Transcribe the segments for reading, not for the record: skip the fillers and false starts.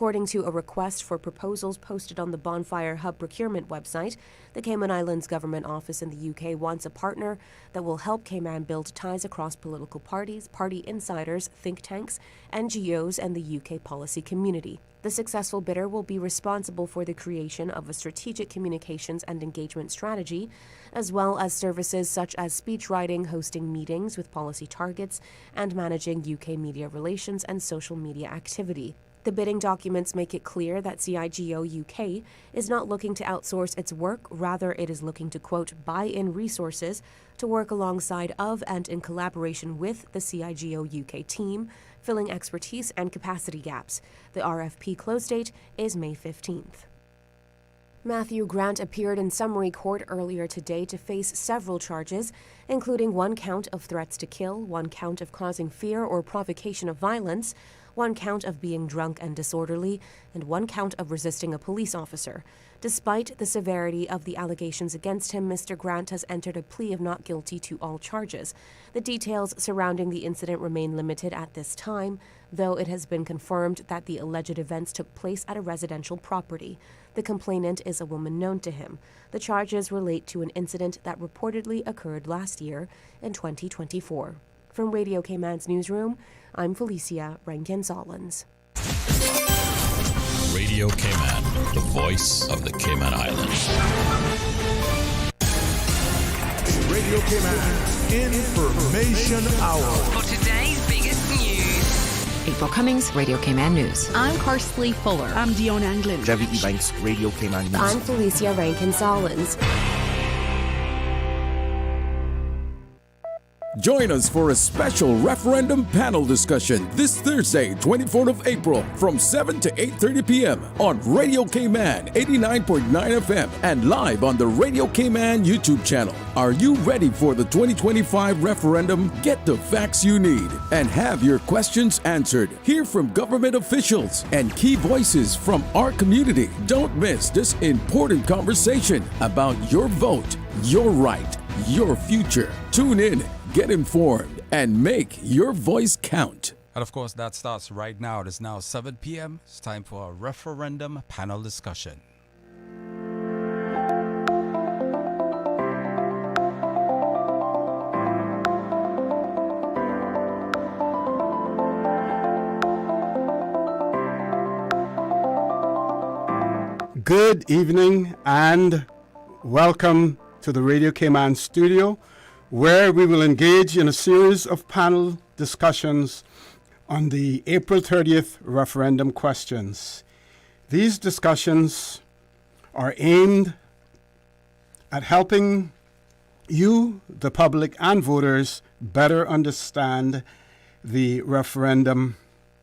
According to a request for proposals posted on the Bonfire Hub procurement website, the Cayman Islands Government Office in the UK wants a partner that will help Cayman build ties across political parties, party insiders, think tanks, NGOs, and the UK policy community. The successful bidder will be responsible for the creation of a strategic communications and engagement strategy, as well as services such as speechwriting, hosting meetings with policy targets, and managing UK media relations and social media activity. The bidding documents make it clear that CIGO UK is not looking to outsource its work, rather it is looking to, quote, buy in resources to work alongside of and in collaboration with the CIGO UK team, filling expertise and capacity gaps. The RFP close date is May 15th. Matthew Grant appeared in summary court earlier today to face several charges, including 1 count of threats to kill, 1 count of causing fear or provocation of violence, 1 count of being drunk and disorderly, and 1 count of resisting a police officer. Despite the severity of the allegations against him, Mr. Grant has entered a plea of not guilty to all charges. The details surrounding the incident remain limited at this time, though it has been confirmed that the alleged events took place at a residential property. The complainant is a woman known to him. The charges relate to an incident that reportedly occurred last year in 2024. From Radio Cayman's newsroom, I'm Felicia Rankin-Solins. Radio Cayman, the voice of the Cayman Islands. Radio Cayman Information Hour. For today's biggest news. April Cummings, Radio Cayman News. I'm Karsley Fuller. I'm Dion Anglin. Debbie Ebanks, Radio Cayman News. I'm Felicia Rankin-Solins. Join us for a special referendum panel discussion this Thursday, 24th of April from 7 to 8:30 p.m. on Radio Cayman 89.9 FM and live on the Radio Cayman YouTube channel. Are you ready for the 2025 referendum? Get the facts you need and have your questions answered. Hear from government officials and key voices from our community. Don't miss this important conversation about your vote, your right, your future. Tune in. Get informed and make your voice count. And of course, that starts right now. It is now 7 p.m. It's time for a referendum panel discussion. Good evening and welcome to the Radio Cayman studio, where we will engage in a series of panel discussions on the April 30th referendum questions. These discussions are aimed at helping you, the public and voters, better understand the referendum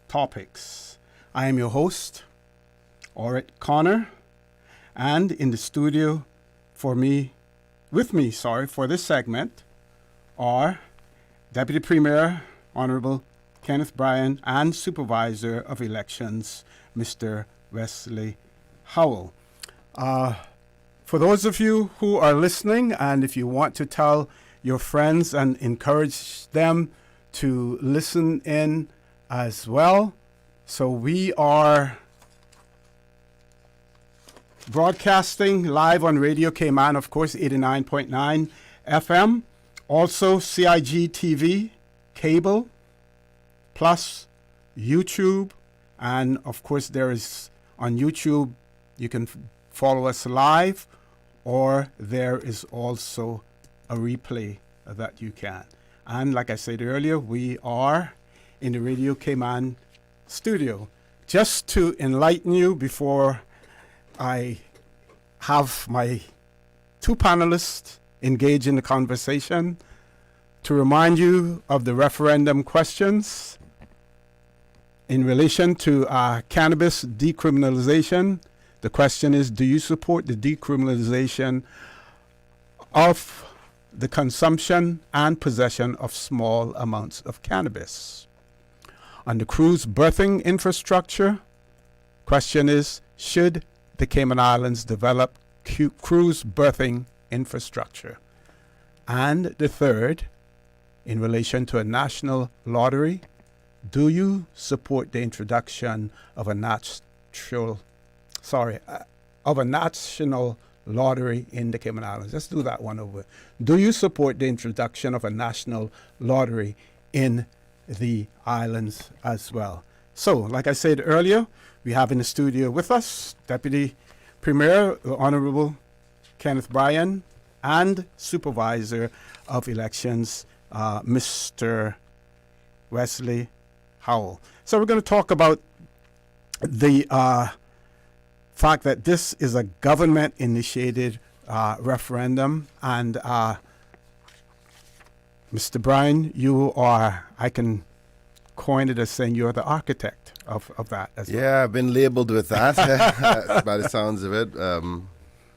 topics. I am your host, Orrie Merren, and in the studio with me for this segment are Deputy Premier, Honorable Kenneth Bryan, and Supervisor of Elections, Mr. Wesley Howell. For those of you who are listening, and if you want to tell your friends and encourage them to listen in as well, so we are broadcasting live on Radio Cayman, of course, 89.9 FM. Also, CIG TV, cable, plus YouTube. And, of course, there is on YouTube, you can follow us live, or there is also a replay that you can. And like I said earlier, we are in the Radio Cayman studio. Just to enlighten you before I have my 2 panelists engage in the conversation, to remind you of the referendum questions in relation to cannabis decriminalization. The question is, do you support the decriminalization of the consumption and possession of small amounts of cannabis? On the cruise berthing infrastructure, question is, should the Cayman Islands develop cruise berthing infrastructure? And the third, in relation to a national lottery, do you support the introduction of a national lottery in the Cayman Islands. Let's do that one over. Do you support the introduction of a national lottery in the islands as well? So, like I said earlier, we have in the studio with us Deputy Premier, the Honorable Kenneth Bryan, and Supervisor of Elections, Mr. Wesley Howell. So we're going to talk about the fact that this is a government-initiated referendum, and Mr. Bryan, you are, I can coin it as saying you're the architect of that as well. Yeah, I've been labeled with that by the sounds of it.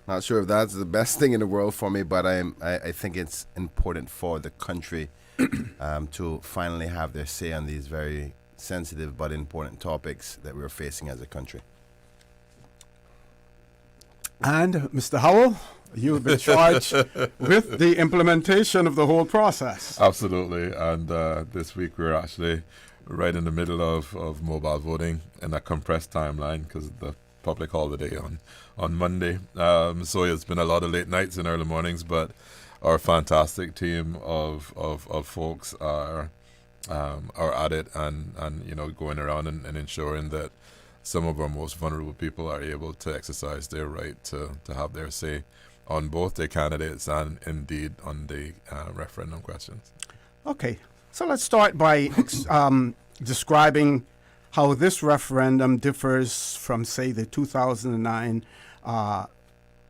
Not sure if that's the best thing in the world for me, but I think it's important for the country to finally have their say on these very sensitive but important topics that we're facing as a country. And Mr. Howell, you've been charged with the implementation of the whole process. Absolutely. And this week we're actually right in the middle of mobile voting in a compressed timeline because of the public holiday on Monday. So it's been a lot of late nights and early mornings, but our fantastic team of folks are at it and going around and ensuring that some of our most vulnerable people are able to exercise their right to have their say on both their candidates and indeed on the referendum questions. Okay, so let's start by describing how this referendum differs from, say, the 2009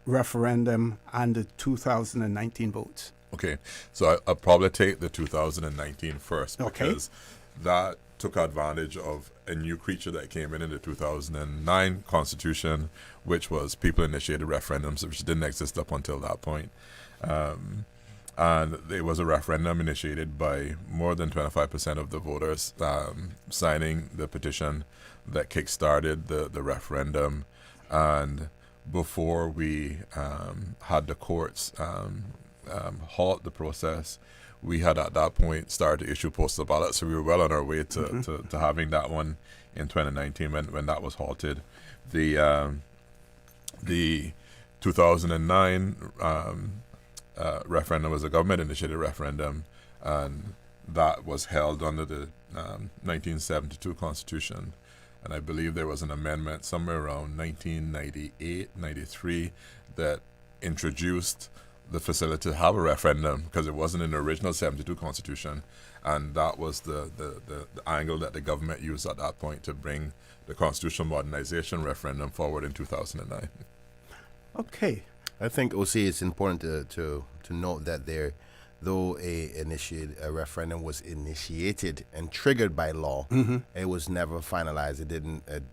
referendum and the 2019 votes. Okay, so I'll probably take the 2019 first because that took advantage of a new creature that came in the 2009 Constitution, which was people-initiated referendums, which didn't exist up until that point. And it was a referendum initiated by more than 25% of the voters signing the petition that kick-started the referendum. And before we had the courts halt the process, we had at that point started to issue postal ballots, so we were well on our way to having that one in 2019 when that was halted. The 2009 referendum was a government-initiated referendum, and that was held under the 1972 Constitution. And I believe there was an amendment somewhere around 1998, 93 that introduced the facility to have a referendum because it wasn't in the original 72 Constitution, and that was the angle that the government used at that point to bring the constitutional modernization referendum forward in 2009. Okay. I think also it's important to note that though a referendum was initiated and triggered by law, it was never finalized. It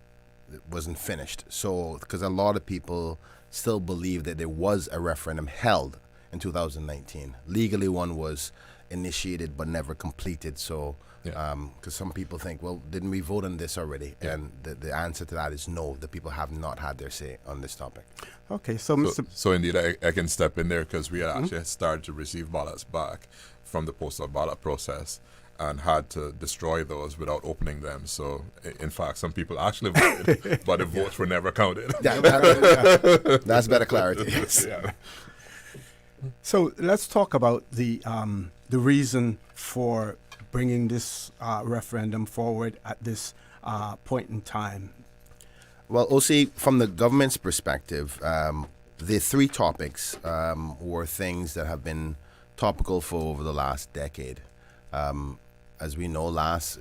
wasn't finished. So because a lot of people still believe that there was a referendum held in 2019. Legally, one was initiated but never completed. So, because some people think, well, didn't we vote on this already? Yeah. And the answer to that is no. The people have not had their say on this topic. Okay, so Mr. So indeed, I can step in there because we had actually started to receive ballots back from the postal ballot process and had to destroy those without opening them. So, in fact, some people actually voted, but the votes were never counted. That's better clarity. Yeah. So let's talk about the reason for bringing this referendum forward at this point in time. Well, OC, from the government's perspective, the three topics were things that have been topical for over the last decade. As we know,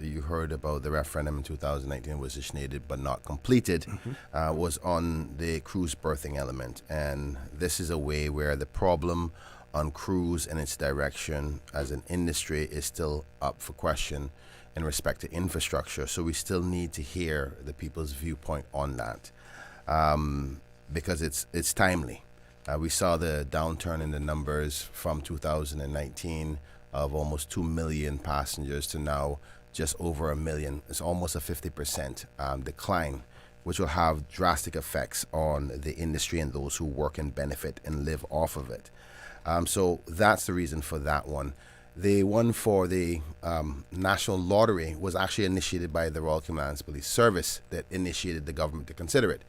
you heard about the referendum in 2019 was initiated but not completed, was on the cruise berthing element. And this is a way where the problem on cruise and its direction as an industry is still up for question in respect to infrastructure. So we still need to hear the people's viewpoint on that because it's timely. We saw the downturn in the numbers from 2019 of almost 2 million passengers to now just over 1 million. It's almost a 50% decline, which will have drastic effects on the industry and those who work and benefit and live off of it. So that's the reason for that one. The one for the national lottery was actually initiated by the Royal Cayman Islands Police Service that initiated the government to consider it.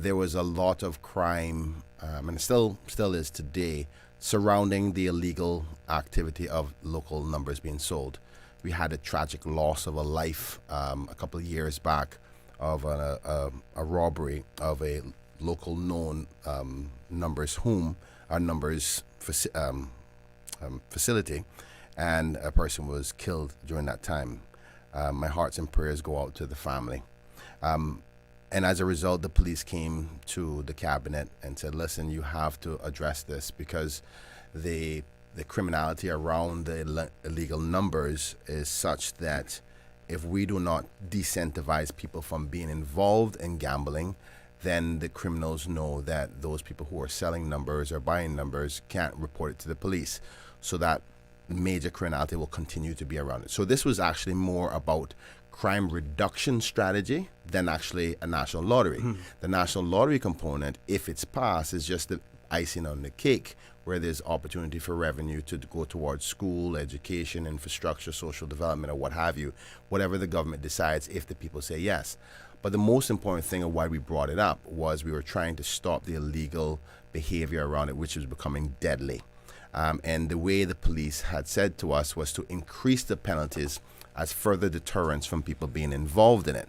There was a lot of crime, and still is today, surrounding the illegal activity of local numbers being sold. We had a tragic loss of a life a couple of years back of a robbery of a local known numbers facility, and a person was killed during that time. My hearts and prayers go out to the family. And as a result, the police came to the cabinet and said, listen, you have to address this because the criminality around the illegal numbers is such that if we do not decentivize people from being involved in gambling, then the criminals know that those people who are selling numbers or buying numbers can't report it to the police. So that major criminality will continue to be around it. So this was actually more about crime reduction strategy than actually a national lottery. The national lottery component, if it's passed, is just the icing on the cake, where there's opportunity for revenue to go towards school, education, infrastructure, social development, or what have you, whatever the government decides if the people say yes. But the most important thing of why we brought it up was we were trying to stop the illegal behavior around it, which was becoming deadly. And the way the police had said to us was to increase the penalties as further deterrence from people being involved in it.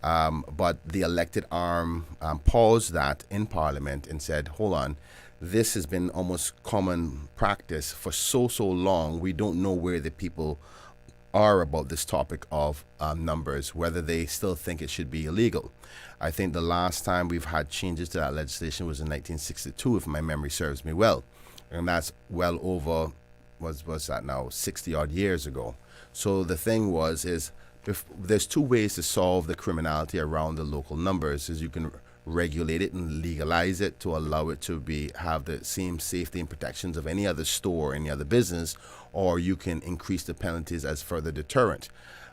But the elected arm paused that in Parliament and said, hold on, this has been almost common practice for so long. We don't know where the people are about this topic of numbers, whether they still think it should be illegal. I think the last time we've had changes to that legislation was in 1962, if my memory serves me well. And that's well over, was that now, 60 odd years ago. So the thing is there's two ways to solve the criminality around the local numbers. Is you can regulate it and legalize it to allow it to have the same safety and protections of any other store, any other business, or you can increase the penalties as further deterrent.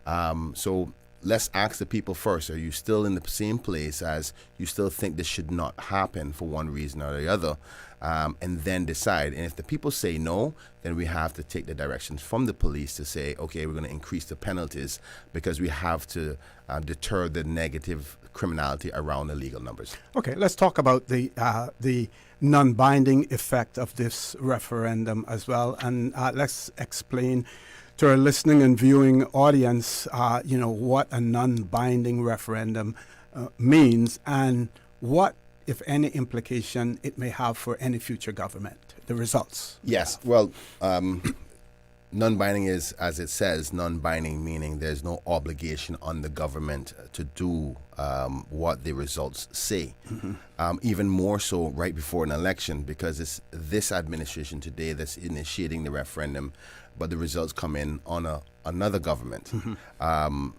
So let's ask the people first, are you still in the same place as you still think this should not happen for one reason or the other? And then decide. And if the people say no, then we have to take the directions from the police to say, okay, we're going to increase the penalties because we have to deter the negative criminality around illegal numbers. Okay, let's talk about the non-binding effect of this referendum as well, and let's explain to our listening and viewing audience, what a non-binding referendum means and what, if any, implication it may have for any future government, the results. Yes, well, non-binding is, as it says, non-binding meaning there's no obligation on the government to do what the results say. Even more so right before an election, because it's this administration today that's initiating the referendum, but the results come in on another government.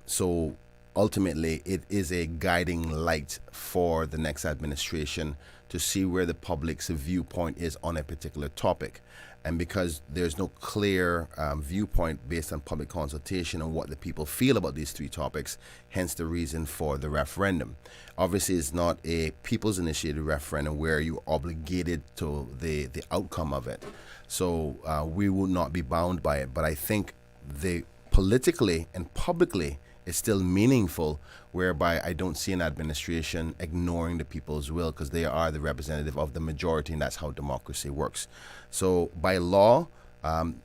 So ultimately, it is a guiding light for the next administration to see where the public's viewpoint is on a particular topic. And because there's no clear viewpoint based on public consultation on what the people feel about these three topics, hence the reason for the referendum. Obviously, it's not a people's initiated referendum where you're obligated to the outcome of it. So we will not be bound by it. But I think politically and publicly, it's still meaningful, whereby I don't see an administration ignoring the people's will, because they are the representative of the majority, and that's how democracy works. So by law,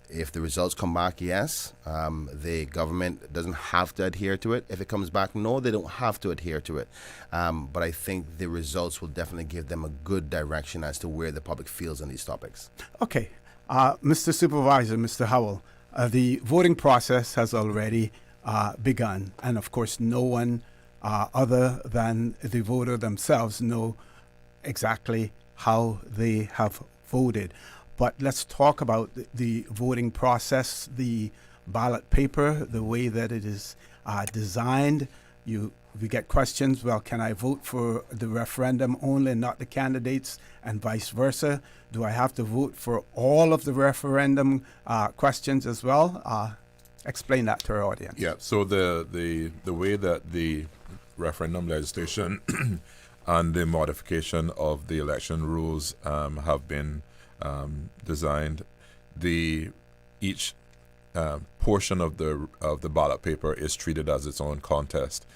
if the results come back, yes, the government doesn't have to adhere to it. If it comes back, no, they don't have to adhere to it. But I think the results will definitely give them a good direction as to where the public feels on these topics. Okay. Mr. Supervisor, Mr. Howell, the voting process has already begun, and of course no one other than the voter themselves know exactly how they have voted. But let's talk about the voting process, the ballot paper, the way that it is designed. We get questions, well, can I vote for the referendum only and not the candidates, and vice versa? Do I have to vote for all of the referendum questions as well? Explain that to our audience. Yeah, so the way that the referendum legislation and the modification of the election rules have been designed, each portion of the ballot paper is treated as its own contest,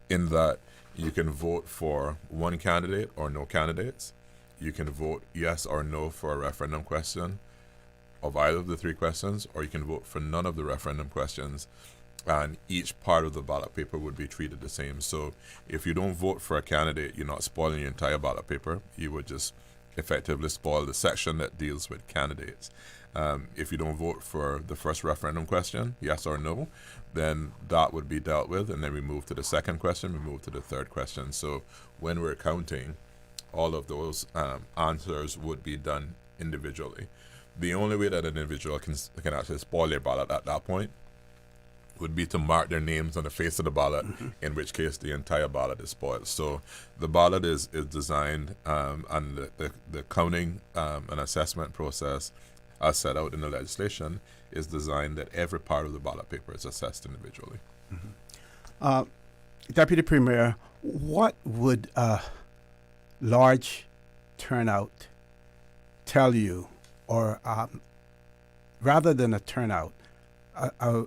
in that you can vote for one candidate or no candidates. You can vote yes or no for a referendum question of either of the three questions, or you can vote for none of the referendum questions, and each part of the ballot paper would be treated the same. So if you don't vote for a candidate, you're not spoiling your entire ballot paper. You would just effectively spoil the section that deals with candidates. If you don't vote for the first referendum question, yes or no, then that would be dealt with, and then we move to the second question, we move to the third question. So when we're counting, all of those answers would be done individually. The only way that an individual can actually spoil their ballot at that point would be to mark their names on the face of the ballot, in which case the entire ballot is spoiled. So the ballot is designed, and the counting and assessment process, as set out in the legislation, is designed that every part of the ballot paper is assessed individually. Deputy Premier, what would a large turnout tell you, or rather than a turnout, a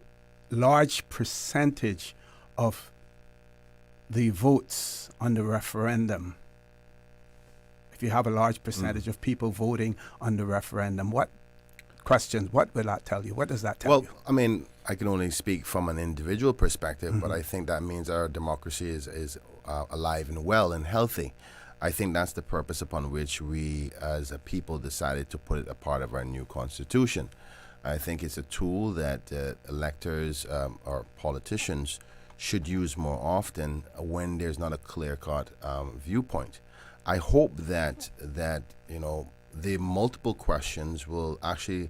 large percentage of the votes on the referendum? If you have a large percentage of people voting on the referendum, what will that tell you? What does that tell you? Well, I mean, I can only speak from an individual perspective, but I think that means our democracy is alive and well and healthy. I think that's the purpose upon which we as a people decided to put it a part of our new constitution. I think it's a tool that electors or politicians should use more often when there's not a clear-cut viewpoint. I hope that the multiple questions will actually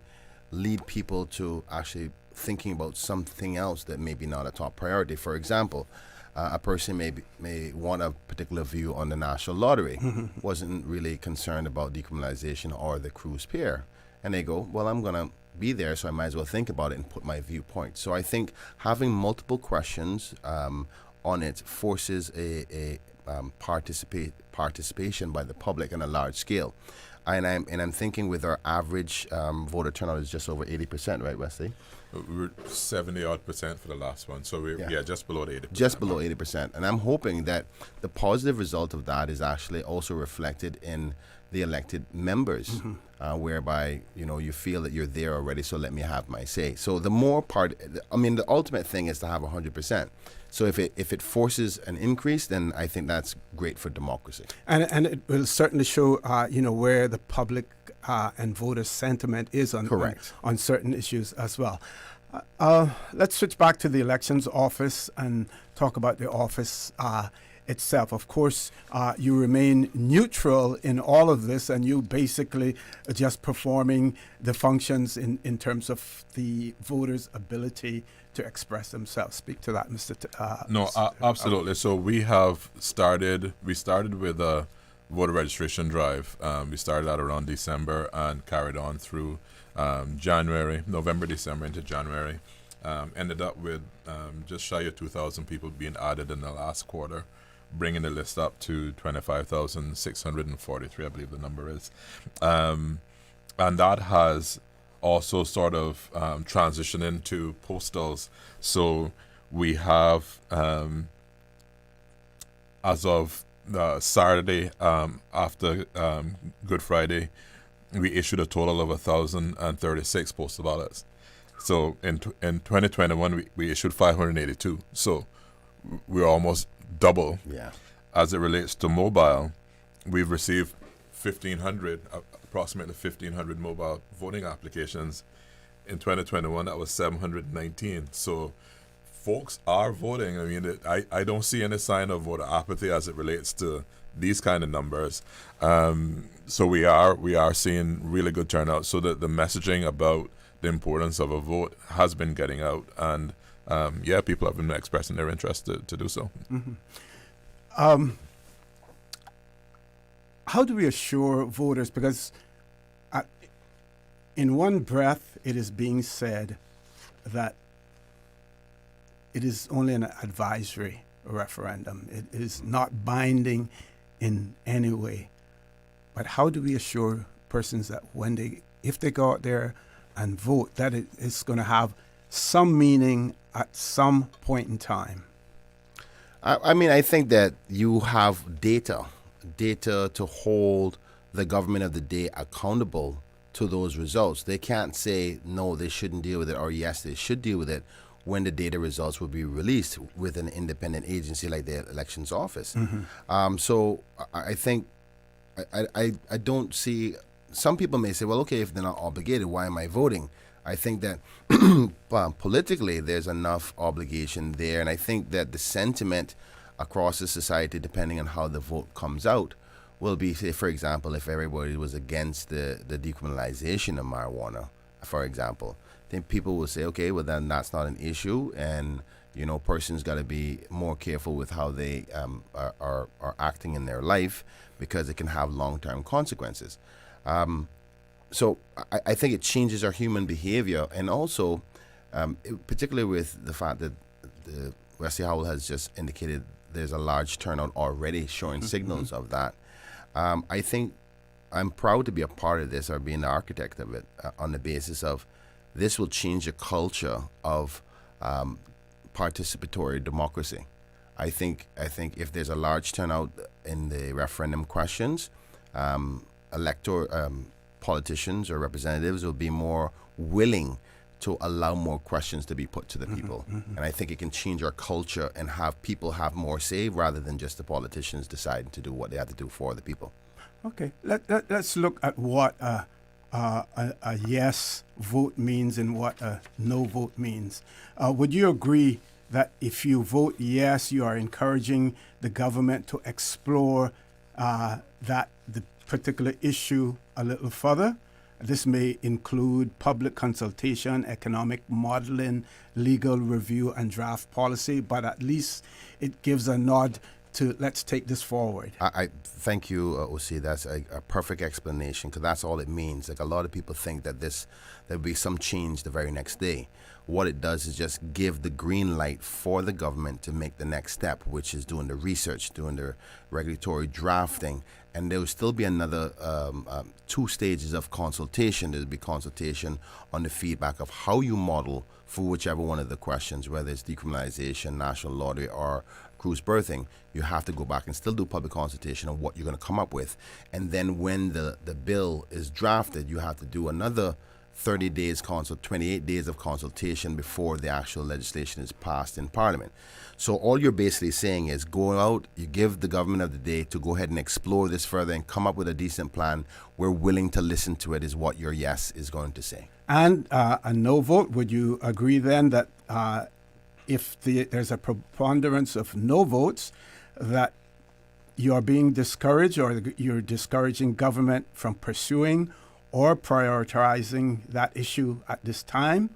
lead people to actually thinking about something else that may be not a top priority. For example, a person may want a particular view on the national lottery, wasn't really concerned about decriminalization or the cruise pier, and they go, well, I'm going to be there, so I might as well think about it and put my viewpoint. So I think having multiple questions on it forces a participation by the public on a large scale. And I'm thinking with our average voter turnout is just over 80%, right, Wesley? We're 70-odd% for the last one, so we're just below the 80%. Just below 80%. And I'm hoping that the positive result of that is actually also reflected in the elected members, whereby, you feel that you're there already, so let me have my say. So the more the ultimate thing is to have 100%. So if it forces an increase, then I think that's great for democracy. And it will certainly show, where the public and voter sentiment is on certain issues as well. Let's switch back to the elections office and talk about the office itself. Of course, you remain neutral in all of this, and you basically are just performing the functions in terms of the voters' ability to express themselves. Speak to that, Mr. Absolutely. So we started with a voter registration drive. We started out around December and carried on through November, December into January. Ended up with just shy of 2,000 people being added in the last quarter, bringing the list up to 25,643, I believe the number is. And that has also sort of transitioned into postals. So we have, as of Saturday after Good Friday, we issued a total of 1,036 postal ballots. So in 2021, we issued 582. So we're almost double. Yeah. As it relates to mobile, we've received approximately 1,500 mobile voting applications. In 2021, that was 719. So folks are voting. I mean, I don't see any sign of voter apathy as it relates to these kind of numbers. So we are seeing really good turnout. So that the messaging about the importance of a vote has been getting out, and people have been expressing their interest to do so. How do we assure voters, because in one breath it is being said that it is only an advisory referendum, it is not binding in any way, but how do we assure persons that if they go out there and vote, that it is going to have some meaning at some point in time? I mean, I think that you have data to hold the government of the day accountable to those results. They can't say, no, they shouldn't deal with it, or yes, they should deal with it, when the data results will be released with an independent agency like the Elections Office. So I think I don't see, some people may say, well, okay, if they're not obligated, why am I voting? I think that politically there's enough obligation there, and I think that the sentiment across the society, depending on how the vote comes out, will be, say, for example, if everybody was against the decriminalization of marijuana, for example, then people will say, okay, well, then that's not an issue, and persons got to be more careful with how they are acting in their life, because it can have long-term consequences. So I think it changes our human behavior, and also, particularly with the fact that Wesley Howell has just indicated there's a large turnout already showing signals of that. I think I'm proud to be a part of this, or being the architect of it, on the basis of this will change the culture of participatory democracy. I think if there's a large turnout in the referendum questions, politicians or representatives will be more willing to allow more questions to be put to the people. And I think it can change our culture and have people have more say, rather than just the politicians deciding to do what they have to do for the people. Okay, let's look at what a yes vote means and what a no vote means. Would you agree that if you vote yes, you are encouraging the government to explore the particular issue a little further? This may include public consultation, economic modeling, legal review, and draft policy, but at least it gives a nod to let's take this forward. I thank you, O.C. That's a perfect explanation, because that's all it means. Like, a lot of people think that there'll be some change the very next day. What it does is just give the green light for the government to make the next step, which is doing the research, doing the regulatory drafting, and there will still be another 2 stages of consultation. There'll be consultation on the feedback of how you model for whichever one of the questions, whether it's decriminalization, national lottery, or cruise birthing. You have to go back and still do public consultation on what you're going to come up with. And then when the bill is drafted, you have to do another 30 days 28 days of consultation before the actual legislation is passed in Parliament. So all you're basically saying is go out, you give the government of the day to go ahead and explore this further and come up with a decent plan. We're willing to listen to it, is what your yes is going to say. And a no vote, would you agree then that if there's a preponderance of no votes, that you are being discouraged, or you're discouraging government from pursuing or prioritizing that issue at this time?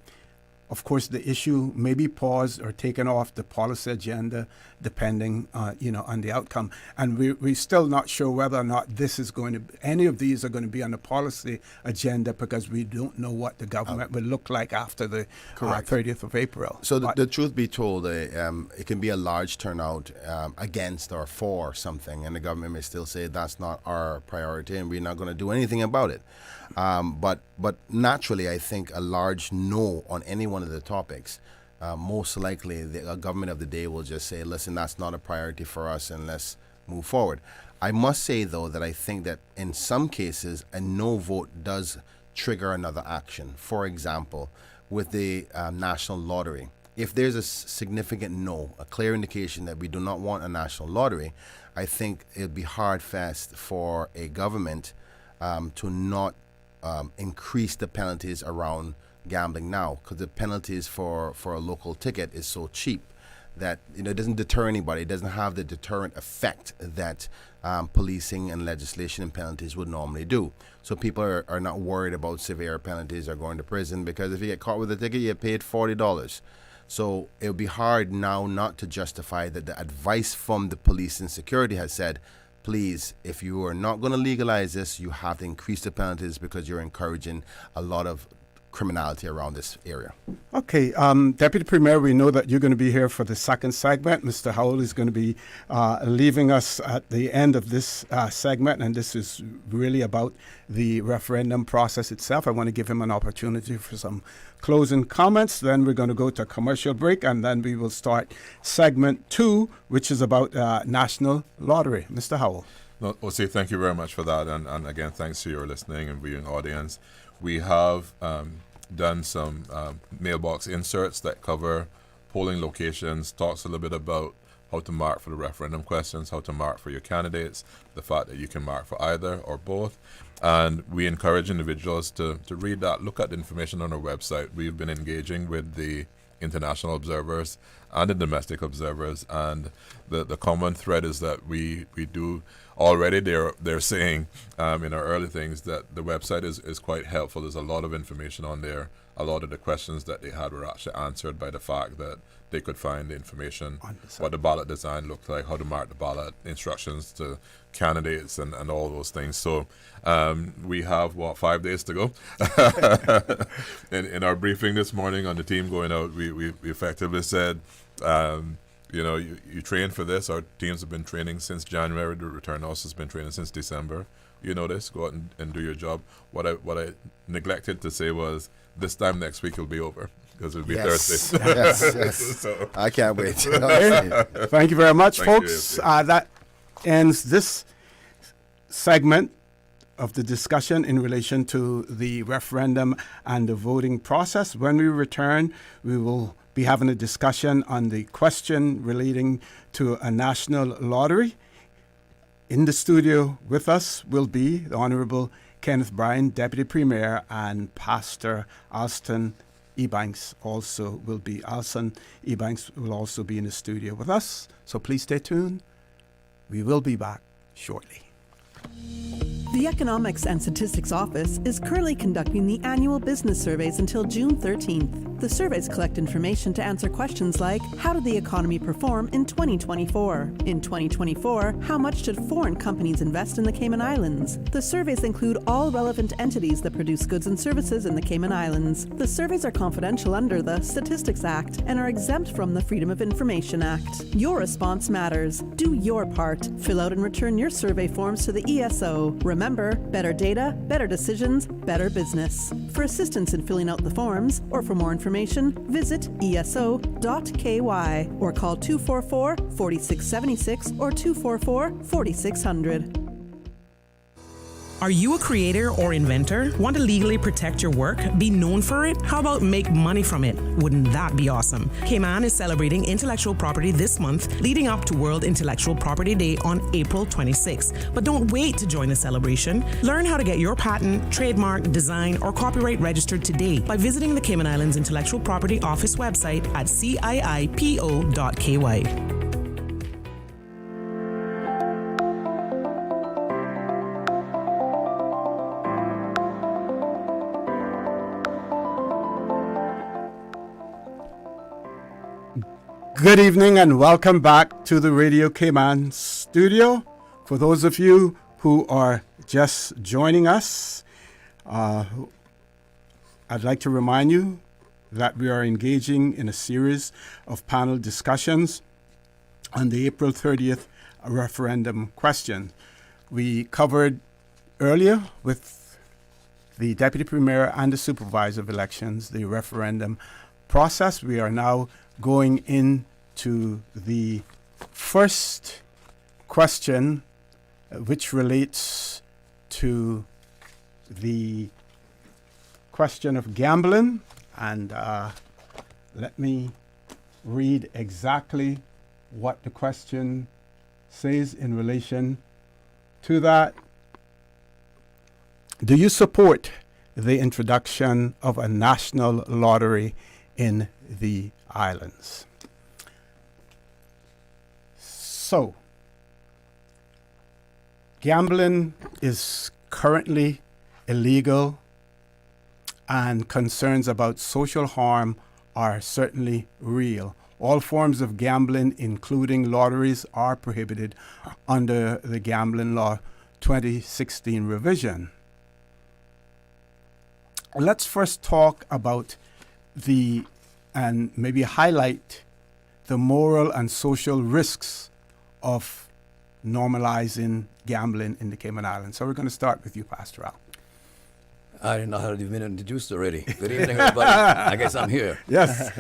Of course, the issue may be paused or taken off the policy agenda, depending, on the outcome. And we're still not sure whether or not any of these are going to be on the policy agenda, because we don't know what the government will look like after the 30th of April. So the truth be told, it can be a large turnout against or for something, and the government may still say that's not our priority and we're not going to do anything about it. But naturally, I think a large no on any one of the topics, most likely the government of the day will just say, listen, that's not a priority for us, and let's move forward. I must say, though, that I think that in some cases, a no vote does trigger another action. For example, with the national lottery, if there's a significant no, a clear indication that we do not want a national lottery, I think it'd be hard-fast for a government to not increase the penalties around gambling now, because the penalties for a local ticket is so cheap that it doesn't deter anybody. It doesn't have the deterrent effect that policing and legislation and penalties would normally do. So people are not worried about severe penalties or going to prison, because if you get caught with a ticket, you get paid $40. So it would be hard now not to justify that the advice from the police and security has said, please, if you are not going to legalize this, you have to increase the penalties, because you're encouraging a lot of criminality around this area. Okay, Deputy Premier, we know that you're going to be here for the second segment. Mr. Howell is going to be leaving us at the end of this segment, and this is really about the referendum process itself. I want to give him an opportunity for some closing comments. Then we're going to go to a commercial break, and then we will start segment 2, which is about national lottery. Mr. Howell. No, Osei, thank you very much for that, and again, thanks to your listening and viewing audience. We have done some mailbox inserts that cover polling locations, talks a little bit about how to mark for the referendum questions, how to mark for your candidates, the fact that you can mark for either or both. And we encourage individuals to read that, look at the information on our website. We've been engaging with the international observers and the domestic observers, and the common thread is that we do already they're saying in our early things that the website is quite helpful. There's a lot of information on there. A lot of the questions that they had were actually answered by the fact that they could find the information, what the ballot design looked like, how to mark the ballot, instructions to candidates, and all those things. So we have, 5 days to go. in our briefing this morning on the team going out, we effectively said, you train for this. Our teams have been training since January. The return office has been training since December. You know this. Go out and do your job. What I neglected to say was this time next week it'll be over because it'll be Thursday. Yes. So. I can't wait. Thank you very much, folks. That ends this segment of the discussion in relation to the referendum and the voting process. When we return, we will be having a discussion on the question relating to a national lottery. In the studio with us will be the Honorable Kenneth Bryan, Deputy Premier, and Pastor Alston Ebanks Alston Ebanks will also be in the studio with us. So please stay tuned. We will be back shortly. The Economics and Statistics Office is currently conducting the annual business surveys until June 13th. The surveys collect information to answer questions like, how did the economy perform in 2024? In 2024, how much did foreign companies invest in the Cayman Islands? The surveys include all relevant entities that produce goods and services in the Cayman Islands. The surveys are confidential under the Statistics Act and are exempt from the Freedom of Information Act. Your response matters. Do your part. Fill out and return your survey forms to the ESO. Remember, better data, better decisions, better business. For assistance in filling out the forms or for more information, visit eso.ky or call 244-4676 or 244-4600. Are you a creator or inventor? Want to legally protect your work? Be known for it? How about make money from it? Wouldn't that be awesome? Cayman is celebrating intellectual property this month, leading up to World Intellectual Property Day on April 26th. But don't wait to join the celebration. Learn how to get your patent, trademark, design, or copyright registered today by visiting the Cayman Islands Intellectual Property Office website at ciipo.ky. Good evening and welcome back to the Radio Cayman studio. For those of you who are just joining us, I'd like to remind you that we are engaging in a series of panel discussions on the April 30th referendum question. We covered earlier with the Deputy Premier and the Supervisor of Elections the referendum process. We are now going into the first question, which relates to the question of gambling. And let me read exactly what the question says in relation to that. Do you support the introduction of a national lottery in the islands? So, gambling is currently illegal, and concerns about social harm are certainly real. All forms of gambling, including lotteries, are prohibited under the Gambling Law 2016 revision. let's first talk about and maybe highlight the moral and social risks of normalizing gambling in the Cayman Islands. So we're going to start with you, Pastor Al. I didn't know how to be introduced already. Good evening, everybody. I guess I'm here. Yes.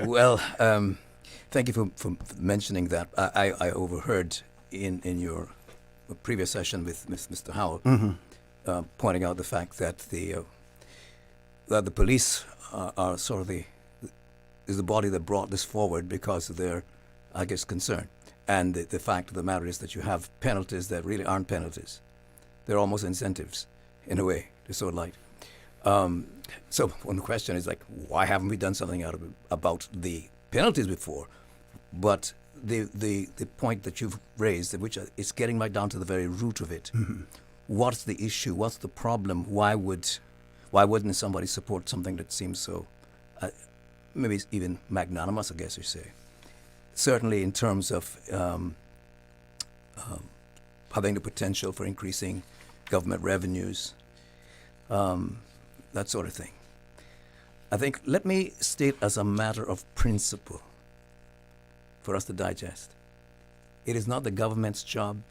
Well, thank you for mentioning that. I overheard in your previous session with Mr. Howell pointing out the fact that the police are sort of is the body that brought this forward because of their, I guess, concern. And the fact of the matter is that you have penalties that really aren't penalties. They're almost incentives, in a way. They're so light. So one question is like, why haven't we done something about the penalties before? But the point that you've raised, which is getting right down to the very root of it. What's the issue? What's the problem? Why wouldn't somebody support something that seems so, maybe even magnanimous, I guess you say? Certainly in terms of having the potential for increasing government revenues, that sort of thing. I think, let me state as a matter of principle for us to digest. It is not the government's job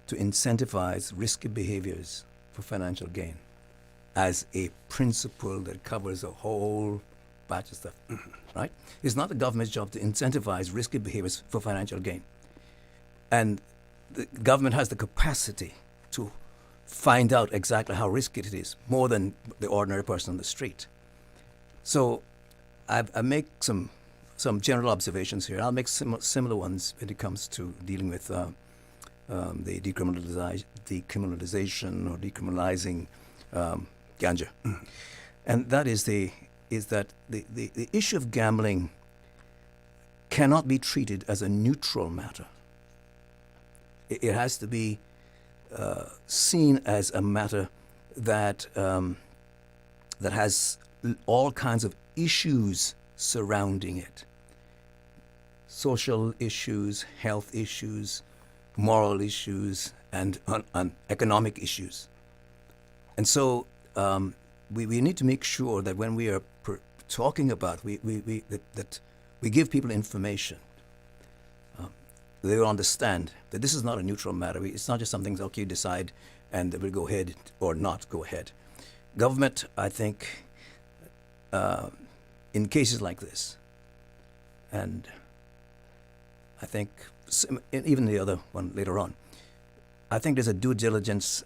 to incentivize risky behaviors for financial gain as a principle that covers a whole batch of stuff, right? It's not the government's job to incentivize risky behaviors for financial gain. And the government has the capacity to find out exactly how risky it is, more than the ordinary person on the street. So I make some general observations here. I'll make similar ones when it comes to dealing with the decriminalization or decriminalizing ganja. And that is the issue of gambling cannot be treated as a neutral matter. It has to be seen as a matter that that has all kinds of issues surrounding it. Social issues, health issues, moral issues, and economic issues. And so we need to make sure that when we are talking about that we give people information, they will understand that this is not a neutral matter. It's not just something that, okay, you decide and we'll go ahead or not go ahead. Government, I think, in cases like this, and I think even the other one later on, I think there's a due diligence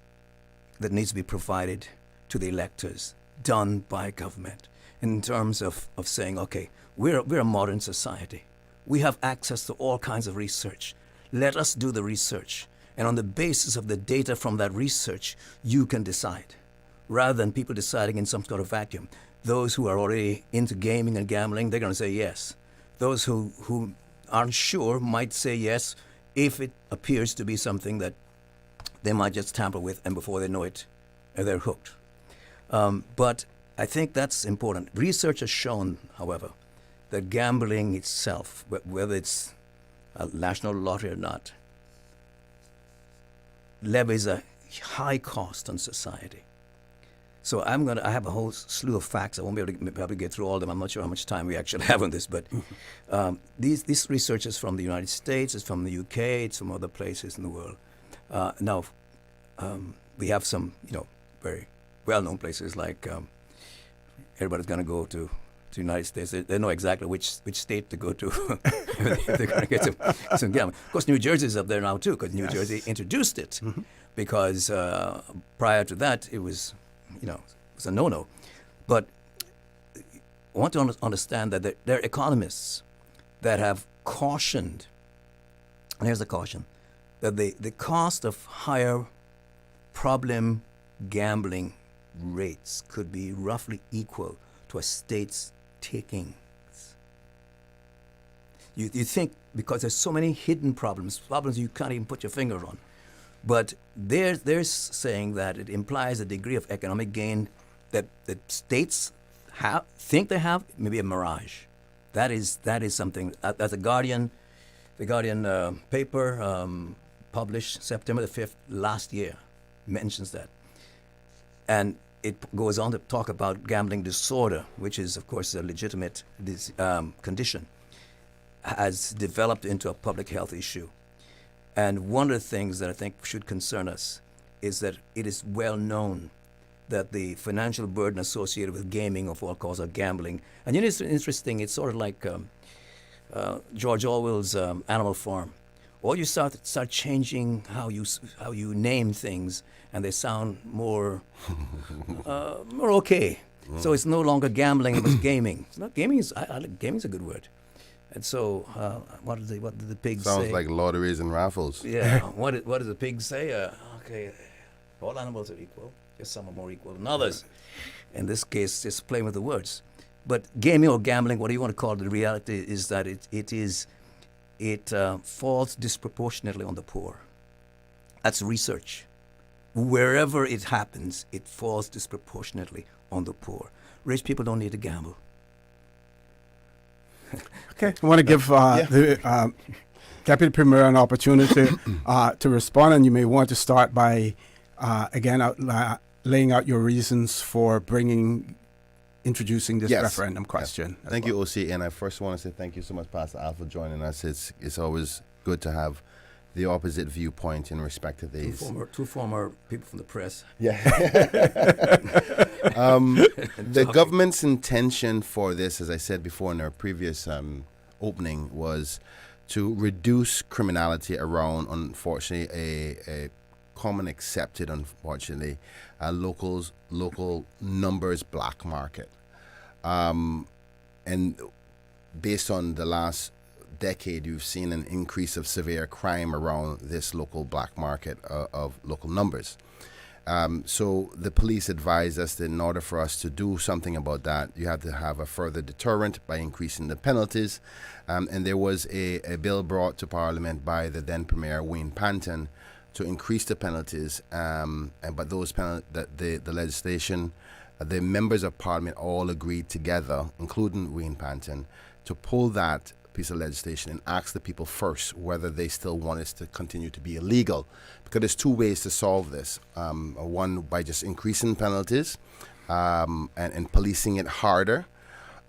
that needs to be provided to the electors, done by government, in terms of saying, okay, we're a modern society. We have access to all kinds of research. Let us do the research. And on the basis of the data from that research, you can decide, rather than people deciding in some sort of vacuum. Those who are already into gaming and gambling, they're going to say yes. Those who aren't sure might say yes if it appears to be something that they might just tamper with, and before they know it, they're hooked. But I think that's important. Research has shown, however, that gambling itself, whether it's a national lottery or not, levies a high cost on society. So I have a whole slew of facts. I won't be able to probably get through all of them. I'm not sure how much time we actually have on this, but this research is from the United States, it's from the UK, it's from other places in the world. Now, we have some, very well-known places like everybody's going to go to the United States. They know exactly which state to go to. They're going to get some gambling. Of course, New Jersey's up there now too, because New Jersey introduced it. Because prior to that, it was, it was a no-no. But I want to understand that there are economists that have cautioned, and here's the caution, that the cost of higher problem gambling rates could be roughly equal to a state's takings. You think, because there's so many hidden problems you can't even put your finger on, but they're saying that it implies a degree of economic gain that states think they have, maybe a mirage. That is something. As the Guardian paper published September the 5th last year mentions that, and it goes on to talk about gambling disorder, which is, of course, a legitimate condition, has developed into a public health issue. And one of the things that I think should concern us is that it is well known that the financial burden associated with gaming of all cause or gambling, and it's interesting, it's sort of like George Orwell's Animal Farm. Or you start changing how you name things, and they sound more okay. So it's no longer gambling; it's gaming. It's not gaming. Gaming's a good word. And so, what did the pigs say? Sounds like lotteries and raffles. Yeah. What did the pigs say? Okay, all animals are equal. Just some are more equal than others. In this case, just playing with the words. But gaming or gambling, whatever you want to call it, the reality is that it falls disproportionately on the poor. That's research. Wherever it happens, it falls disproportionately on the poor. Rich people don't need to gamble. Okay, I want to give the Deputy Premier an opportunity to respond, and you may want to start by, again, laying out your reasons for introducing this referendum question. Yes. Thank you, OC, and I first want to say thank you so much, Pastor Al, for joining us. It's always good to have the opposite viewpoint in respect to these. Two former people from the press. Yeah. The government's intention for this, as I said before in our previous opening, was to reduce criminality around, unfortunately, a common accepted, unfortunately, local numbers black market. And based on the last decade, you've seen an increase of severe crime around this local black market of local numbers. So the police advised us that in order for us to do something about that, you have to have a further deterrent by increasing the penalties. And there was a bill brought to Parliament by the then Premier, Wayne Panton, to increase the penalties. But those the legislation, the members of Parliament all agreed together, including Wayne Panton, to pull that piece of legislation and ask the people first whether they still want it to continue to be illegal, because there's two ways to solve this. One, by just increasing penalties and policing it harder,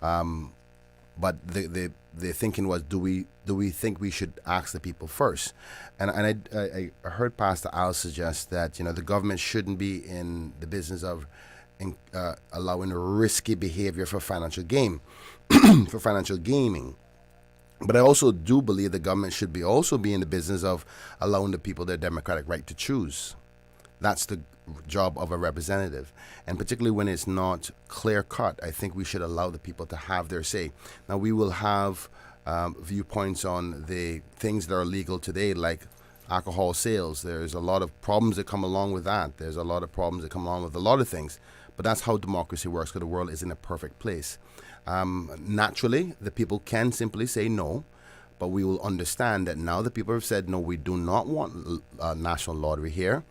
but the thinking was, do we think we should ask the people first? And I heard Pastor Al suggest that the government shouldn't be in the business of allowing risky behavior for financial gain, for financial gaming. But I also do believe the government should also be in the business of allowing the people their democratic right to choose. That's the job of a representative. And particularly when it's not clear cut, I think we should allow the people to have their say. Now, we will have viewpoints on the things that are legal today, like alcohol sales. There's a lot of problems that come along with that. There's a lot of problems that come along with a lot of things. But that's how democracy works, because the world isn't a perfect place. Naturally, the people can simply say no, but we will understand that now the people have said no, we do not want a national lottery here,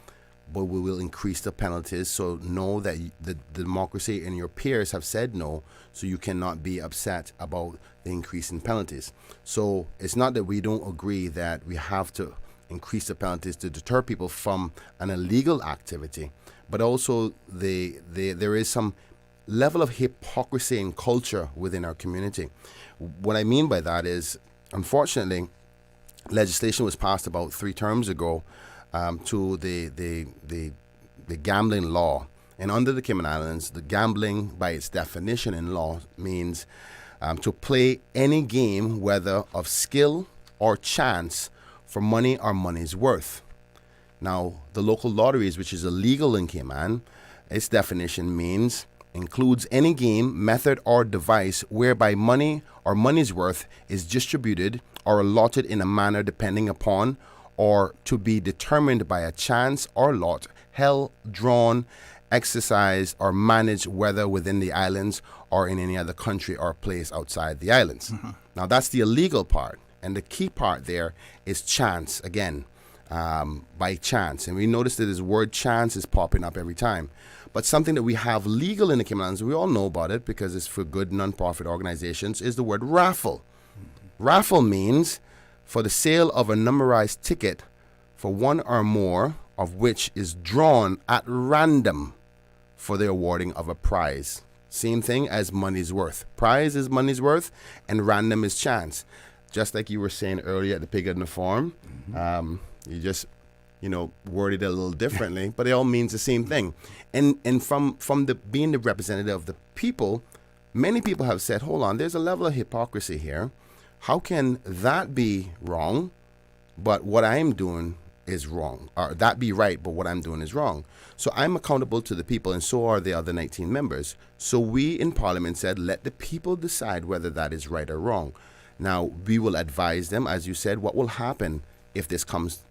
but we will increase the penalties. So know that the democracy and your peers have said no, so you cannot be upset about the increase in penalties. So it's not that we don't agree that we have to increase the penalties to deter people from an illegal activity, but also there is some level of hypocrisy and culture within our community. What I mean by that is, unfortunately, legislation was passed about 3 terms ago to the gambling law. And under the Cayman Islands, the gambling, by its definition in law, means to play any game, whether of skill or chance, for money or money's worth. Now, the local lotteries, which is illegal in Cayman, its definition includes any game, method, or device whereby money or money's worth is distributed or allotted in a manner depending upon or to be determined by a chance or lot held, drawn, exercised, or managed, whether within the islands or in any other country or place outside the islands. Mm-hmm. Now, that's the illegal part. And the key part there is chance, again, by chance. And we notice that this word chance is popping up every time. But something that we have legal in the Cayman Islands, we all know about it because it's for good non-profit organizations, is the word raffle. Mm-hmm. Raffle means for the sale of a numberized ticket for one or more of which is drawn at random for the awarding of a prize. Same thing as money's worth. Prize is money's worth, and random is chance. Just like you were saying earlier at the Pig in the Farm, you just, worded it a little differently, but it all means the same thing. And from the being the representative of the people, many people have said, hold on, there's a level of hypocrisy here. How can that be wrong, but what I'm doing is wrong? Or that be right, but what I'm doing is wrong? So I'm accountable to the people, and so are the other 19 members. So we in Parliament said, let the people decide whether that is right or wrong. Now, we will advise them, as you said, what will happen if this comes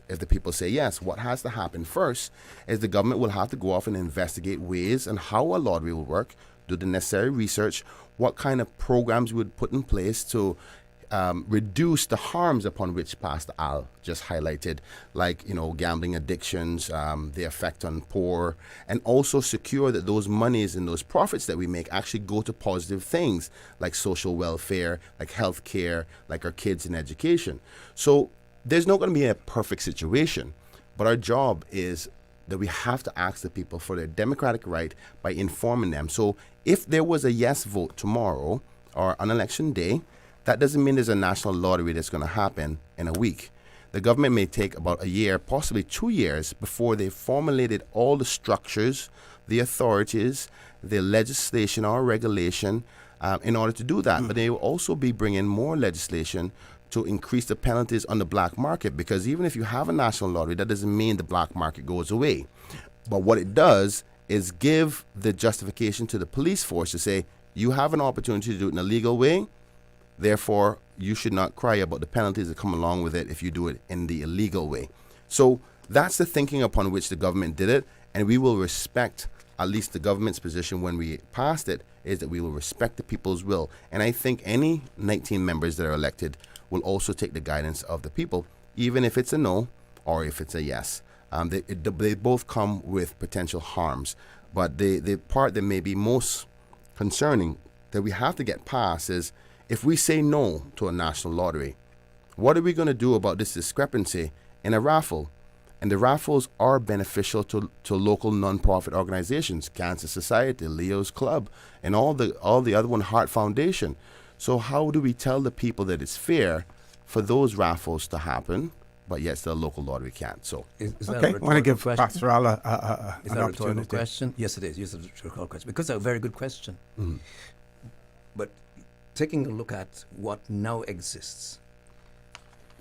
if the people say yes. What has to happen first is the government will have to go off and investigate ways and how a lottery will work, do the necessary research, what kind of programs we would put in place to reduce the harms upon which Pastor Al just highlighted, like, gambling addictions, the effect on poor, and also secure that those monies and those profits that we make actually go to positive things like social welfare, like health care, like our kids in education. So there's not going to be a perfect situation, but our job is that we have to ask the people for their democratic right by informing them. So if there was a yes vote tomorrow or on election day, that doesn't mean there's a national lottery that's going to happen in a week. The government may take about a year, possibly 2 years, before they formulated all the structures, the authorities, the legislation or regulation in order to do that. But they will also be bringing more legislation to increase the penalties on the black market, because even if you have a national lottery, that doesn't mean the black market goes away. But what it does is give the justification to the police force to say, you have an opportunity to do it in a legal way, therefore you should not cry about the penalties that come along with it if you do it in the illegal way. So that's the thinking upon which the government did it, and we will respect, at least the government's position when we passed it, is that we will respect the people's will. And I think any 19 members that are elected will also take the guidance of the people, even if it's a no or if it's a yes. They both come with potential harms. But the part that may be most concerning that we have to get past is, if we say no to a national lottery, what are we going to do about this discrepancy in a raffle? And the raffles are beneficial to local non-profit organizations, Cancer Society, Leo's Club, and all the other one, Heart Foundation. So how do we tell the people that it's fair for those raffles to happen, but yet the local lottery can't? So is that okay, I want to give question? Pastor Al Is an that a rhetorical opportunity. question? Yes, it is. Yes, it's a rhetorical question, because it's a very good question. Mm-hmm. But taking a look at what now exists,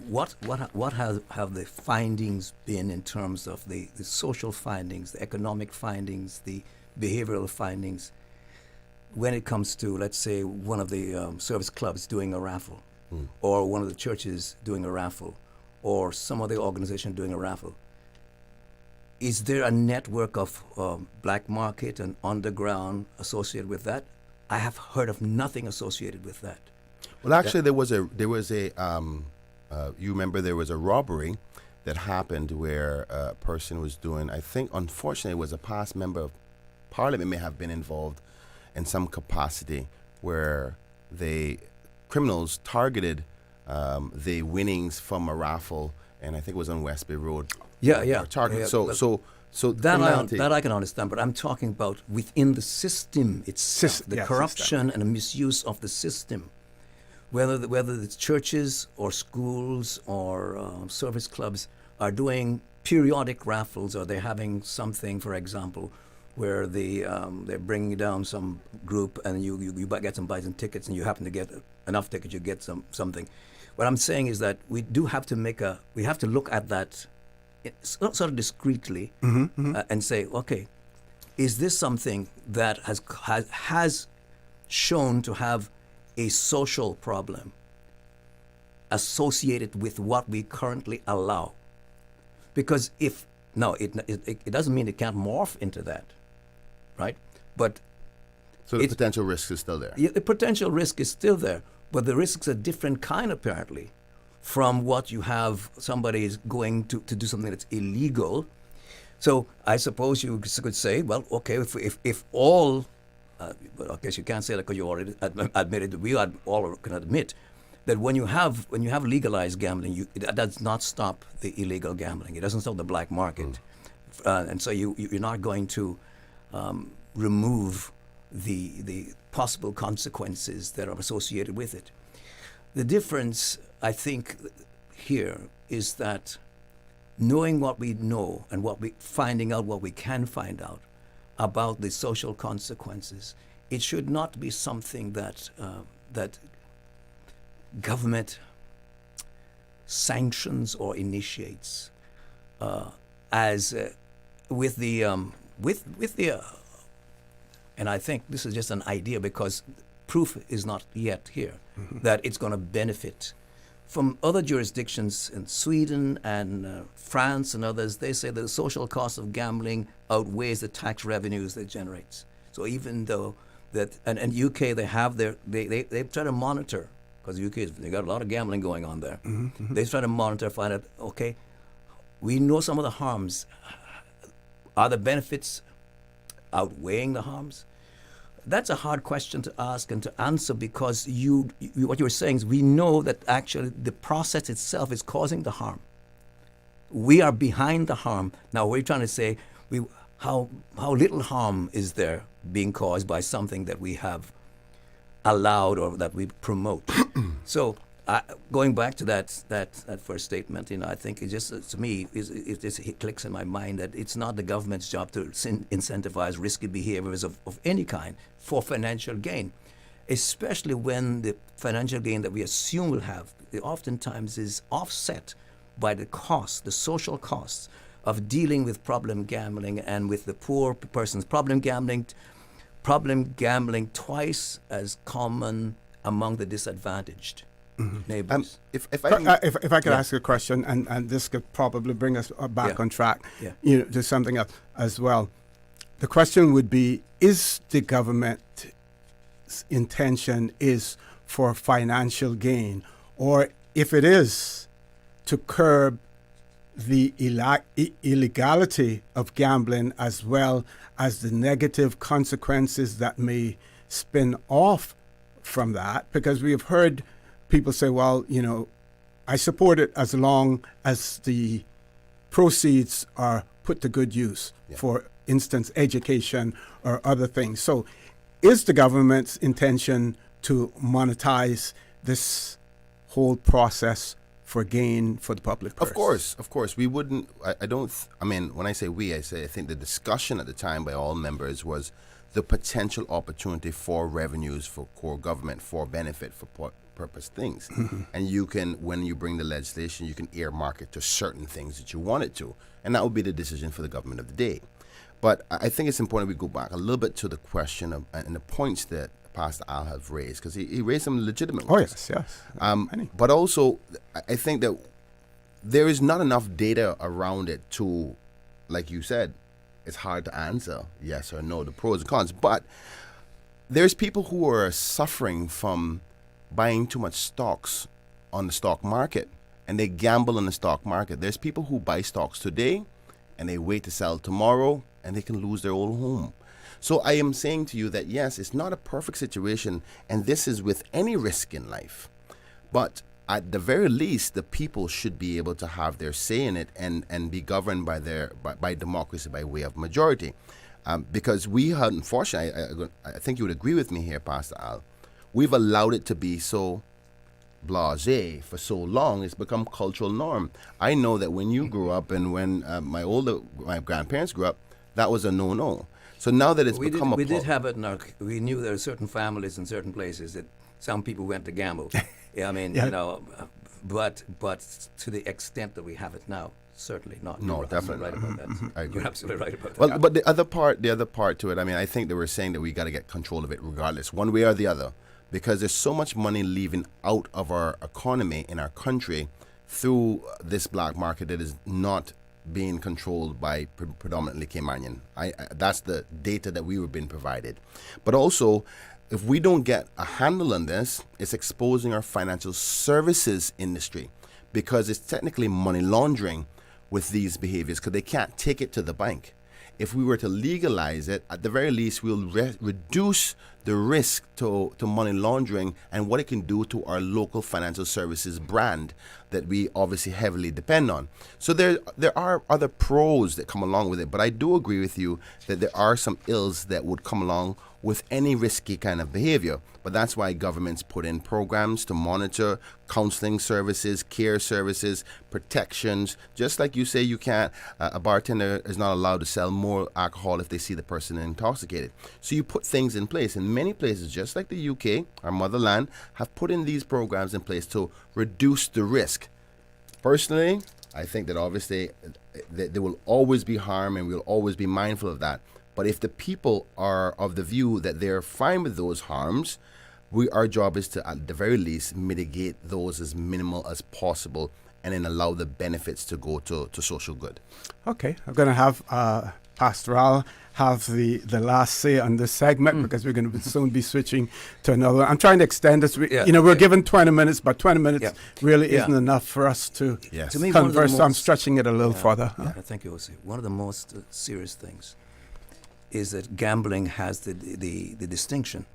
what have the findings been in terms of the social findings, the economic findings, the behavioral findings, when it comes to, let's say, one of the service clubs doing a raffle, or one of the churches doing a raffle, or some other organization doing a raffle? Is there a network of black market and underground associated with that? I have heard of nothing associated with that. Well, actually, there was a you remember there was a robbery that happened where a person was doing, I think, unfortunately, it was a past member of Parliament may have been involved in some capacity, where criminals targeted the winnings from a raffle, and I think it was on Westby Road. Targeted. So that I can understand, but I'm talking about within the system itself, the corruption and the misuse of the system. Whether it's churches or schools or service clubs are doing periodic raffles, or they're having something, for example, where they're bringing down some group, and you get some buys and tickets, and you happen to get enough tickets, you get something. What I'm saying is that we do have to we have to look at that sort of discreetly, and say, okay, is this something that has shown to have a social problem associated with what we currently allow? Because it doesn't mean it can't morph into that, right? But so the potential risk is still there. Yeah, the potential risk is still there, but the risk's a different kind, apparently, from what you have somebody is going to do something that's illegal. So I suppose you could say, well, okay, if all, but I guess you can't say that because you already admitted, we all can admit that when you have legalized gambling, that does not stop the illegal gambling. It doesn't stop the black market, and so you're not going to remove the possible consequences that are associated with it. The difference, I think, here is that knowing what we know and finding out what we can find out about the social consequences, it should not be something that that government sanctions or initiates with the and I think this is just an idea because proof is not yet here that it's going to benefit. From other jurisdictions in Sweden and France and others, they say the social cost of gambling outweighs the tax revenues it generates. So even though that, and UK, they have they try to monitor, because UK, they got a lot of gambling going on there. They try to monitor, find out, okay, we know some of the harms. Are the benefits outweighing the harms? That's a hard question to ask and to answer because what you're saying is we know that actually the process itself is causing the harm. We are behind the harm. Now we're trying to say how little harm is there being caused by something that we have allowed or that we promote. So going back to that first statement, I think it just, to me, it clicks in my mind that it's not the government's job to incentivize risky behaviors of any kind for financial gain, especially when the financial gain that we assume we'll have oftentimes is offset by the cost, the social costs of dealing with problem gambling and with the poor person's problem gambling twice as common among the disadvantaged. Neighbors. If I could ask a question, and this could probably bring us back on track, to something else as well. The question would be: is the government's intention is for financial gain, or if it is to curb the illegality of gambling as well as the negative consequences that may spin off from that? Because we have heard people say, well, I support it as long as the proceeds are put to good use, for instance, education or other things. So is the government's intention to monetize this whole process for gain for the public purse? Of course. We wouldn't, when I say we, I think the discussion at the time by all members was the potential opportunity for revenues for core government, for benefit, for purpose things. And you can, when you bring the legislation, you can earmark it to certain things that you want it to. And that would be the decision for the government of the day. But I think it's important we go back a little bit to the question of, and the points that Pastor Al has raised, because he raised some legitimate ones. Yes. But also, I think that there is not enough data around it to, like you said, it's hard to answer yes or no, the pros and cons. But there's people who are suffering from buying too much stocks on the stock market, and they gamble in the stock market. There's people who buy stocks today, and they wait to sell tomorrow, and they can lose their old home. So I am saying to you that, yes, it's not a perfect situation, and this is with any risk in life. But at the very least, the people should be able to have their say in it and be governed by democracy, by way of majority. Because we have, unfortunately, I think you would agree with me here, Pastor Al, we've allowed it to be so blasé for so long. It's become cultural norm. I know that when you grew up and when my grandparents grew up, that was a no-no. So now that it's we did have it in we knew there were certain families in certain places that some people went to gamble. But to the extent that we have it now, certainly not. No, You're definitely right about that. I agree. You're absolutely right about that. Well, but the other part to it, I think they were saying that we got to get control of it regardless, one way or the other, because there's so much money leaving out of our economy in our country through this black market that is not being controlled by predominantly Caymanian. That's the data that we were being provided. But also, if we don't get a handle on this, it's exposing our financial services industry, because it's technically money laundering with these behaviors, because they can't take it to the bank. If we were to legalize it, at the very least, we'll reduce the risk to money laundering and what it can do to our local financial services brand that we obviously heavily depend on. So there are other pros that come along with it, but I do agree with you that there are some ills that would come along with any risky kind of behavior. But that's why governments put in programs to monitor counseling services, care services, protections. Just like you say, you can't, a bartender is not allowed to sell more alcohol if they see the person intoxicated. So you put things in place. And many places, just like the UK, our motherland, have put in these programs in place to reduce the risk. Personally, I think that obviously there will always be harm and we'll always be mindful of that. But if the people are of the view that they're fine with those harms, our job is to, at the very least, mitigate those as minimal as possible and then allow the benefits to go to social good. Okay, I'm going to have Pastoral have the last say on this segment because we're going to soon be switching to another. I'm trying to extend this. We're given 20 minutes, but 20 minutes really isn't enough for us to converse, so I'm stretching it a little further. Thank you, Jose. One of the most serious things is that gambling has the distinction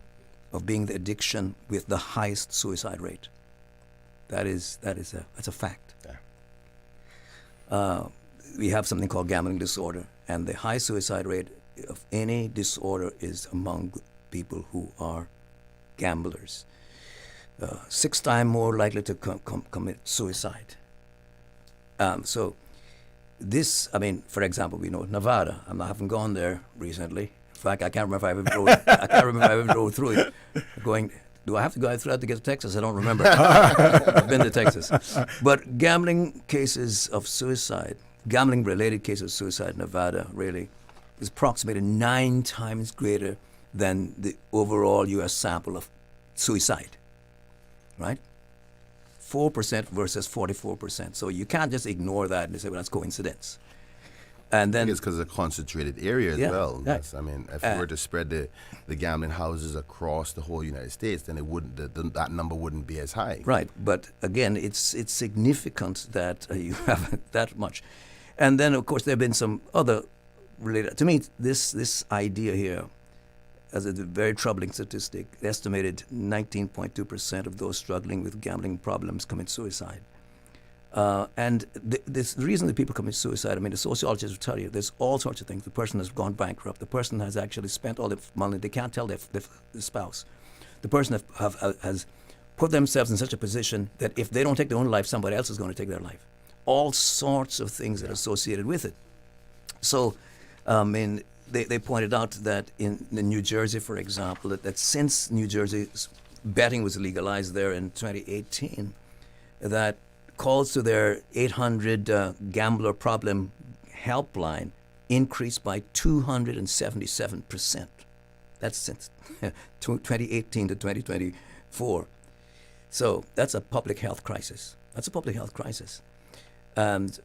of being the addiction with the highest suicide rate. That's a fact. Yeah. We have something called gambling disorder, and the high suicide rate of any disorder is among people who are gamblers. 6 times more likely to commit suicide. So this, for example, we know Nevada. I haven't gone there recently. In fact, I can't remember if I ever drove through it. Do I have to go through that to get to Texas? I don't remember. I've been to Texas. But gambling cases of suicide, gambling-related cases of suicide in Nevada really is approximately 9 times greater than the overall U.S. sample of suicide, right? 4% versus 44%. So you can't just ignore that and say, well, that's coincidence. And then I think it's because it's a concentrated area as well. Yeah. If we were to spread the gambling houses across the whole United States, then it wouldn't that number wouldn't be as high. Right, but again, it's significant that you have that much. And then, of course, there have been some other related. To me, this idea here, as a very troubling statistic, estimated 19.2% of those struggling with gambling problems commit suicide. And the reason that people commit suicide, the sociologists will tell you, there's all sorts of things. The person has gone bankrupt. The person has actually spent all the money. They can't tell their spouse. The person has put themselves in such a position that if they don't take their own life, somebody else is going to take their life. All sorts of things that are associated with it. So, they pointed out that in New Jersey, for example, that since New Jersey's betting was legalized there in 2018, that calls to their 800 gambler problem helpline increased by 277%. That's since 2018 to 2024. So that's a public health crisis. And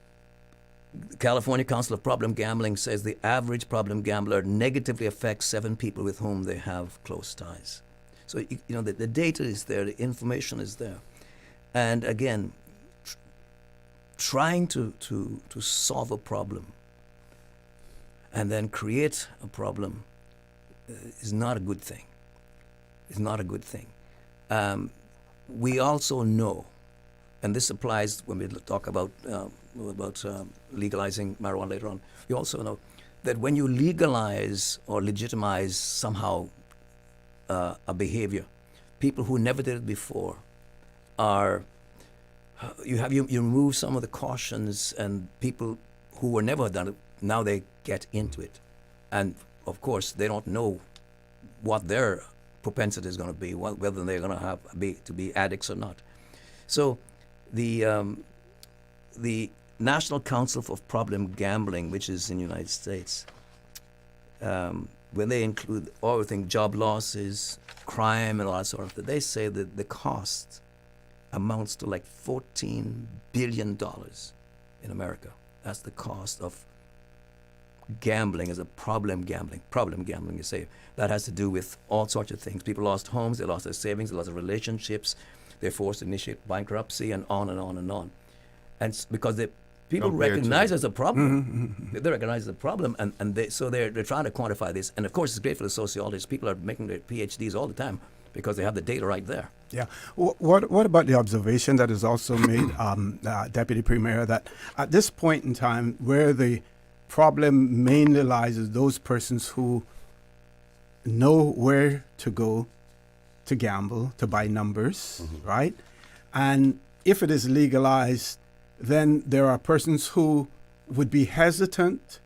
the California Council of Problem Gambling says the average problem gambler negatively affects 7 people with whom they have close ties. So, the data is there, the information is there. And again, trying to solve a problem and then create a problem is not a good thing. We also know, and this applies when we talk about legalizing marijuana later on, we also know that when you legalize or legitimize somehow a behavior, people who never did it before you remove some of the cautions, and people who were never done it, now they get into it. And of course, they don't know what their propensity is going to be, whether they're going to be addicts or not. So the National Council for Problem Gambling, which is in the United States, when they include everything, job losses, crime, and all that sort of thing, they say that the cost amounts to like $14 billion in America. That's the cost of gambling as a problem gambling, you say. That has to do with all sorts of things. People lost homes, they lost their savings, they lost their relationships, they're forced to initiate bankruptcy, and on and on and on. And because People Compared recognize to- as a problem. They recognize the problem, and they're trying to quantify this. And of course, it's great for the sociologists. People are making their PhDs all the time because they have the data right there. Yeah. What about the observation that is also made, Deputy Premier, that at this point in time, where the problem mainly lies is those persons who know where to go to gamble, to buy numbers, right? And if it is legalized, then there are persons who would be hesitant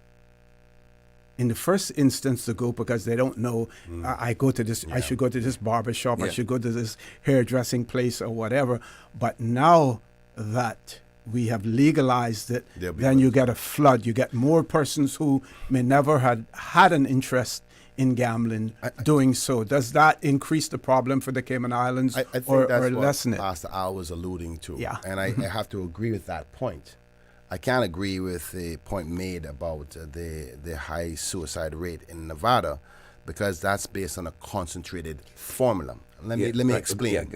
in the first instance to go because they don't know. I go to this. I should go to this barber shop. I should go to this hairdressing place or whatever. But now that we have legalized it, then you get a flood. You get more persons who may never had an interest in gambling doing so. Does that increase the problem for the Cayman Islands I think or that's lessen what it? Pastor Al was alluding to. Yeah. And I have to agree with that point. I can't agree with the point made about the high suicide rate in Nevada because that's based on a concentrated formula. Let me explain.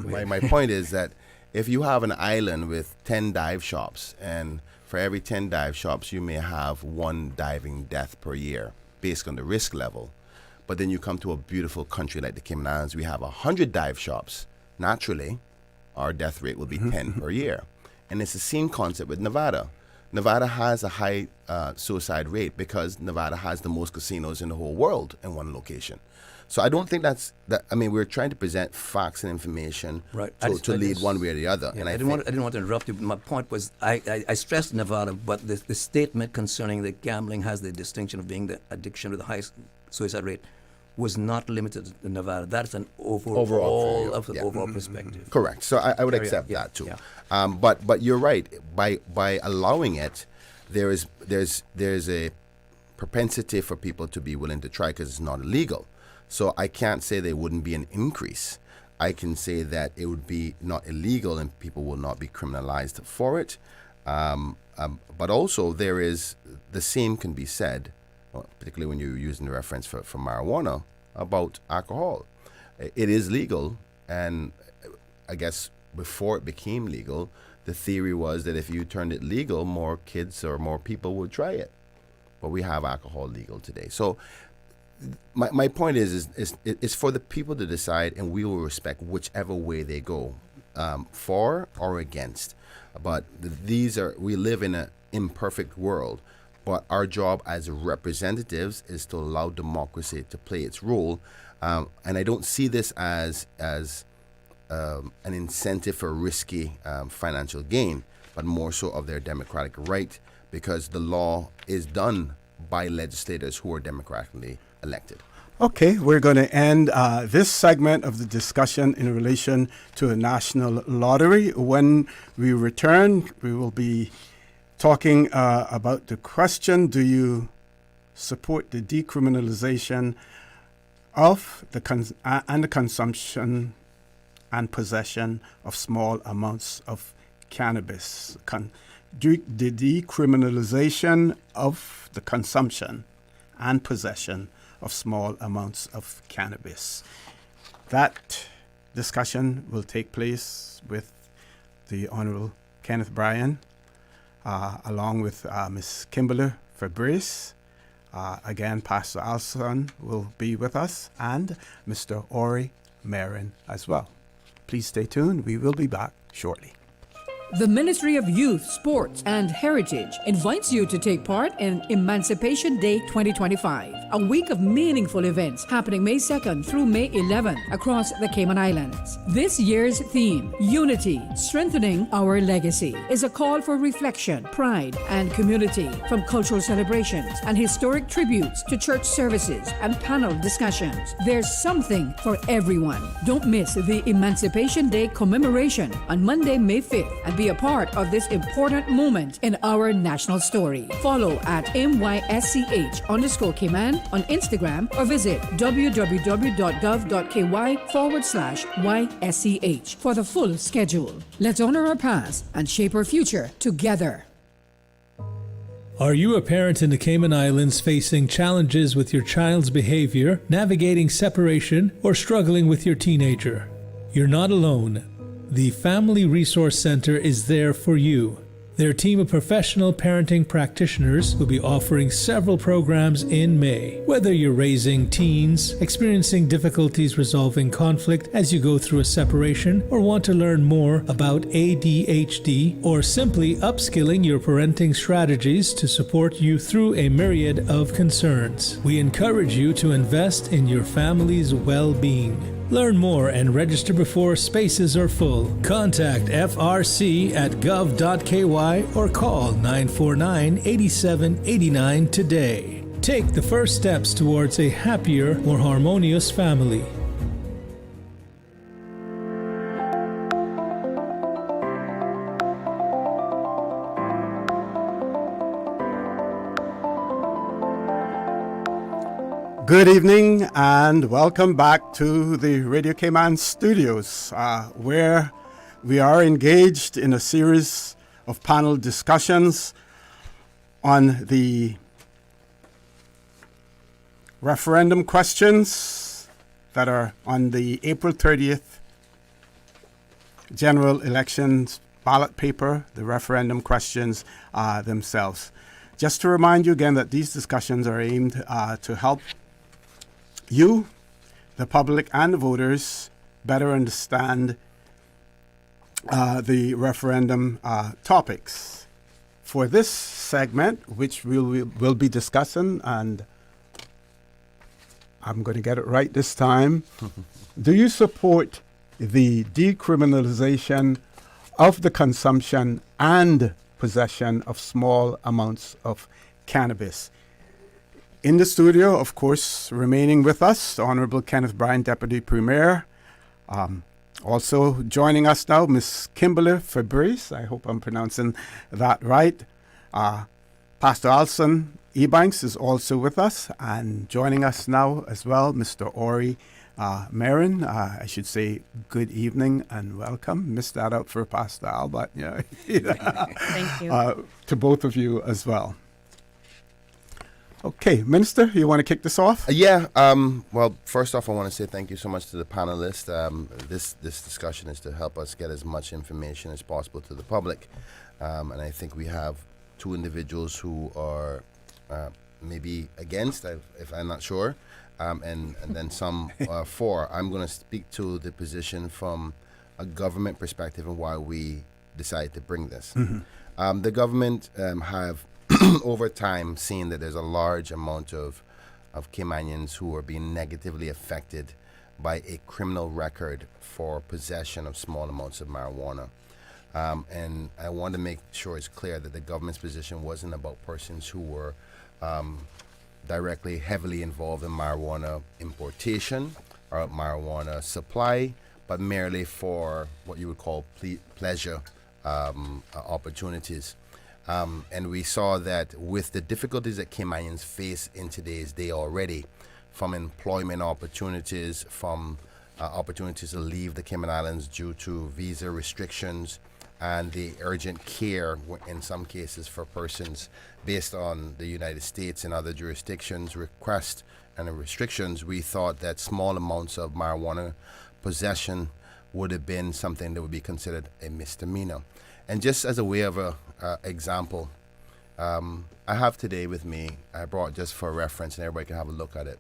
My point is that if you have an island with 10 dive shops, and for every 10 dive shops, you may have one diving death per year based on the risk level. But then you come to a beautiful country like the Cayman Islands, we have 100 dive shops. Naturally, our death rate will be 10 per year. And it's the same concept with Nevada. Nevada has a high suicide rate because Nevada has the most casinos in the whole world in one location. So I don't think that. I mean, we're trying to present facts and information to lead one way or the other. Yeah, and I didn't want to interrupt you. But my point was, I stressed Nevada, but the statement concerning that gambling has the distinction of being the addiction with the highest suicide rate was not limited to Nevada. That's an overall perspective. Correct. So I would accept that too. Yeah. But you're right. By allowing it, there's a propensity for people to be willing to try because it's not illegal. So I can't say there wouldn't be an increase. I can say that it would be not illegal and people will not be criminalized for it. But also there is the same can be said, particularly when you're using the reference for marijuana, about alcohol. It is legal, and I guess before it became legal, the theory was that if you turned it legal, more kids or more people would try it. But we have alcohol legal today. So my point is it's for the people to decide, and we will respect whichever way they go, for or against. But we live in an imperfect world. But our job as representatives is to allow democracy to play its role. And I don't see this as an incentive for risky financial gain, but more so of their democratic right, because the law is done by legislators who are democratically elected. Okay, we're going to end this segment of the discussion in relation to a national lottery. When we return, we will be talking about the question, do you support the decriminalization of the consumption and possession of small amounts of cannabis? The decriminalization of the consumption and possession of small amounts of cannabis. That discussion will take place with the Honorable Kenneth Bryan, along with Ms. Kimberly Febres. Again, Pastor Alson will be with us, and Mr. Orrie Merren as well. Please stay tuned. We will be back shortly. The Ministry of Youth, Sports and Heritage invites you to take part in Emancipation Day 2025, a week of meaningful events happening May 2nd through May 11th across the Cayman Islands. This year's theme, Unity, Strengthening Our Legacy, is a call for reflection, pride, and community, from cultural celebrations and historic tributes to church services and panel discussions. There's something for everyone. Don't miss the Emancipation Day commemoration on Monday, May 5th, and be a part of this important moment in our national story. Follow at MYSCH_Cayman on Instagram or visit www.gov.ky/YSCH for the full schedule. Let's honor our past and shape our future together. Are you a parent in the Cayman Islands facing challenges with your child's behavior, navigating separation, or struggling with your teenager? You're not alone. The Family Resource Center is there for you. Their team of professional parenting practitioners will be offering several programs in May. Whether you're raising teens, experiencing difficulties resolving conflict as you go through a separation, or want to learn more about ADHD, or simply upskilling your parenting strategies to support you through a myriad of concerns, we encourage you to invest in your family's well-being. Learn more and register before spaces are full. Contact frc@gov.ky or call 949-8789 today. Take the first steps towards a happier, more harmonious family. Good evening and welcome back to the Radio Cayman studios, where we are engaged in a series of panel discussions on the referendum questions that are on the April 30th general elections ballot paper, the referendum questions themselves. Just to remind you again that these discussions are aimed to help you, the public, and the voters better understand the referendum topics. For this segment, which we'll be discussing, and I'm going to get it right this time, do you support the decriminalization of the consumption and possession of small amounts of cannabis? In the studio, of course, remaining with us, the Honorable Kenneth Bryan, Deputy Premier. Also joining us now, Miss Kimberly Febres. I hope I'm pronouncing that right. Pastor Alson Ebanks is also with us. And joining us now as well, Mr. Orrie Merren. I should say good evening and welcome. Missed that out for Pastor Al, but yeah. Thank you. To both of you as well. Okay, Minister, you want to kick this off? Well, first off, I want to say thank you so much to the panelists. This discussion is to help us get as much information as possible to the public. And I think we have two individuals who are maybe against, if I'm not sure, and then some for. I'm going to speak to the position from a government perspective and why we decided to bring this. Mm-hmm. The government have over time seen that there's a large amount of Caymanians who are being negatively affected by a criminal record for possession of small amounts of marijuana. And I want to make sure it's clear that the government's position wasn't about persons who were directly heavily involved in marijuana importation or marijuana supply, but merely for what you would call pleasure opportunities. And we saw that with the difficulties that Caymanians face in today's day already, from employment opportunities, from opportunities to leave the Cayman Islands due to visa restrictions, and the urgent care in some cases for persons based on the United States and other jurisdictions requests and restrictions, we thought that small amounts of marijuana possession would have been something that would be considered a misdemeanor. And just as a way of a example, I have today with me, I brought just for reference and everybody can have a look at it.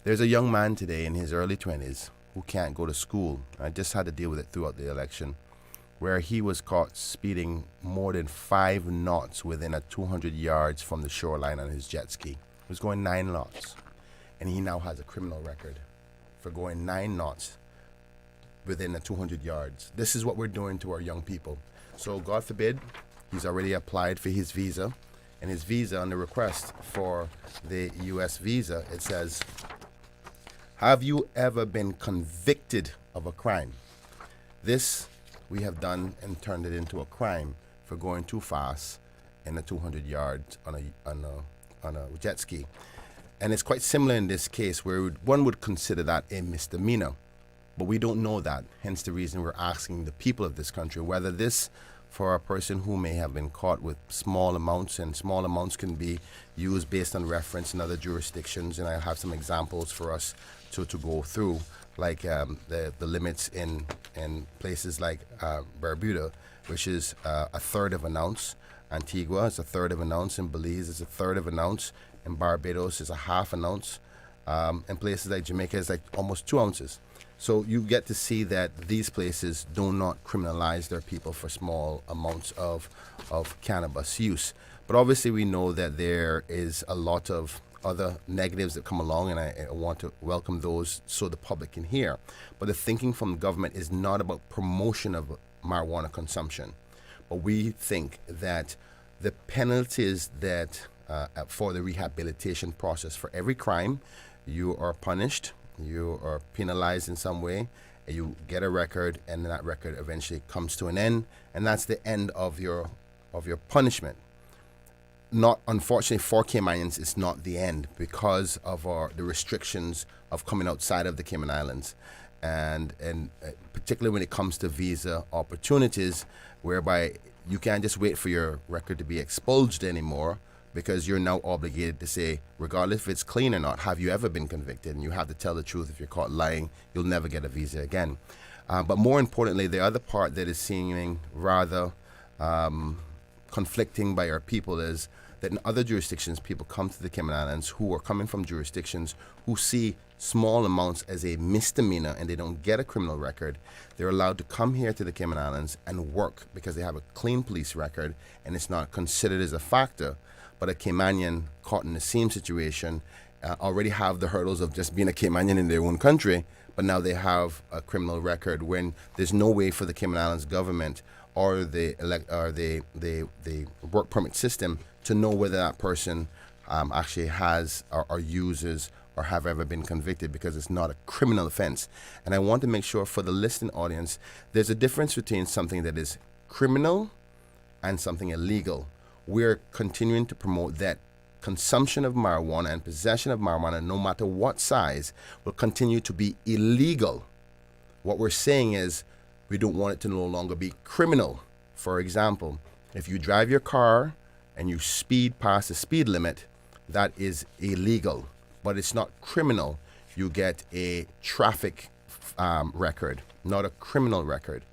There's a young man today in his early 20s who can't go to school. I just had to deal with it throughout the election, where he was caught speeding more than 5 knots within a 200 yards from the shoreline on his jet ski. He was going 9 knots. And he now has a criminal record for going 9 knots within the 200 yards. This is what we're doing to our young people. So God forbid, he's already applied for his visa, and his visa on the request for the U.S. visa, it says, have you ever been convicted of a crime? This we have done and turned it into a crime for going too fast in the 200 yards on a jet ski. And it's quite similar in this case where one would consider that a misdemeanor. But we don't know that, hence the reason we're asking the people of this country whether this, for a person who may have been caught with small amounts, and small amounts can be used based on reference in other jurisdictions, and I have some examples for us to go through, like the limits in places like Bermuda, which is a third of an ounce, Antigua is a third of an ounce. In Belize, it's a third of an ounce. In Barbados, it's a half an ounce. In places like Jamaica, it's like almost 2 ounces. So you get to see that these places do not criminalize their people for small amounts of cannabis use. But obviously we know that there is a lot of other negatives that come along, and I want to welcome those so the public can hear. But the thinking from government is not about promotion of marijuana consumption. But we think that the penalties that for the rehabilitation process, for every crime, you are punished, you are penalized in some way, and you get a record, and that record eventually comes to an end, and that's the end of your punishment. Not unfortunately for Caymanians, it's not the end because of the restrictions of coming outside of the Cayman Islands, and particularly when it comes to visa opportunities, whereby you can't just wait for your record to be expunged anymore, because you're now obligated to say, regardless if it's clean or not, have you ever been convicted? And you have to tell the truth. If you're caught lying, you'll never get a visa again. But more importantly, the other part that is seeming rather conflicting by our people is that in other jurisdictions, people come to the Cayman Islands who are coming from jurisdictions who see small amounts as a misdemeanor and they don't get a criminal record. They're allowed to come here to the Cayman Islands and work because they have a clean police record and it's not considered as a factor. But a Caymanian caught in the same situation already have the hurdles of just being a Caymanian in their own country, but now they have a criminal record when there's no way for the Cayman Islands government or the work permit system to know whether that person actually has or uses or have ever been convicted, because it's not a criminal offense. And I want to make sure for the listening audience, there's a difference between something that is criminal and something illegal. We're continuing to promote that consumption of marijuana and possession of marijuana, no matter what size, will continue to be illegal. What we're saying is we don't want it to no longer be criminal. For example, if you drive your car and you speed past the speed limit, that is illegal, but it's not criminal. You get a traffic record, not a criminal record.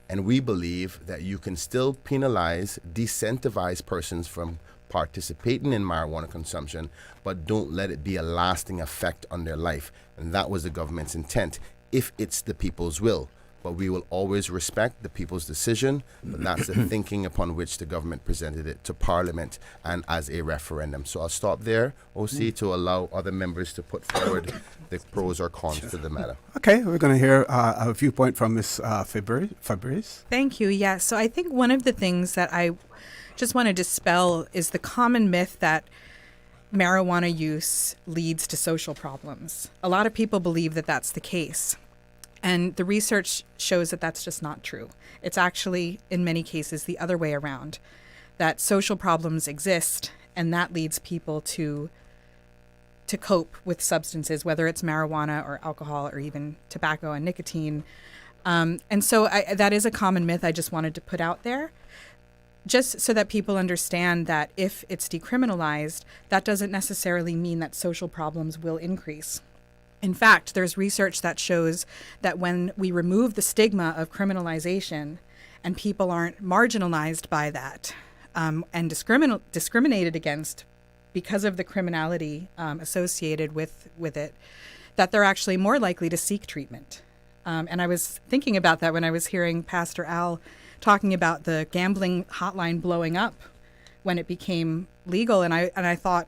And we believe that you can still penalize, disincentivize persons from participating in marijuana consumption, but don't let it be a lasting effect on their life. And that was the government's intent, if it's the people's will. But we will always respect the people's decision, but that's the thinking upon which the government presented it to Parliament and as a referendum. So I'll stop there, OC, to allow other members to put forward the pros or cons to the matter. Okay, we're going to hear a viewpoint from Ms. Febres. Thank you. Yeah, so I think one of the things that I just want to dispel is the common myth that marijuana use leads to social problems. A lot of people believe that that's the case. And the research shows that that's just not true. It's actually, in many cases, the other way around, that social problems exist, and that leads people to cope with substances, whether it's marijuana or alcohol or even tobacco and nicotine. And so that is a common myth I just wanted to put out there, just so that people understand that if it's decriminalized, that doesn't necessarily mean that social problems will increase. In fact, there's research that shows that when we remove the stigma of criminalization and people aren't marginalized by that and discriminated against because of the criminality associated with it, that they're actually more likely to seek treatment. And I was thinking about that when I was hearing Pastor Al talking about the gambling hotline blowing up when it became legal. And I thought,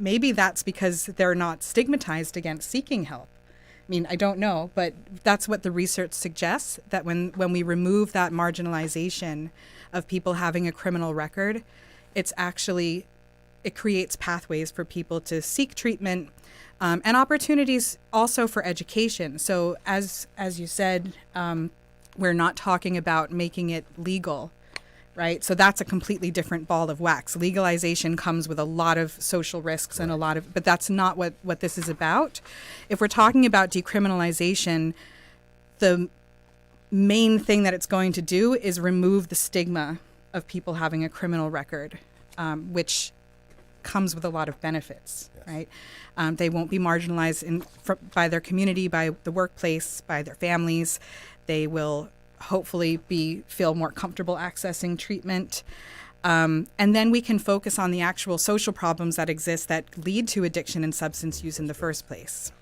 maybe that's because they're not stigmatized against seeking help. I mean, I don't know, but that's what the research suggests, that when we remove that marginalization of people having a criminal record, it creates pathways for people to seek treatment and opportunities also for education. So as you said, we're not talking about making it legal, right? So that's a completely different ball of wax. Legalization comes with a lot of social risks and but that's not what this is about. If we're talking about decriminalization, the main thing that it's going to do is remove the stigma of people having a criminal record, which comes with a lot of benefits, right? They won't be marginalized by their community, by the workplace, by their families. They will hopefully feel more comfortable accessing treatment. And then we can focus on the actual social problems that exist that lead to addiction and substance use in the first place.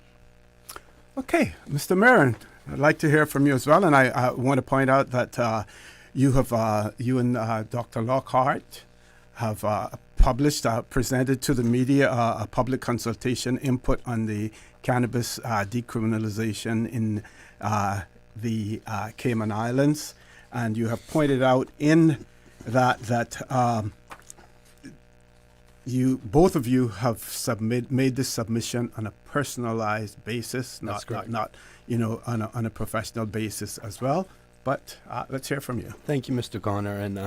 Okay, Mr. Merren, I'd like to hear from you as well. And I want to point out that you and Dr. Lockhart have published, presented to the media a public consultation input on the cannabis decriminalization in the Cayman Islands. And you have pointed out in that both of you have made this submission on a personalized basis, not on a professional basis as well. But let's hear from you. Thank you, Mr. Connor. And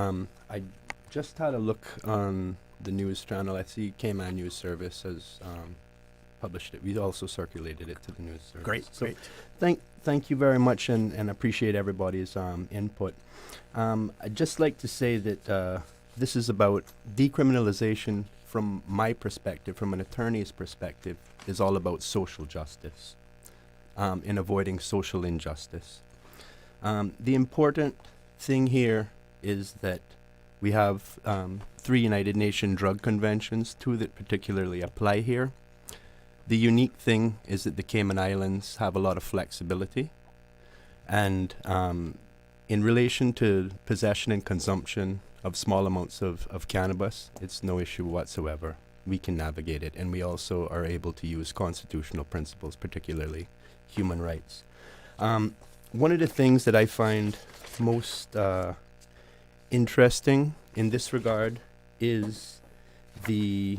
I just had a look on the news channel. I see Cayman News Service has published it. We also circulated it to the news service. Great. Thank you very much, and appreciate everybody's input. I'd just like to say that this is about decriminalization. From my perspective, from an attorney's perspective, is all about social justice, in avoiding social injustice. The important thing here is that we have 3 United Nations drug conventions, 2 that particularly apply here. The unique thing is that the Cayman Islands have a lot of flexibility, and in relation to possession and consumption of small amounts of cannabis, it's no issue whatsoever. We can navigate it, and we also are able to use constitutional principles, particularly human rights. One of the things that I find most interesting in this regard is the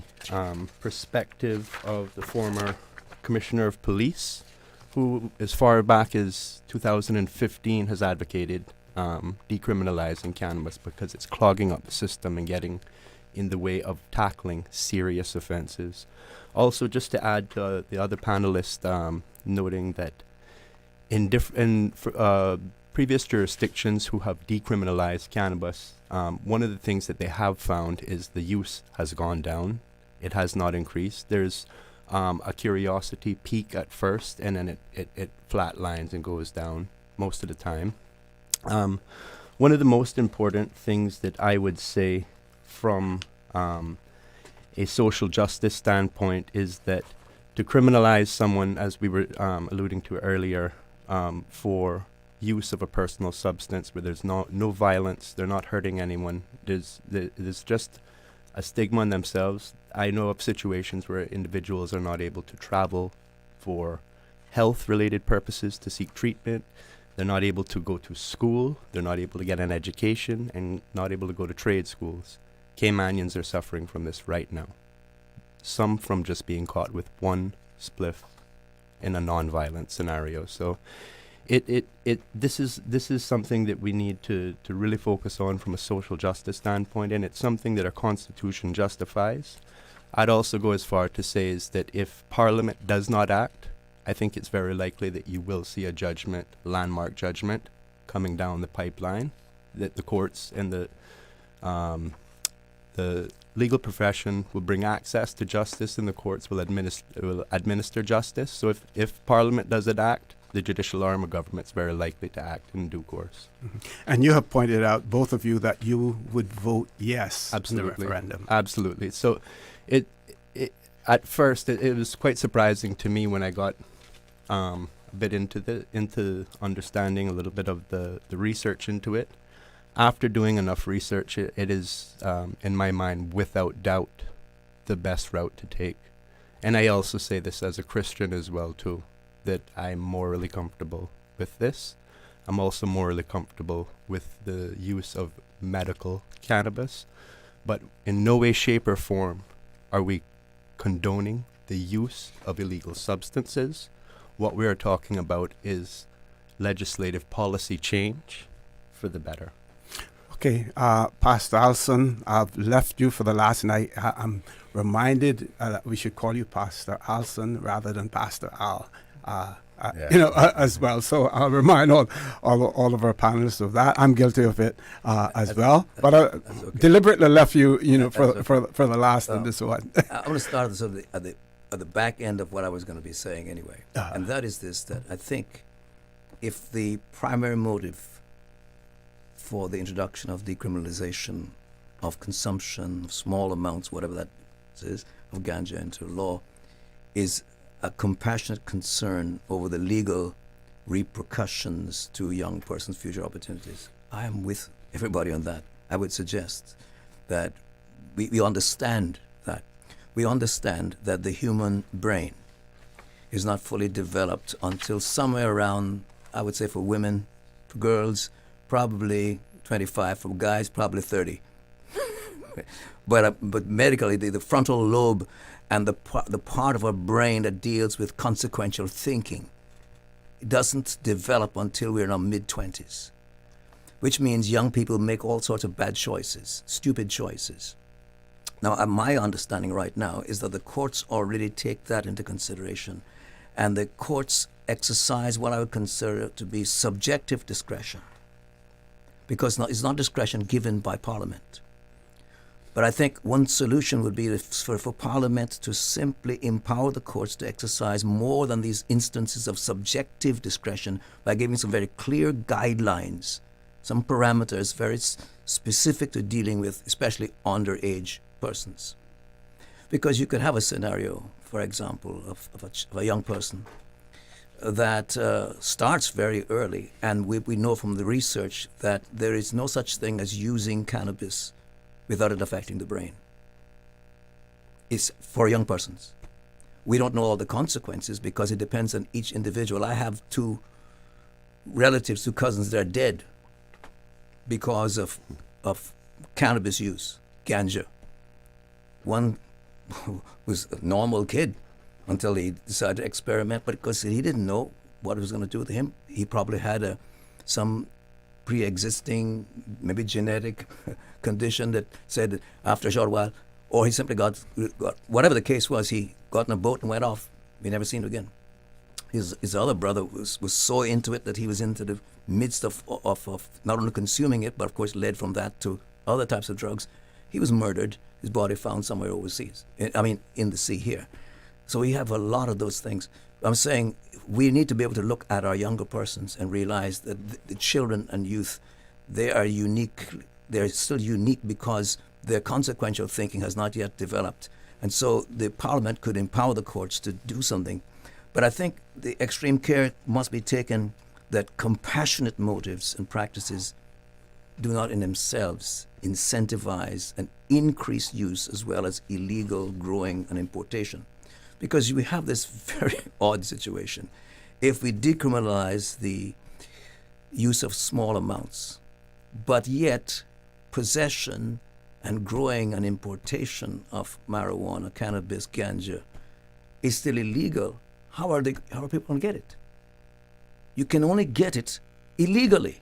perspective of the former Commissioner of Police, who as far back as 2015 has advocated decriminalizing cannabis because it's clogging up the system and getting in the way of tackling serious offenses. Also, just to add to the other panelists, noting that in previous jurisdictions who have decriminalized cannabis, one of the things that they have found is the use has gone down. It has not increased. There's a curiosity peak at first, and then it flatlines and goes down most of the time. One of the most important things that I would say from a social justice standpoint is that to criminalize someone, as we were alluding to earlier, for use of a personal substance where there's no violence, they're not hurting anyone, there's just a stigma on themselves. I know of situations where individuals are not able to travel for health-related purposes to seek treatment. They're not able to go to school. They're not able to get an education and not able to go to trade schools. Caymanians are suffering from this right now. Some from just being caught with one spliff in a non-violent scenario. So this is something that we need to really focus on from a social justice standpoint, and it's something that our Constitution justifies. I'd also go as far to say is that if Parliament does not act, I think it's very likely that you will see a judgment, landmark judgment, coming down the pipeline, that the courts and the legal profession will bring access to justice, and the courts will administer justice. So if Parliament doesn't act, the judicial arm of government is very likely to act in due course. Mm-hmm. And you have pointed out, both of you, that you would vote yes in the referendum. Absolutely. So it at first it was quite surprising to me when I got a bit into understanding a little bit of the research into it. After doing enough research, it is, in my mind, without doubt, the best route to take. And I also say this as a Christian as well, too, that I'm morally comfortable with this. I'm also morally comfortable with the use of medical cannabis. But in no way, shape, or form are we condoning the use of illegal substances. What we are talking about is legislative policy change for the better. Okay, Pastor Alson, I've left you for the last night. I'm reminded that we should call you Pastor Alson rather than Pastor Al, as well. So I'll remind all of our panelists of that. I'm guilty of it as well. But I deliberately left you, for the last on this one. I want to start this at the back end of what I was going to be saying anyway, and that is this: that I think if the primary motive for the introduction of decriminalization of consumption of small amounts, whatever that is, of ganja into law is a compassionate concern over the legal repercussions to a young person's future opportunities. I am with everybody on that. I would suggest that we understand that. We understand that the human brain is not fully developed until somewhere around, I would say for women, for girls, probably 25, for guys, probably 30. But medically, the frontal lobe and the part of our brain that deals with consequential thinking, it doesn't develop until we're in our mid-20s, which means young people make all sorts of bad choices, stupid choices. Now, my understanding right now is that the courts already take that into consideration, and the courts exercise what I would consider to be subjective discretion, because it's not discretion given by Parliament. But I think one solution would be for Parliament to simply empower the courts to exercise more than these instances of subjective discretion by giving some very clear guidelines, some parameters very specific to dealing with especially underage persons. Because you could have a scenario, for example, of a young person that starts very early, and we know from the research that there is no such thing as using cannabis without it affecting the brain. It's for young persons. We don't know all the consequences because it depends on each individual. I have two relatives, two cousins that are dead because of cannabis use, ganja. One was a normal kid until he decided to experiment, but because he didn't know what it was going to do to him, he probably had some pre-existing, maybe genetic condition that said that after a short while, or he simply got whatever the case was, he got in a boat and went off. We never seen him again. His other brother was so into it that he was into the midst of not only consuming it, but of course led from that to other types of drugs. He was murdered, his body found somewhere overseas. In the sea here. So we have a lot of those things. I'm saying we need to be able to look at our younger persons and realize that the children and youth, they are unique. They're still unique because their consequential thinking has not yet developed. And so the Parliament could empower the courts to do something. But I think the extreme care must be taken that compassionate motives and practices do not in themselves incentivize an increased use as well as illegal growing and importation. Because we have this very odd situation. If we decriminalize the use of small amounts, but yet possession and growing and importation of marijuana, cannabis, ganja is still illegal, how are people going to get it? You can only get it illegally.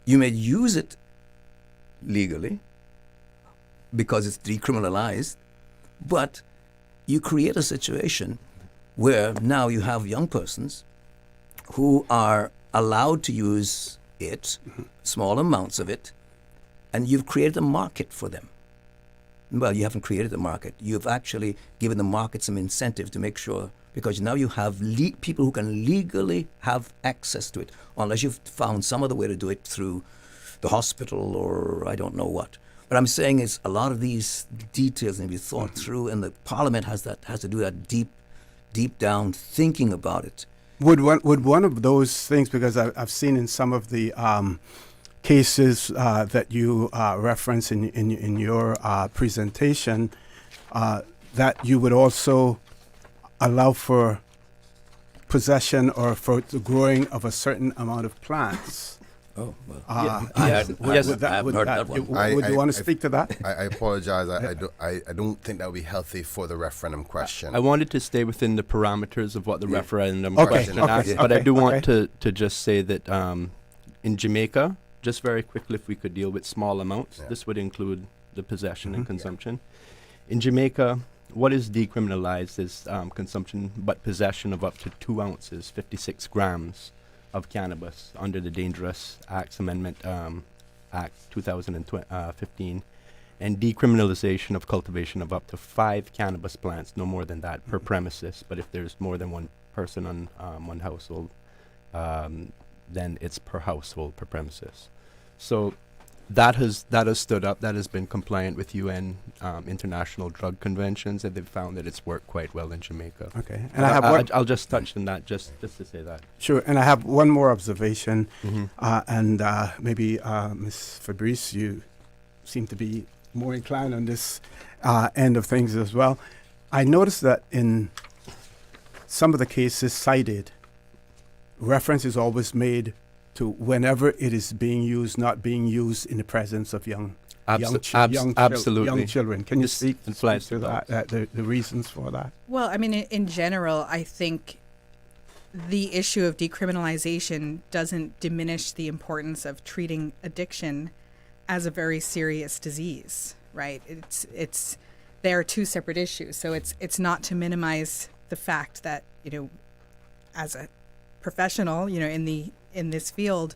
You may use it legally because it's decriminalized, but you create a situation where now you have young persons who are allowed to use it, small amounts of it, and you've created a market for them. Well, you haven't created a market. You've actually given the market some incentive to make sure, because now you have people who can legally have access to it, unless you've found some other way to do it through the hospital or I don't know what. What I'm saying is a lot of these details need to be thought through, and the Parliament has to do that deep down thinking about it. Would one of those things, because I've seen in some of the cases that you reference in your presentation, that you would also allow for possession or for the growing of a certain amount of plants? Oh, well. Yes, would you want to speak to that? I apologize. I don't think that would be healthy for the referendum question. I wanted to stay within the parameters of what the referendum question asked, but I do want to just say that in Jamaica, just very quickly, if we could deal with small amounts, this would include the possession and consumption. In Jamaica, what is decriminalized is consumption, but possession of up to 2 ounces, 56 grams of cannabis under the Dangerous Acts Amendment Act 2015, and decriminalization of cultivation of up to 5 cannabis plants, no more than that, per premises. But if there's more than one person on one household, then it's per household, per premises. So that has stood up. That has been compliant with UN international drug conventions, and they've found that it's worked quite well in Jamaica. Okay, and I'll just touch on that just to say that. Sure, and I have one more observation, and maybe Ms. Febres, you seem to be more inclined on this end of things as well. I noticed that in some of the cases cited, reference is always made to whenever it is being used, not being used in the presence of young children. Can you speak to that, the reasons for that? Well, I mean, in general, I think the issue of decriminalization doesn't diminish the importance of treating addiction as a very serious disease, right? They are two separate issues. So it's not to minimize the fact that, as a professional, in this field,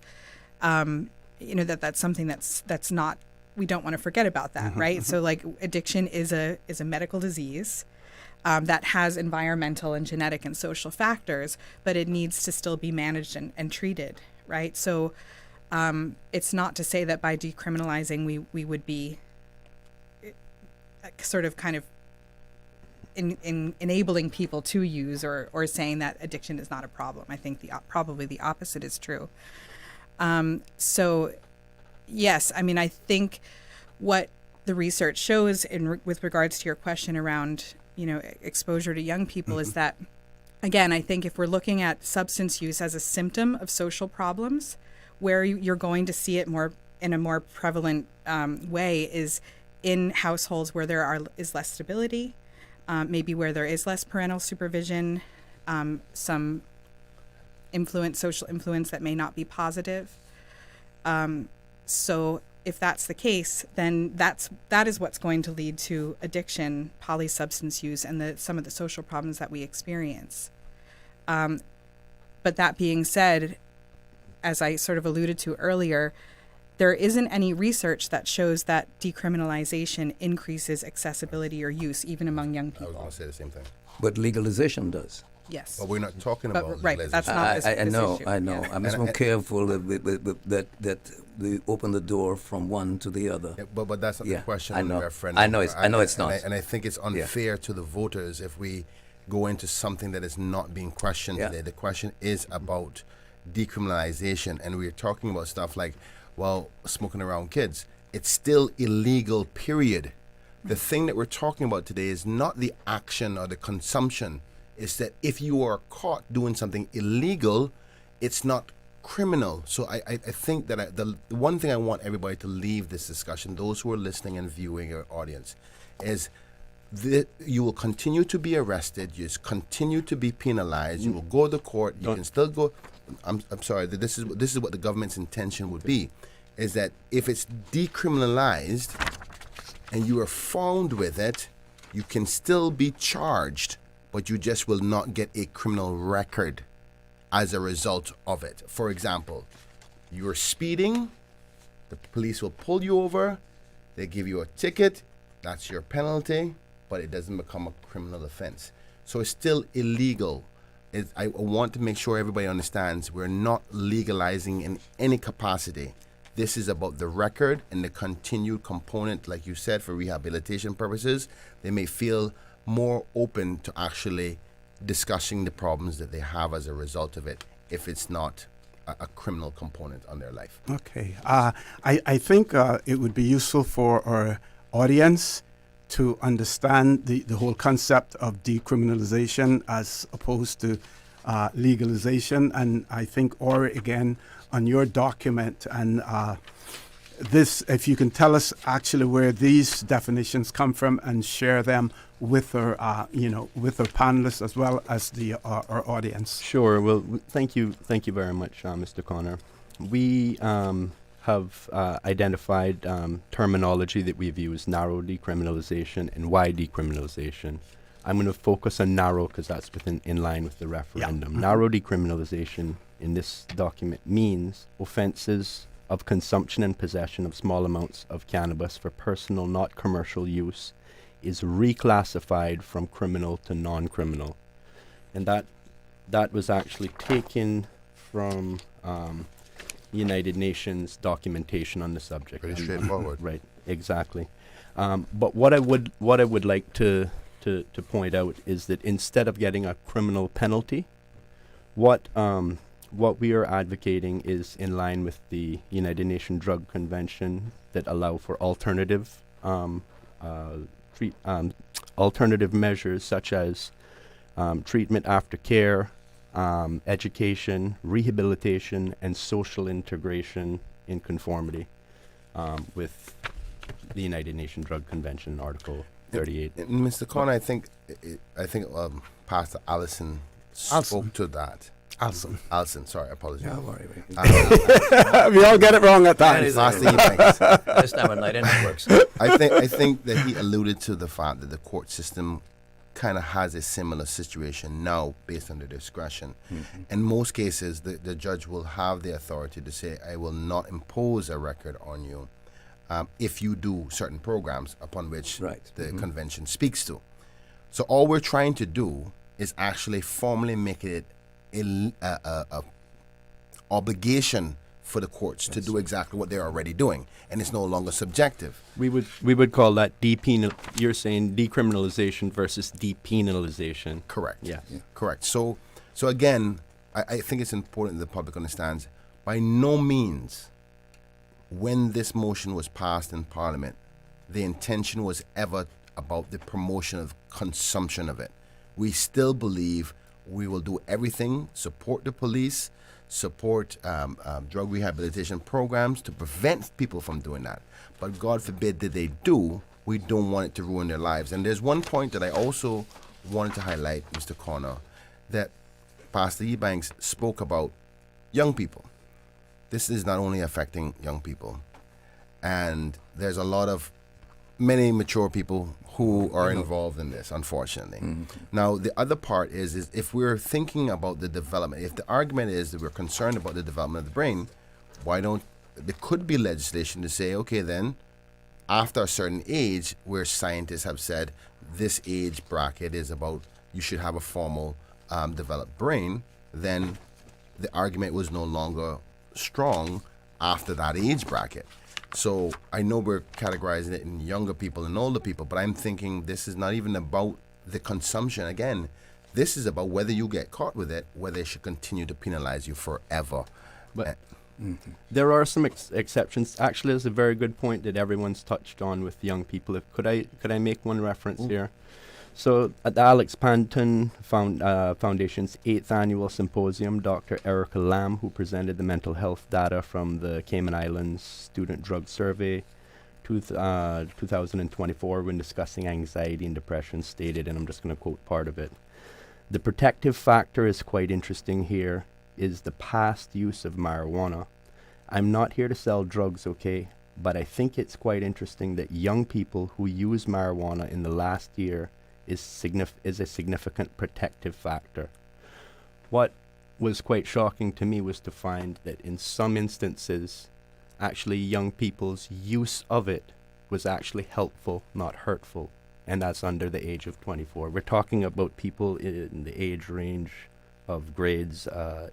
that's something that's not, we don't want to forget about that, right? So like addiction is a medical disease that has environmental and genetic and social factors, but it needs to still be managed and treated, right? So it's not to say that by decriminalizing we would be sort of kind of in enabling people to use or saying that addiction is not a problem. I think probably the opposite is true. So yes, I mean, I think what the research shows with regards to your question around, exposure to young people is that, again, I think if we're looking at substance use as a symptom of social problems, where you're going to see it more in a more prevalent way is in households where there is less stability, maybe where there is less parental supervision, some social influence that may not be positive. So if that's the case, then that is what's going to lead to addiction, polysubstance use, and some of the social problems that we experience. But that being said, as I sort of alluded to earlier, there isn't any research that shows that decriminalization increases accessibility or use, even among young people. I was going to say the same thing. But legalization does. Yes. But we're not talking about right, legalization. that's not this issue. I know. I'm just more careful that we open the door from one to the other. Yeah, but that's not the question. I know. Referendum. I know it's not. And I think it's unfair to the voters if we go into something that is not being questioned today. The question is about decriminalization, and we're talking about stuff like, smoking around kids. It's still illegal, period. The thing that we're talking about today is not the action or the consumption. It's that if you are caught doing something illegal, it's not criminal. So I think that the one thing I want everybody to leave this discussion, those who are listening and viewing your audience, is that you will continue to be arrested, you continue to be penalized, you will go to court, you can still go. I'm sorry, this is what the government's intention would be, is that if it's decriminalized and you are found with it, you can still be charged, but you just will not get a criminal record as a result of it. For example, you're speeding, the police will pull you over, they give you a ticket, that's your penalty, but it doesn't become a criminal offense. So it's still illegal. I want to make sure everybody understands we're not legalizing in any capacity. This is about the record and the continued component, like you said, for rehabilitation purposes. They may feel more open to actually discussing the problems that they have as a result of it if it's not a criminal component on their life. Okay. I think it would be useful for our audience to understand the whole concept of decriminalization as opposed to legalization. And I think, Orrie, again, on your document, and this, if you can tell us actually where these definitions come from and share them with our, with our panelists as well as our audience. Sure. Well, thank you very much, Mr. Connor. We have identified terminology that we've used: narrow decriminalization and wide decriminalization. I'm going to focus on narrow because that's in line with the referendum. Narrow decriminalization in this document means offenses of consumption and possession of small amounts of cannabis for personal, not commercial use is reclassified from criminal to non-criminal. And that was actually taken from United Nations documentation on the subject. Pretty straightforward. Right, exactly. But what I would like to point out is that instead of getting a criminal penalty, what we are advocating is in line with the United Nations Drug Convention that allow for alternative alternative measures such as treatment after care, education, rehabilitation, and social integration in conformity with the United Nations Drug Convention, Article 38. Mr. Connor, I think Pastor Allison spoke to that. Alison, sorry, I apologize. Yeah, worry. We all get it wrong at times. Pastor Ebanks. This time of night, and it works. I think that he alluded to the fact that the court system kind of has a similar situation now based on their discretion. Mm-hmm. In most cases, the judge will have the authority to say, I will not impose a record on you if you do certain programs upon which the convention speaks to. So all we're trying to do is actually formally make it a obligation for the courts to do exactly what they're already doing, and it's no longer subjective. We would call that you're saying decriminalization versus depenalization. Correct. Yeah. Correct. So again, I think it's important that the public understands, by no means, when this motion was passed in Parliament, the intention was ever about the promotion of consumption of it. We still believe we will do everything, support the police, support drug rehabilitation programs to prevent people from doing that. But God forbid that they do, we don't want it to ruin their lives. And there's one point that I also wanted to highlight, Mr. Connor, that Pastor Ebanks spoke about young people. This is not only affecting young people. And there's many mature people who are involved in this, unfortunately. Mm-hmm. Now, the other part is if we're thinking about the development, if the argument is that we're concerned about the development of the brain, there could be legislation to say, okay, then, after a certain age, where scientists have said this age bracket is about, you should have a formal developed brain, then the argument was no longer strong after that age bracket. So I know we're categorizing it in younger people and older people, but I'm thinking this is not even about the consumption. Again, this is about whether you get caught with it, whether they should continue to penalize you forever. But there are some exceptions. Actually, there's a very good point that everyone's touched on with young people. Could I make one reference here? So at the Alex Panton Foundation's 8th annual symposium, Dr. Erica Lamb, who presented the mental health data from the Cayman Islands Student Drug Survey 2024 when discussing anxiety and depression, stated, and I'm just going to quote part of it, "The protective factor is quite interesting here, is the past use of marijuana. I'm not here to sell drugs, okay, but I think it's quite interesting that young people who use marijuana in the last year is a significant protective factor." What was quite shocking to me was to find that in some instances, actually young people's use of it was actually helpful, not hurtful, and that's under the age of 24. We're talking about people in the age range of grades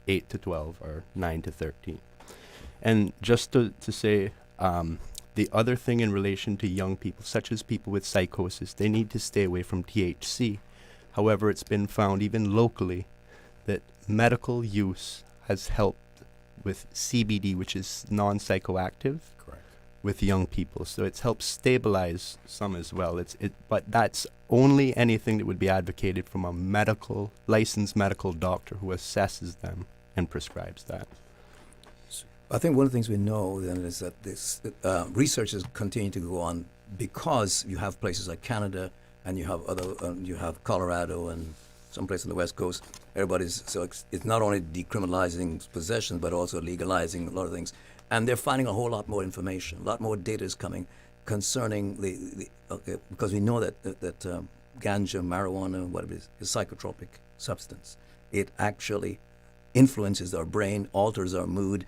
8 to 12 or 9 to 13. And just to say, the other thing in relation to young people, such as people with psychosis, they need to stay away from THC. However, it's been found even locally that medical use has helped with CBD, which is non-psychoactive, with young people. So it's helped stabilize some as well. But that's only anything that would be advocated from a licensed medical doctor who assesses them and prescribes that. I think one of the things we know then is that this research is continuing to go on because you have places like Canada and you have Colorado and some place on the West Coast. It's not only decriminalizing possession but also legalizing a lot of things, and they're finding a whole lot more information. A lot more data is coming concerning because we know that ganja, marijuana, whatever it is a psychotropic substance. It actually influences our brain, alters our mood,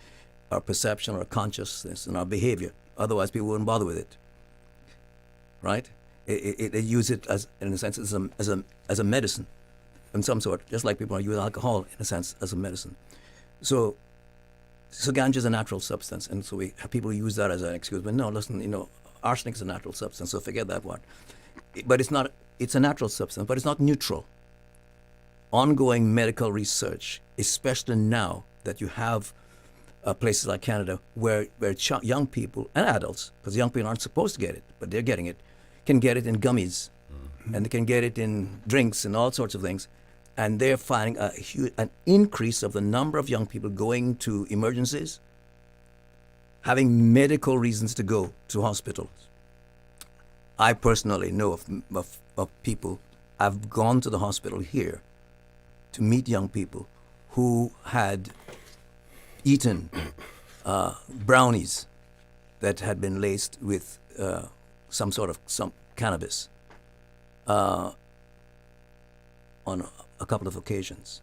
our perception, our consciousness, and our behavior. Otherwise, people wouldn't bother with it, right? They use it in a sense, as a medicine, in some sort, just like people use alcohol in a sense as a medicine. So, So ganja is a natural substance, and so we have people use that as an excuse. But no, listen, arsenic is a natural substance, so forget that one. But it's not. It's a natural substance, but it's not neutral. Ongoing medical research, especially now that you have places like Canada where young people and adults, because young people aren't supposed to get it, but they're getting it, can get it in gummies, and they can get it in drinks and all sorts of things. And they're finding an increase of the number of young people going to emergencies, having medical reasons to go to hospitals. I personally know of people. I've gone to the hospital here to meet young people who had eaten brownies that had been laced with some cannabis on a couple of occasions.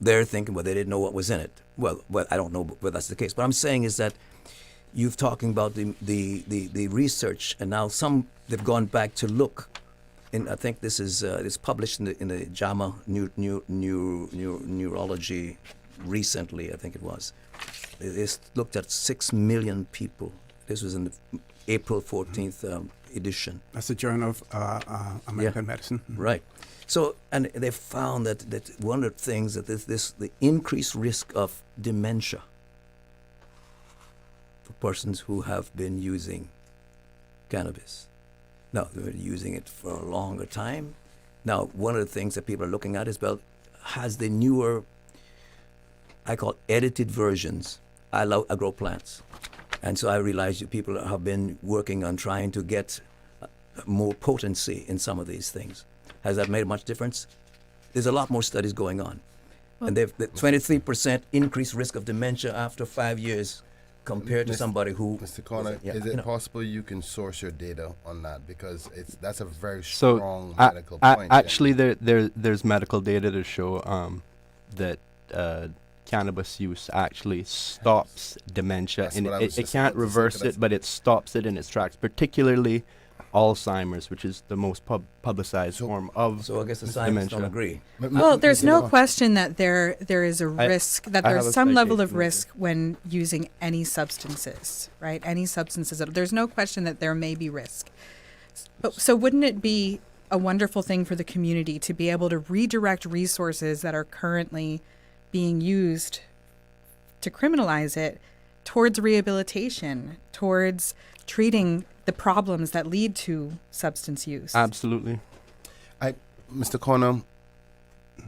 They're thinking, well, they didn't know what was in it. Well, I don't know whether that's the case. What I'm saying is that you're talking about the research, and now they've gone back to look. And I think this is it's published in the JAMA Neurology recently. I think it was. They looked at 6 million people. This was in the April 14th edition. That's the Journal of American Medicine. Right. So, and they found that one of the things that the increased risk of dementia for persons who have been using cannabis. Now, they're using it for a longer time. Now, one of the things that people are looking at is, well, has the newer, I call edited versions. I grow plants. And so I realize that people have been working on trying to get more potency in some of these things. Has that made much difference? There's a lot more studies going on. Well, and they've 23% increased risk of dementia after 5 years compared to somebody who... Mr. Connor, is it possible you can source your data on that? Because that's a very so strong medical point. Actually, there's medical data to show that cannabis use actually stops dementia. And it can't reverse it, but it stops it in its tracks, particularly Alzheimer's, which is the most publicized form of So I guess the scientists don't agree. Well, there's no question that there is a risk, that there's some level of risk when using any substances, right? Any substances. There's no question that there may be risk. So wouldn't it be a wonderful thing for the community to be able to redirect resources that are currently being used to criminalize it towards rehabilitation, towards treating the problems that lead to substance use? Absolutely. Mr. Connor,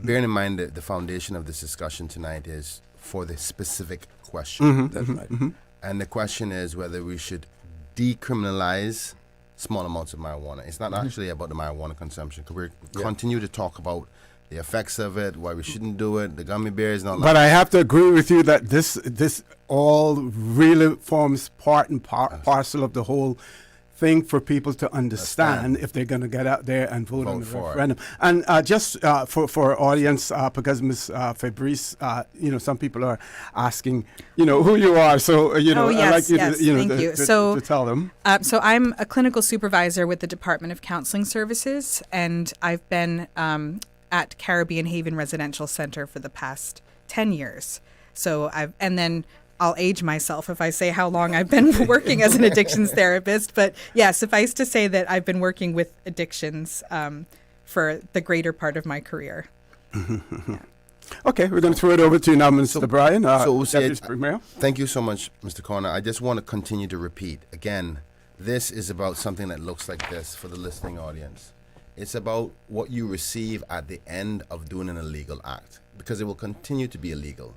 bearing in mind that the foundation of this discussion tonight is for the specific question. That's right. And the question is whether we should decriminalize small amounts of marijuana. It's not actually about the marijuana consumption. We continue to talk about the effects of it, why we shouldn't do it, the gummy bears, and all that. But I have to agree with you that this all really forms part and parcel of the whole thing for people to understand if they're going to get out there and vote on the referendum. And just for our audience, because Ms. Febres, some people are asking, who you are. So, I'd like you to tell them. So I'm a clinical supervisor with the Department of Counseling Services, and I've been at Caribbean Haven Residential Center for the past 10 years. So I'll age myself if I say how long I've been working as an addictions therapist. But yeah, suffice to say that I've been working with addictions for the greater part of my career. Okay, we're going to throw it over to you now, Mr. Bryan. Thank you so much, Mr. Connor. I just want to continue to repeat. Again, this is about something that looks like this for the listening audience. It's about what you receive at the end of doing an illegal act, because it will continue to be illegal.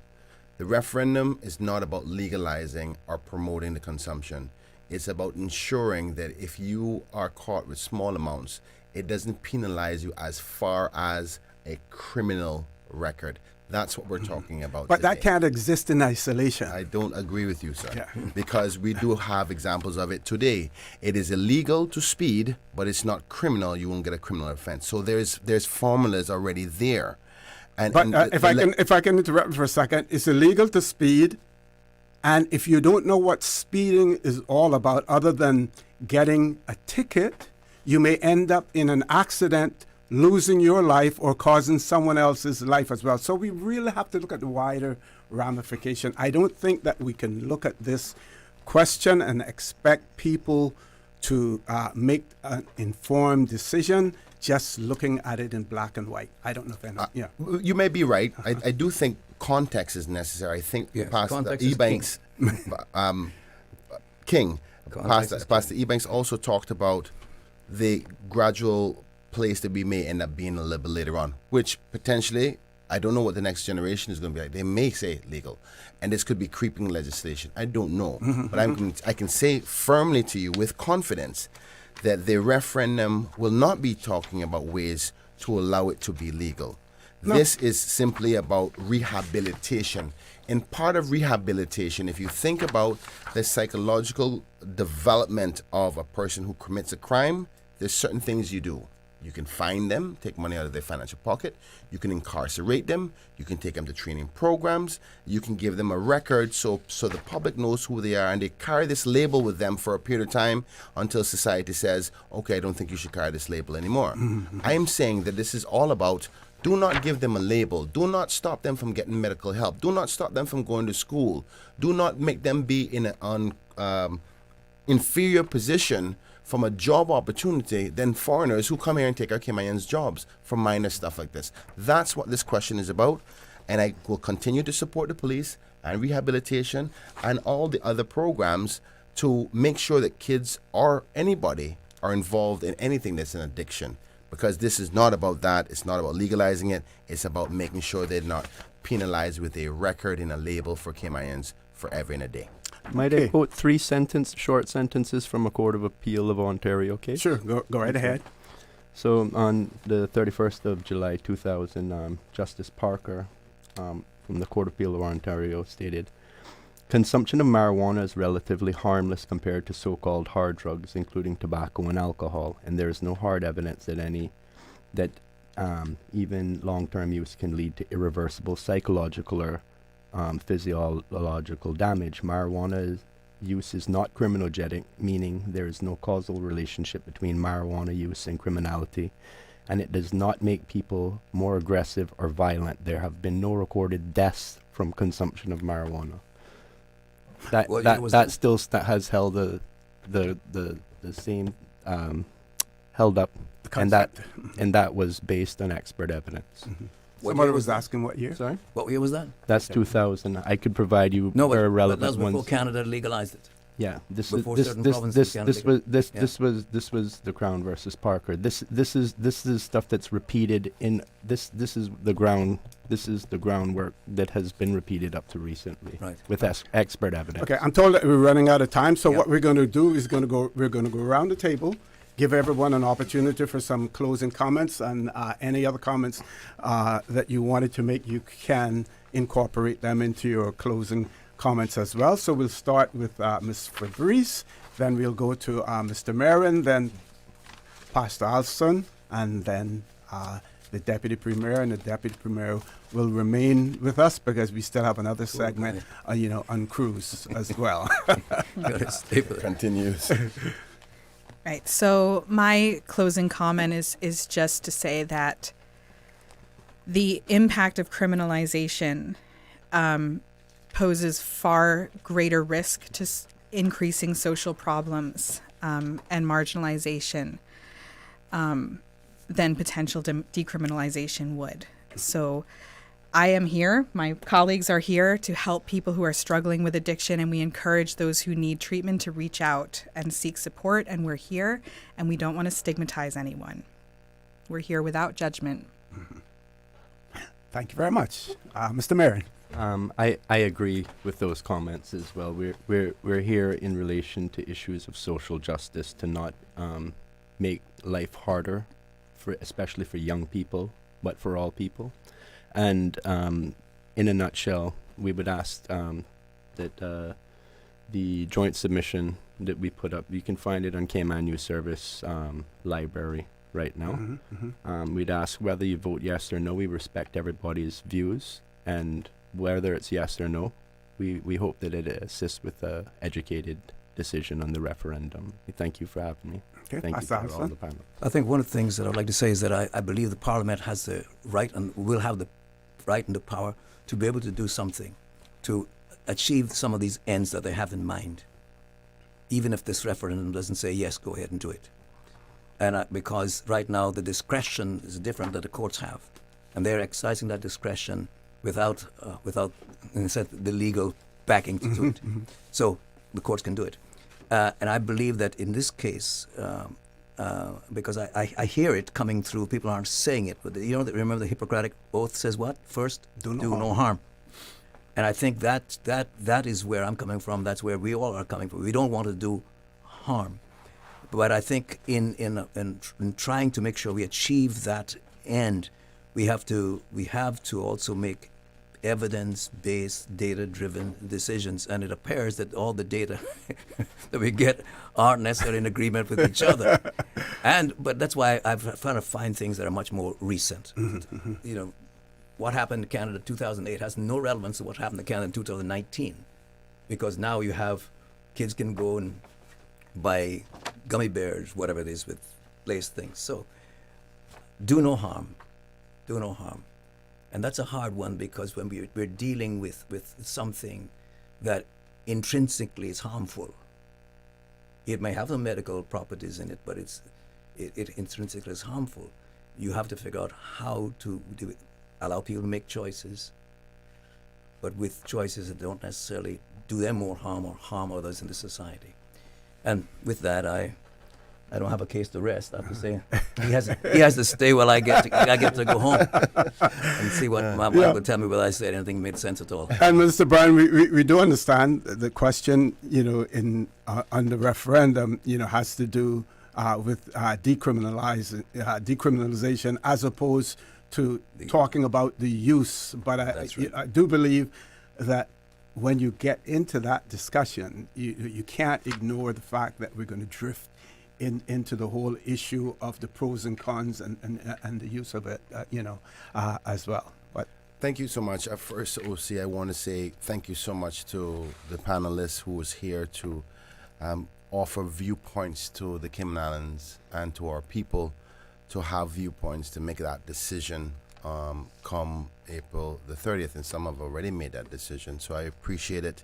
The referendum is not about legalizing or promoting the consumption. It's about ensuring that if you are caught with small amounts, it doesn't penalize you as far as a criminal record. That's what we're talking about But today. that can't exist in isolation. I don't agree with you, sir, because we do have examples of it today. It is illegal to speed, but it's not criminal. You won't get a criminal offense. So there's formulas already there. If I can interrupt for a second, it's illegal to speed, and if you don't know what speeding is all about, other than getting a ticket, you may end up in an accident losing your life or causing someone else's life as well. So we really have to look at the wider ramification. I don't think that we can look at this question and expect people to make an informed decision just looking at it in black and white. I don't know if I yeah. You may be right. I do think context is necessary. I think Pastor Ebanks, Pastor Ebanks also talked about the gradual place that we may end up being a little bit later on, which potentially, I don't know what the next generation is going to be like. They may say legal, and this could be creeping legislation. I don't know. But I can say firmly to you with confidence that the referendum will not be talking about ways to allow it to be legal. No. This is simply about rehabilitation. And part of rehabilitation, if you think about the psychological development of a person who commits a crime, there's certain things you do. You can fine them, take money out of their financial pocket. You can incarcerate them. You can take them to training programs. You can give them a record so the public knows who they are, and they carry this label with them for a period of time until society says, okay, I don't think you should carry this label anymore. I am saying that this is all about, do not give them a label. Do not stop them from getting medical help. Do not stop them from going to school. Do not make them be in an inferior position from a job opportunity than foreigners who come here and take our Caymanians' jobs for minor stuff like this. That's what this question is about, and I will continue to support the police and rehabilitation and all the other programs to make sure that kids or anybody are involved in anything that's an addiction, because this is not about that. It's not about legalizing it. It's about making sure they're not penalized with a record and a label for Caymanians forever and a day. Might I quote 3 short sentences from a Court of Appeal of Ontario case? Sure, go right ahead. So on the 31st of July 2000, Justice Parker from the Court of Appeal of Ontario stated, consumption of marijuana is relatively harmless compared to so-called hard drugs, including tobacco and alcohol, and there is no hard evidence that even long-term use can lead to irreversible psychological or physiological damage. Marijuana use is not criminogenic, meaning there is no causal relationship between marijuana use and criminality, and it does not make people more aggressive or violent. There have been no recorded deaths from consumption of marijuana. That still has held the same held up, and that was based on expert evidence. Somebody was asking what year? Sorry? What year was that? That's 2000. I could provide you very relevant that was before ones. Canada legalized it. Yeah, this Before was certain provinces this was the Crown versus Parker. This is stuff that's repeated in this is the groundwork that has been repeated up to recently, right, with expert evidence. Okay, I'm told that we're running out of time, so what we're going to do is we're going to go around the table, give everyone an opportunity for some closing comments, and any other comments that you wanted to make, you can incorporate them into your closing comments as well. So we'll start with Ms. Febres, then we'll go to Mr. Merren, then Pastor Alston, and then the Deputy Premier, and the Deputy Premier will remain with us because we still have another segment, on cruise as well. Continues. Right. So my closing comment is just to say that the impact of criminalization poses far greater risk to increasing social problems and marginalization than potential decriminalization would. So I am here, my colleagues are here to help people who are struggling with addiction, and we encourage those who need treatment to reach out and seek support, and we're here, and we don't want to stigmatize anyone. We're here without judgment. Thank you very much. Mr. Merren. I agree with those comments as well. We're here in relation to issues of social justice, to not make life harder, especially for young people, but for all people. And in a nutshell, we would ask that the joint submission that we put up, you can find it on Cayman News Service library right now. We'd ask whether you vote yes or no. We respect everybody's views, and whether it's yes or no, we hope that it assists with an educated decision on the referendum. We thank you for having me. Okay, Thank you Pastor to all Allison. the panel. I think one of the things that I'd like to say is that I believe the Parliament has the right and will have the right and the power to be able to do something to achieve some of these ends that they have in mind, even if this referendum doesn't say yes, go ahead and do it. And because right now the discretion is different that the courts have, and they're exercising that discretion without in a sense, the legal backing to it. So the courts can do it. And I believe that in this case, because I hear it coming through, people aren't saying it, but remember the Hippocratic Oath says what? First, do no harm. And I think that is where I'm coming from. That's where we all are coming from. We don't want to do harm. But I think in trying to make sure we achieve that end, we have to also make evidence-based, data-driven decisions, and it appears that all the data that we get aren't necessarily in agreement with each other. But that's why I've tried to find things that are much more recent. What happened in Canada in 2008 has no relevance to what happened in Canada in 2019, because now you have kids can go and buy gummy bears, whatever it is, with laced things. So do no harm. Do no harm. And that's a hard one, because when we're dealing with something that intrinsically is harmful, it may have some medical properties in it, but it intrinsically is harmful. You have to figure out how to do it. Allow people to make choices, but with choices that don't necessarily do them more harm or harm others in the society. And with that, I don't have a case to rest. I have to say he has to stay while I get to go home and see what my wife will tell me whether I said anything made sense at all. And Mr. Bryan, we do understand the question, on the referendum, has to do with decriminalization as opposed to talking about the use. But I do believe that when you get into that discussion, you can't ignore the fact that we're going to drift into the whole issue of the pros and cons and the use of it, as well. But thank you so much. First, OC, I want to say thank you so much to the panelists who was here to offer viewpoints to the Cayman Islands and to our people to have viewpoints to make that decision come April the 30th, and some have already made that decision. So I appreciate it.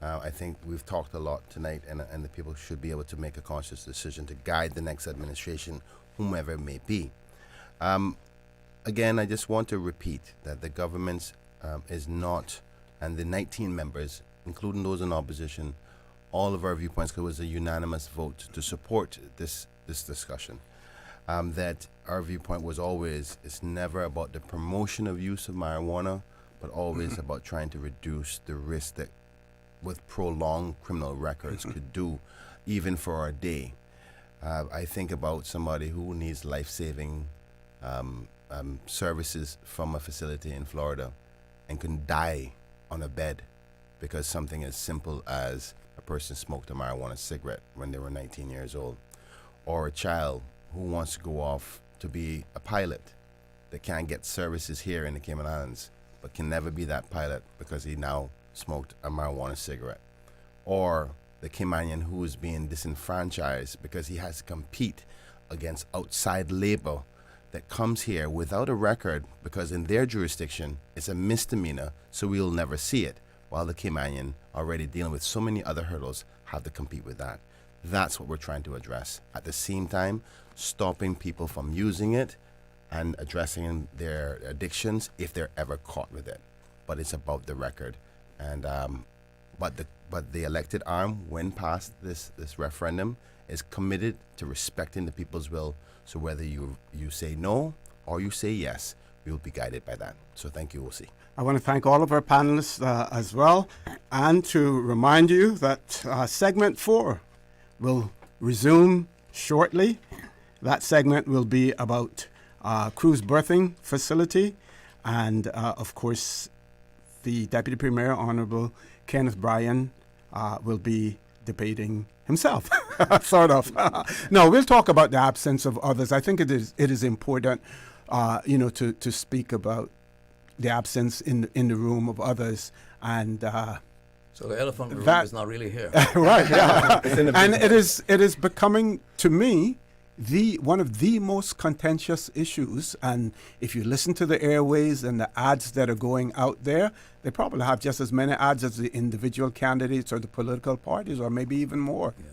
I think we've talked a lot tonight, and the people should be able to make a conscious decision to guide the next administration, whomever it may be. Again, I just want to repeat that the government is not, and the 19 members, including those in opposition, all of our viewpoints, because it was a unanimous vote to support this discussion. That our viewpoint was always, it's never about the promotion of use of marijuana, but always about trying to reduce the risk that with prolonged criminal records could do, even for a day. I think about somebody who needs life-saving services from a facility in Florida and can die on a bed because something as simple as a person smoked a marijuana cigarette when they were 19 years old, or a child who wants to go off to be a pilot that can't get services here in the Cayman Islands, but can never be that pilot because he now smoked a marijuana cigarette. Or the Caymanian who is being disenfranchised because he has to compete against outside labor that comes here without a record, because in their jurisdiction it's a misdemeanor, so we'll never see it, while the Caymanian, already dealing with so many other hurdles, have to compete with that. That's what we're trying to address. At the same time, stopping people from using it and addressing their addictions if they're ever caught with it. But it's about the record. And but the elected arm, when passed this referendum, is committed to respecting the people's will. So whether you say no or you say yes, we will be guided by that. So thank you, OC. I want to thank all of our panelists as well, and to remind you that segment 4 will resume shortly. That segment will be about cruise berthing facility, and of course the Deputy Premier, Honorable Kenneth Bryan, will be debating himself, sort of. No, we'll talk about the absence of others. I think it is important, to speak about the absence in the room of others, and so the elephant in the room is not really here. Right, yeah. And it is becoming, to me, one of the most contentious issues. And if you listen to the airways and the ads that are going out there, they probably have just as many ads as the individual candidates or the political parties, or maybe even more. Yeah.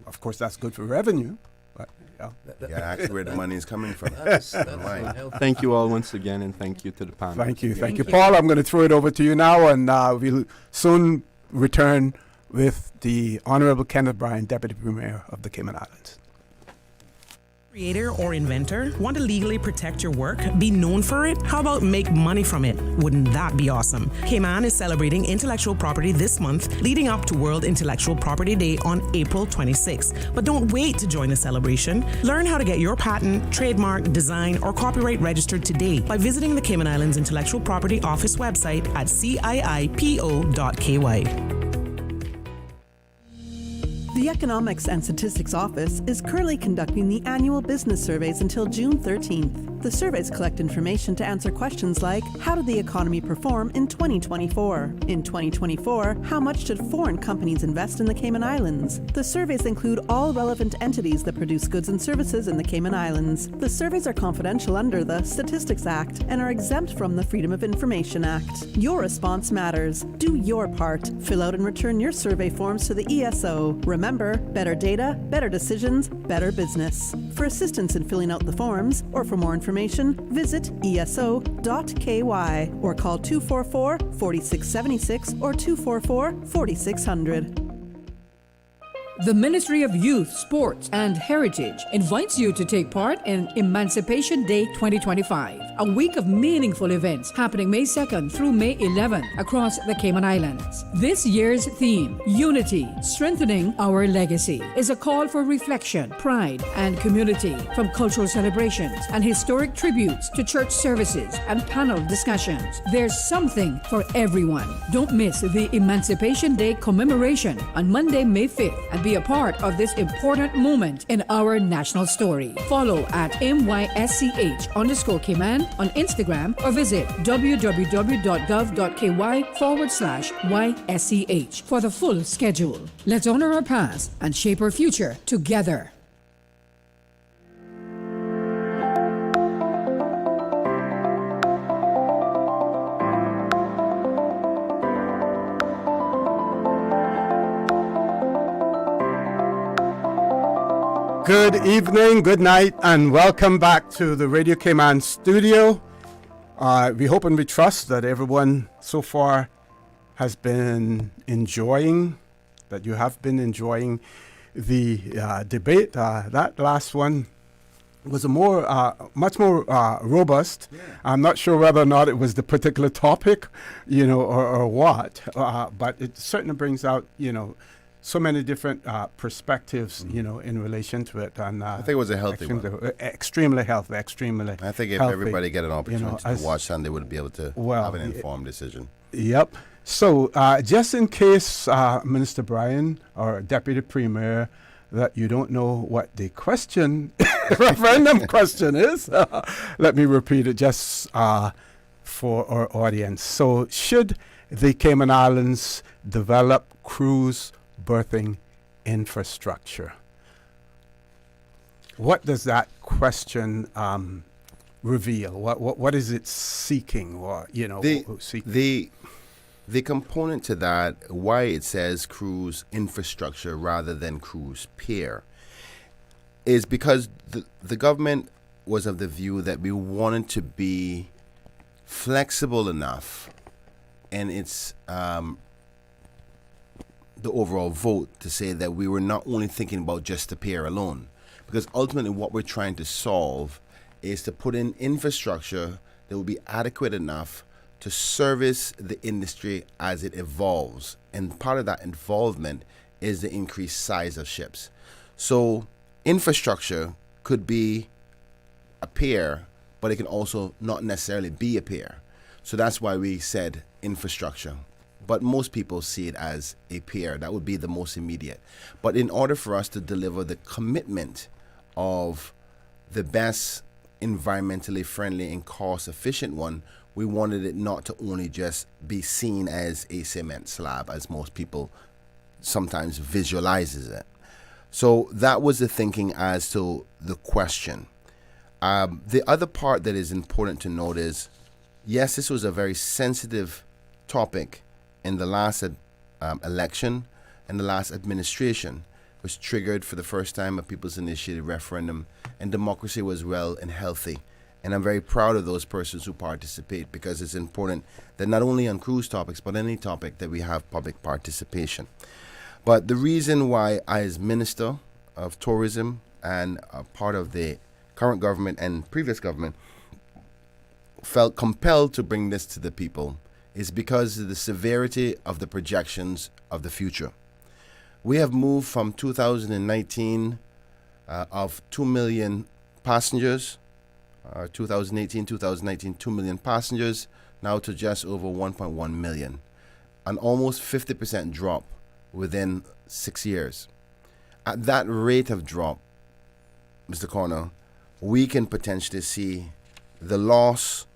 Of course, that's good for revenue. But yeah, actually, where the money is coming from. Thank you all once again, and thank you to the panel. Thank you. Paul, I'm going to throw it over to you now, and we'll soon return with the Honorable Kenneth Bryan, Deputy Premier of the Cayman Islands. Creator or inventor? Want to legally protect your work? Be known for it? How about make money from it? Wouldn't that be awesome? Cayman is celebrating intellectual property this month, leading up to World Intellectual Property Day on April 26th. But don't wait to join the celebration. Learn how to get your patent, trademark, design, or copyright registered today by visiting the Cayman Islands Intellectual Property Office website at ciipo.ky. The Economics and Statistics Office is currently conducting the annual business surveys until June 13th. The surveys collect information to answer questions like, how did the economy perform in 2024? In 2024, how much did foreign companies invest in the Cayman Islands? The surveys include all relevant entities that produce goods and services in the Cayman Islands. The surveys are confidential under the Statistics Act and are exempt from the Freedom of Information Act. Your response matters. Do your part. Fill out and return your survey forms to the ESO. Remember, better data, better decisions, better business. For assistance in filling out the forms or for more information, visit eso.ky or call 244-4676 or 244-4600. The Ministry of Youth, Sports and Heritage invites you to take part in Emancipation Day 2025, a week of meaningful events happening May 2nd through May 11th across the Cayman Islands. This year's theme, Unity, Strengthening Our Legacy, is a call for reflection, pride, and community, from cultural celebrations and historic tributes to church services and panel discussions. There's something for everyone. Don't miss the Emancipation Day commemoration on Monday, May 5th, and be a part of this important moment in our national story. Follow at MYSCH_Cayman on Instagram or visit www.gov.ky/YSCH for the full schedule. Let's honor our past and shape our future together. Good evening, good night, and welcome back to the Radio Cayman studio. We hope and we trust that everyone so far has been enjoying, that you have been enjoying the debate. That last one was much more robust. Yeah. I'm not sure whether or not it was the particular topic, or what, but it certainly brings out, so many different perspectives, in relation to it. And I think it was a healthy one. Extremely healthy, I think if everybody get an opportunity to watch Sunday, would be able to have an informed decision. Yep. So just in case, Minister Bryan or Deputy Premier, that you don't know what the referendum question is, let me repeat it just for our audience. So should the Cayman Islands develop cruise berthing infrastructure? What does that question reveal? What is it seeking? Or the component to that, why it says cruise infrastructure rather than cruise pier, is because the government was of the view that we wanted to be flexible enough, and it's the overall vote to say that we were not only thinking about just the pier alone, because ultimately what we're trying to solve is to put in infrastructure that will be adequate enough to service the industry as it evolves. And part of that involvement is the increased size of ships. So infrastructure could be a pier, but it can also not necessarily be a pier. So that's why we said infrastructure. But most people see it as a pier. That would be the most immediate. But in order for us to deliver the commitment of the best environmentally friendly and cost-efficient one, we wanted it not to only just be seen as a cement slab, as most people sometimes visualizes it. So that was the thinking as to the question. The other part that is important to note is, yes, this was a very sensitive topic in the last election and the last administration, was triggered for the first time a people's initiated referendum, and democracy was well and healthy. And I'm very proud of those persons who participate, because it's important that not only on cruise topics, but any topic that we have public participation. But the reason why I, as Minister of Tourism and a part of the current government and previous government, felt compelled to bring this to the people is because of the severity of the projections of the future. We have moved from 2019 of 2 million passengers, 2019, 2 million passengers, now to just over 1.1 million, an almost 50% drop within 6 years. At that rate of drop, Mr. Corner, we can potentially see the loss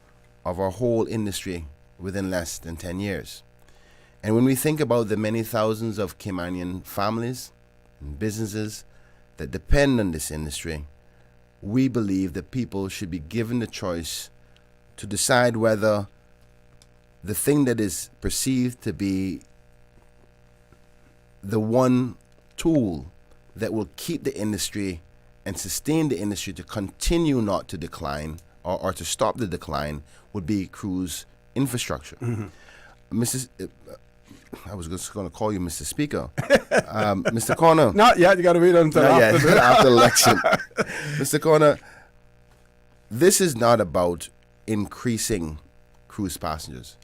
of our whole industry within less than 10 years. And when we think about the many thousands of Caymanian families and businesses that depend on this industry, we believe that people should be given the choice to decide whether the thing that is perceived to be the one tool that will keep the industry and sustain the industry to continue not to decline or to stop the decline would be cruise infrastructure. I was just going to call you Mr. Speaker. Mr. Corner. Not yet. You got to wait until after after election. Mr. Corner, this is not about increasing cruise passengers.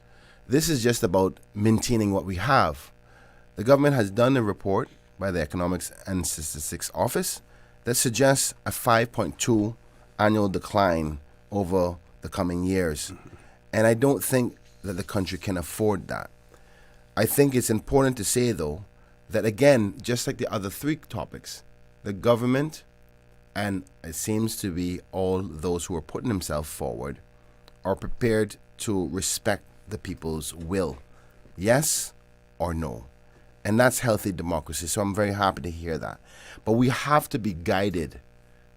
This is just about maintaining what we have. The government has done a report by the Economics and Statistics Office that suggests a 5.2 annual decline over the coming years. And I don't think that the country can afford that. I think it's important to say, though, that again, just like the other three topics, the government, and it seems to be all those who are putting themselves forward, are prepared to respect the people's will. Yes or no. And that's healthy democracy. So I'm very happy to hear that. But we have to be guided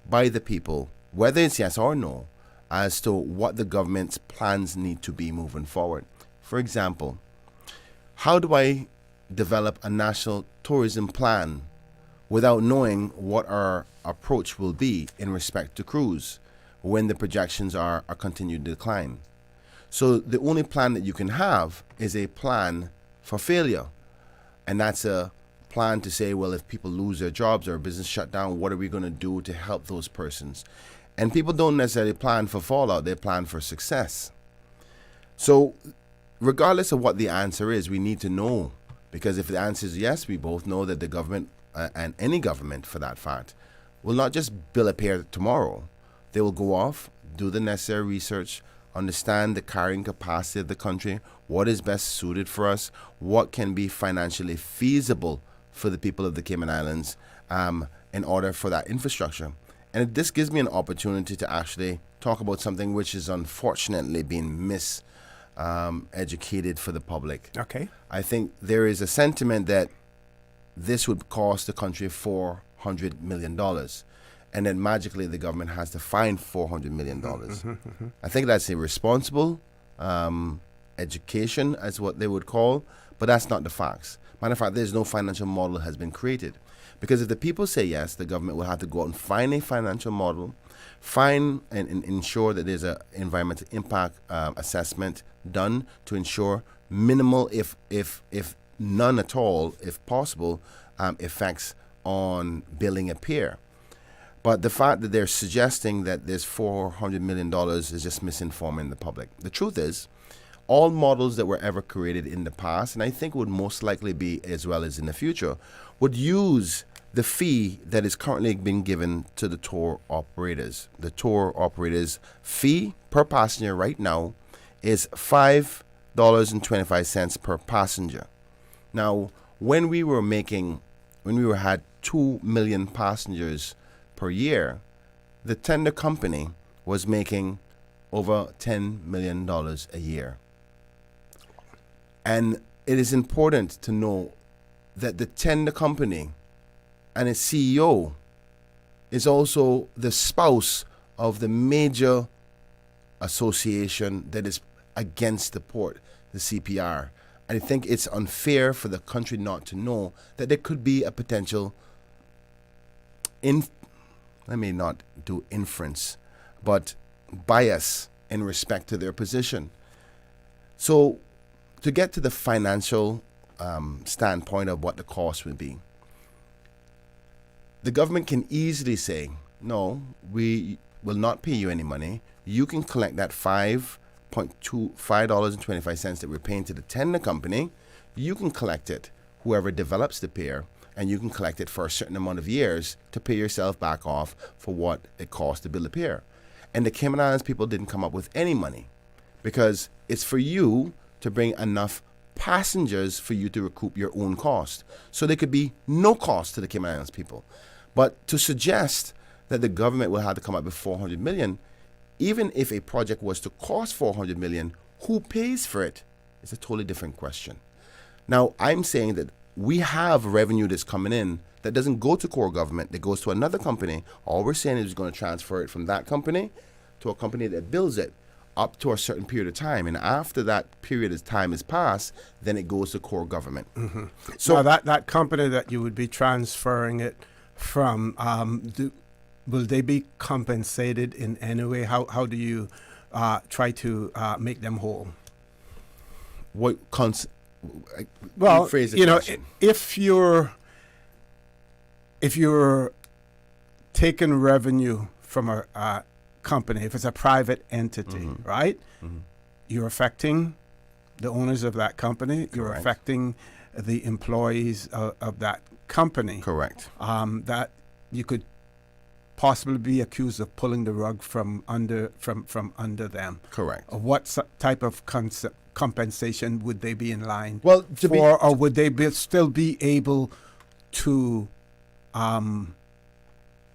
by the people, whether it's yes or no, as to what the government's plans need to be moving forward. For example, how do I develop a national tourism plan without knowing what our approach will be in respect to cruise when the projections are a continued decline? So the only plan that you can have is a plan for failure. And that's a plan to say, well, if people lose their jobs or business shut down, what are we going to do to help those persons? And people don't necessarily plan for fallout, they plan for success. So regardless of what the answer is, we need to know. Because if the answer is yes, we both know that the government, and any government for that fact, will not just bill a pair tomorrow. They will go off, do the necessary research, understand the carrying capacity of the country, what is best suited for us, what can be financially feasible for the people of the Cayman Islands in order for that infrastructure. And this gives me an opportunity to actually talk about something which is unfortunately being miseducated for the public. Okay. I think there is a sentiment that this would cost the country $400 million. And then magically the government has to find $400 million. I think that's irresponsible education, as what they would call, but that's not the facts. Matter of fact, there's no financial model that has been created. Because if the people say yes, the government will have to go out and find a financial model, find and ensure that there's an environmental impact assessment done to ensure minimal, if none at all, if possible, effects on building a pier. But the fact that they're suggesting that there's $400 million is just misinforming the public. The truth is, all models that were ever created in the past, and I think would most likely be as well as in the future, would use the fee that is currently being given to the tour operators. The tour operators' fee per passenger right now is $5.25 per passenger. Now, when we had 2 million passengers per year, the tender company was making over $10 million a year. And it is important to know that the tender company and its CEO is also the spouse of the major association that is against the port, the CPR. And I think it's unfair for the country not to know that there could be a potential let me not do inference, but bias in respect to their position. So to get to the financial standpoint of what the cost would be, the government can easily say, no, we will not pay you any money. You can collect that $5.25 that we're paying to the tender company. You can collect it, whoever develops the pier, and you can collect it for a certain amount of years to pay yourself back off for what it costs to build a pier. And the Cayman Islands people didn't come up with any money because it's for you to bring enough passengers for you to recoup your own cost. So there could be no cost to the Cayman Islands people. But to suggest that the government will have to come up with $400 million, even if a project was to cost $400 million, who pays for it? It's a totally different question. Now, I'm saying that we have revenue that's coming in that doesn't go to core government, that goes to another company. All we're saying is we're going to transfer it from that company to a company that builds it up to a certain period of time. And after that period of time is passed, then it goes to core government. Mm-hmm. So now that company that you would be transferring it from, will they be compensated in any way? How do you try to make them whole? Well, you know, if you're taking revenue from a company, if it's a private entity, right? Mm-hmm. You're affecting the owners of that company. You're affecting the employees of that company. Correct. That you could possibly be accused of pulling the rug from under them. Correct. What type of compensation would they be in line or would they still be able to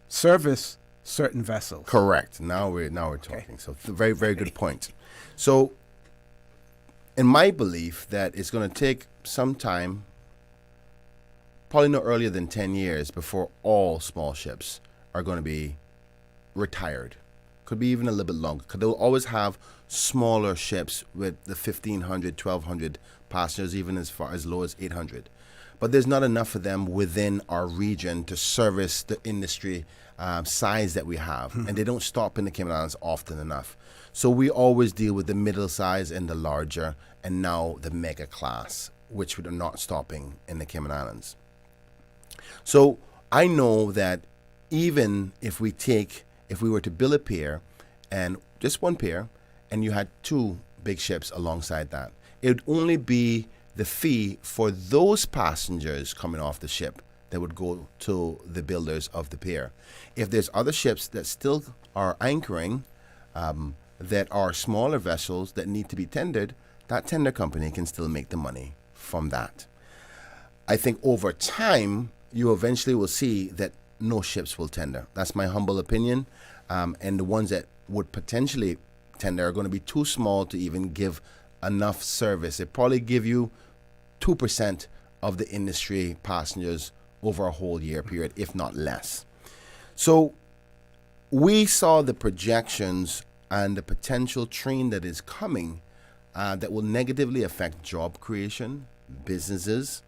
service certain vessels? Correct. Now we're talking. So very, very good point. So in my belief that it's going to take some time, probably no earlier than 10 years before all small ships are going to be retired. Could be even a little bit longer, because they'll always have smaller ships with the 1,500, 1,200 passengers, even as far as low as 800. But there's not enough of them within our region to service the industry size that we have. And they don't stop in the Cayman Islands often enough. So we always deal with the middle size and the larger, and now the mega class, which are not stopping in the Cayman Islands. So I know that even if we were to build a pier, and just one pier, and you had two big ships alongside that, it would only be the fee for those passengers coming off the ship that would go to the builders of the pier. If there's other ships that still are anchoring, that are smaller vessels that need to be tendered, that tender company can still make the money from that. I think over time, you eventually will see that no ships will tender. That's my humble opinion. And the ones that would potentially tender are going to be too small to even give enough service. It probably give you 2% of the industry passengers over a whole year period, if not less. So we saw the projections and the potential train that is coming that will negatively affect job creation, businesses,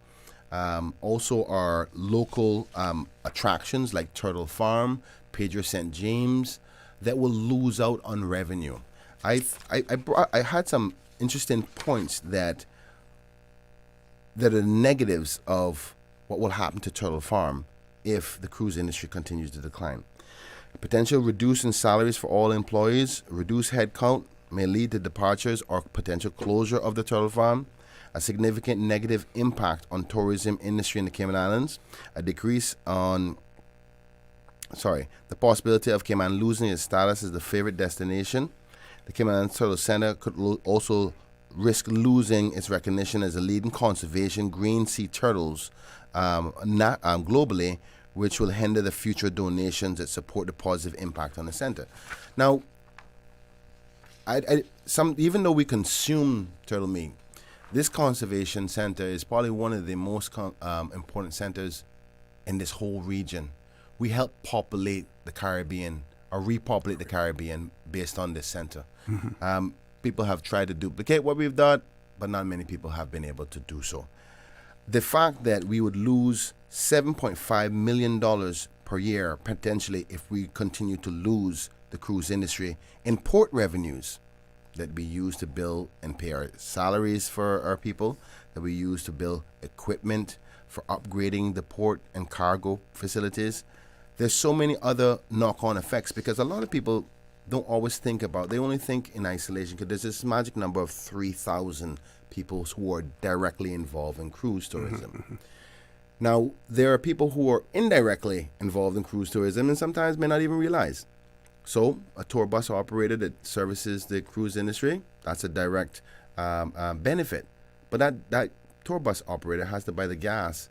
also our local attractions like Turtle Farm, Pedro St. James, that will lose out on revenue. I had some interesting points that are negatives of what will happen to Turtle Farm if the cruise industry continues to decline. Potential reduce in salaries for all employees, reduced headcount may lead to departures or potential closure of the Turtle Farm, a significant negative impact on tourism industry in the Cayman Islands, a decrease on the possibility of Cayman losing its status as the favorite destination. The Cayman Islands Turtle Center could also risk losing its recognition as a leading conservation green sea turtles globally, which will hinder the future donations that support the positive impact on the center. Now, even though we consume turtle meat, this conservation center is probably one of the most important centers in this whole region. We help populate the Caribbean or repopulate the Caribbean based on this center. People have tried to duplicate what we've done, but not many people have been able to do so. The fact that we would lose $7.5 million per year potentially if we continue to lose the cruise industry in port revenues that we use to build and pay our salaries for our people, that we use to build equipment for upgrading the port and cargo facilities. There's so many other knock-on effects because a lot of people don't always think about, they only think in isolation because there's this magic number of 3,000 people who are directly involved in cruise tourism. Now, there are people who are indirectly involved in cruise tourism and sometimes may not even realize. So, a tour bus operator that services the cruise industry, that's a direct benefit. But that tour bus operator has to buy the gas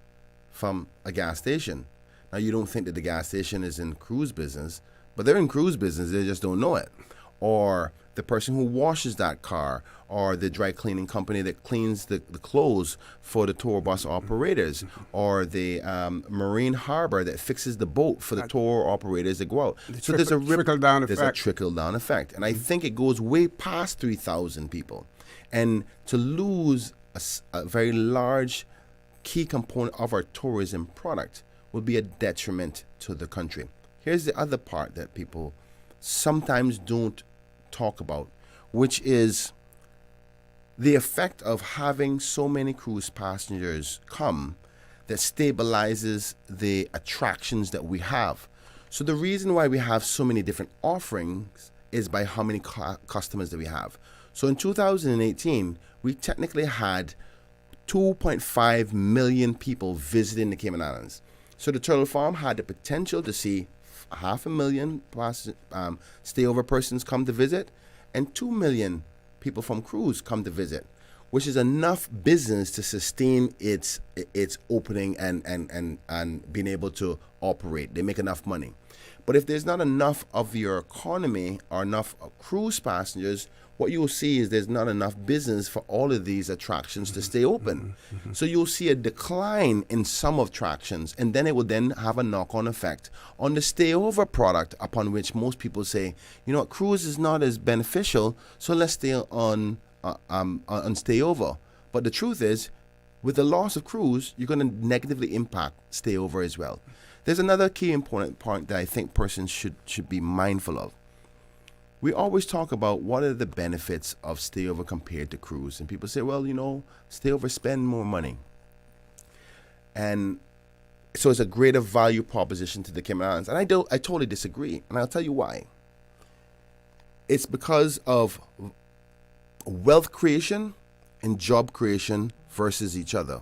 from a gas station. Now, you don't think that the gas station is in cruise business, but they're in cruise business, they just don't know it. Or the person who washes that car, or the dry cleaning company that cleans the clothes for the tour bus operators, or the marine harbor that fixes the boat for the tour operators that go out. So there's a trickle-down effect. There's a trickle-down effect. And I think it goes way past 3,000 people. And to lose a very large key component of our tourism product would be a detriment to the country. Here's the other part that people sometimes don't talk about, which is the effect of having so many cruise passengers come that stabilizes the attractions that we have. So the reason why we have so many different offerings is by how many customers that we have. So in 2018, we technically had 2.5 million people visiting the Cayman Islands. So the Turtle Farm had the potential to see 500,000 stayover persons come to visit, and 2 million people from cruise come to visit, which is enough business to sustain its opening and being able to operate. They make enough money. But if there's not enough of your economy or enough cruise passengers, what you'll see is there's not enough business for all of these attractions to stay open. So you'll see a decline in some attractions, and then it will then have a knock-on effect on the stayover product, upon which most people say, you know what, cruise is not as beneficial, so let's stay on stayover. But the truth is, with the loss of cruise, you're going to negatively impact stayover as well. There's another key important point that I think persons should be mindful of. We always talk about what are the benefits of stayover compared to cruise. And people say, well, you know, stayover spend more money. And so it's a greater value proposition to the Cayman Islands. And I totally disagree. And I'll tell you why. It's because of wealth creation and job creation versus each other.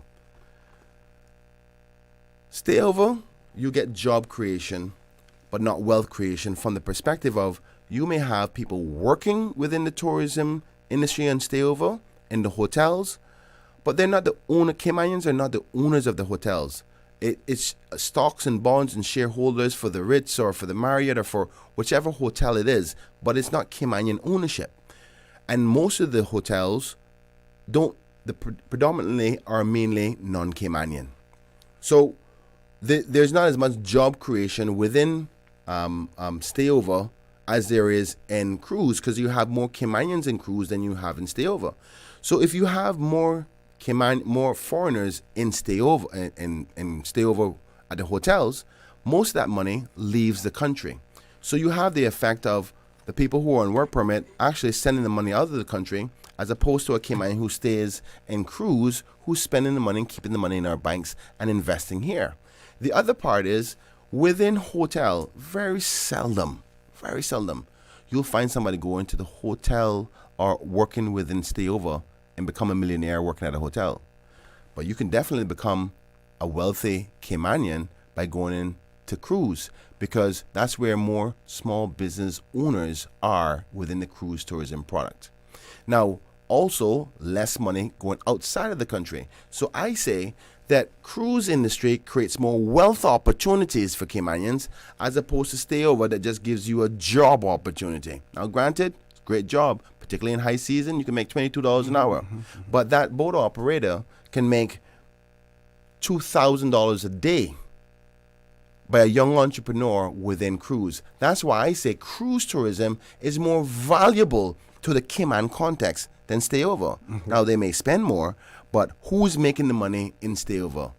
Stayover, you get job creation, but not wealth creation from the perspective of you may have people working within the tourism industry and stayover in the hotels, but they're not the owner. Caymanians are not the owners of the hotels. It's stocks and bonds and shareholders for the Ritz or for the Marriott or for whichever hotel it is, but it's not Caymanian ownership. And most of the hotels predominantly are mainly non-Caymanian. So there's not as much job creation within stayover as there is in cruise, because you have more Caymanians in cruise than you have in stayover. So if you have more foreigners in stayover in stayover at the hotels, most of that money leaves the country. So you have the effect of the people who are on work permit actually sending the money out of the country, as opposed to a Caymanian who stays in cruise, who's spending the money and keeping the money in our banks and investing here. The other part is within hotel, very seldom, you'll find somebody going to the hotel or working within stayover and become a millionaire working at a hotel. But you can definitely become a wealthy Caymanian by going into cruise, because that's where more small business owners are within the cruise tourism product. Now, also less money going outside of the country. So I say that cruise industry creates more wealth opportunities for Caymanians as opposed to stayover that just gives you a job opportunity. Now, granted, it's a great job, particularly in high season, you can make $22 an hour. But that boat operator can make $2,000 a day by a young entrepreneur within cruise. That's why I say cruise tourism is more valuable to the Cayman context than stay over. Now, they may spend more, but who's making the money in stay over?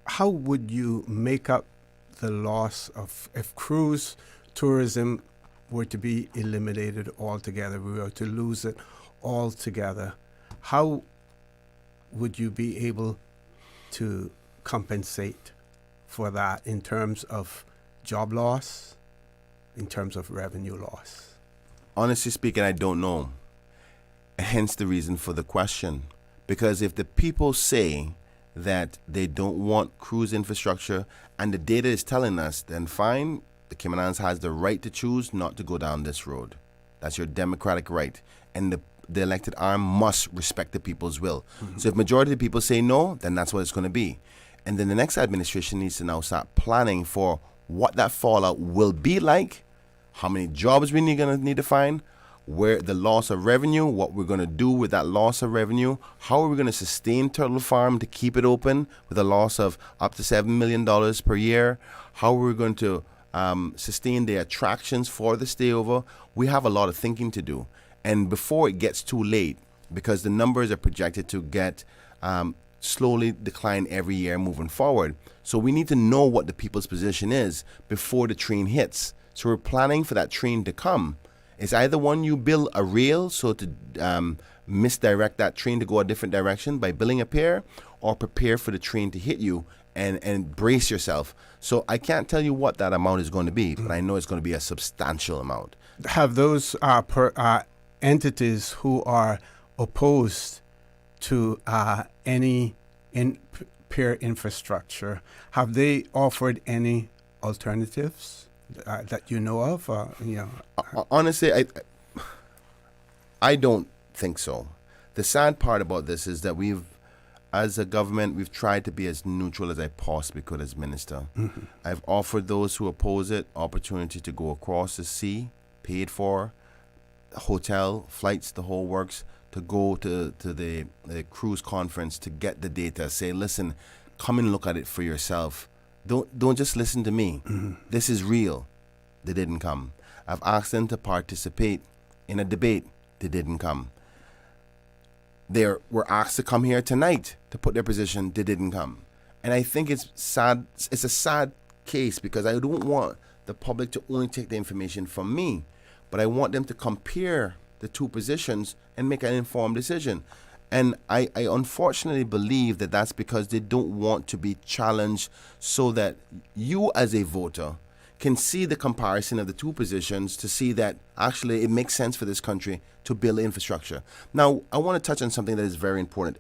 How would you make up the loss of, if cruise tourism were to be eliminated altogether, we were to lose it altogether, how would you be able to compensate for that in terms of job loss, in terms of revenue loss? Honestly speaking, I don't know. Hence the reason for the question. Because if the people say that they don't want cruise infrastructure and the data is telling us, then fine, the Cayman Islands has the right to choose not to go down this road. That's your democratic right. And the elected arm must respect the people's will. So if majority of the people say no, then that's what it's going to be. And then the next administration needs to now start planning for what that fallout will be like, how many jobs we're going to need to find, where the loss of revenue, what we're going to do with that loss of revenue, how are we going to sustain Turtle Farm to keep it open with a loss of up to $7 million per year, how are we going to sustain the attractions for the stayover. We have a lot of thinking to do. And before it gets too late, because the numbers are projected to get slowly decline every year moving forward. So we need to know what the people's position is before the train hits. So we're planning for that train to come. It's either one, you build a rail so to misdirect that train to go a different direction by building a pier, or prepare for the train to hit you and brace yourself. So I can't tell you what that amount is going to be, but I know it's going to be a substantial amount. Have those entities who are opposed to any pier infrastructure, have they offered any alternatives that you know of? Honestly, I don't think so. The sad part about this is that as a government, we've tried to be as neutral as I possibly could as minister. I've offered those who oppose it opportunity to go across the sea, paid for, hotel, flights, the whole works, to go to the cruise conference to get the data. Say, listen, come and look at it for yourself. Don't just listen to me. This is real. They didn't come. I've asked them to participate in a debate. They didn't come. They were asked to come here tonight to put their position. They didn't come. And I think it's sad. It's a sad case because I don't want the public to only take the information from me, but I want them to compare the two positions and make an informed decision. And I unfortunately believe that that's because they don't want to be challenged, so that you as a voter can see the comparison of the two positions to see that actually it makes sense for this country to build infrastructure. Now, I want to touch on something that is very important,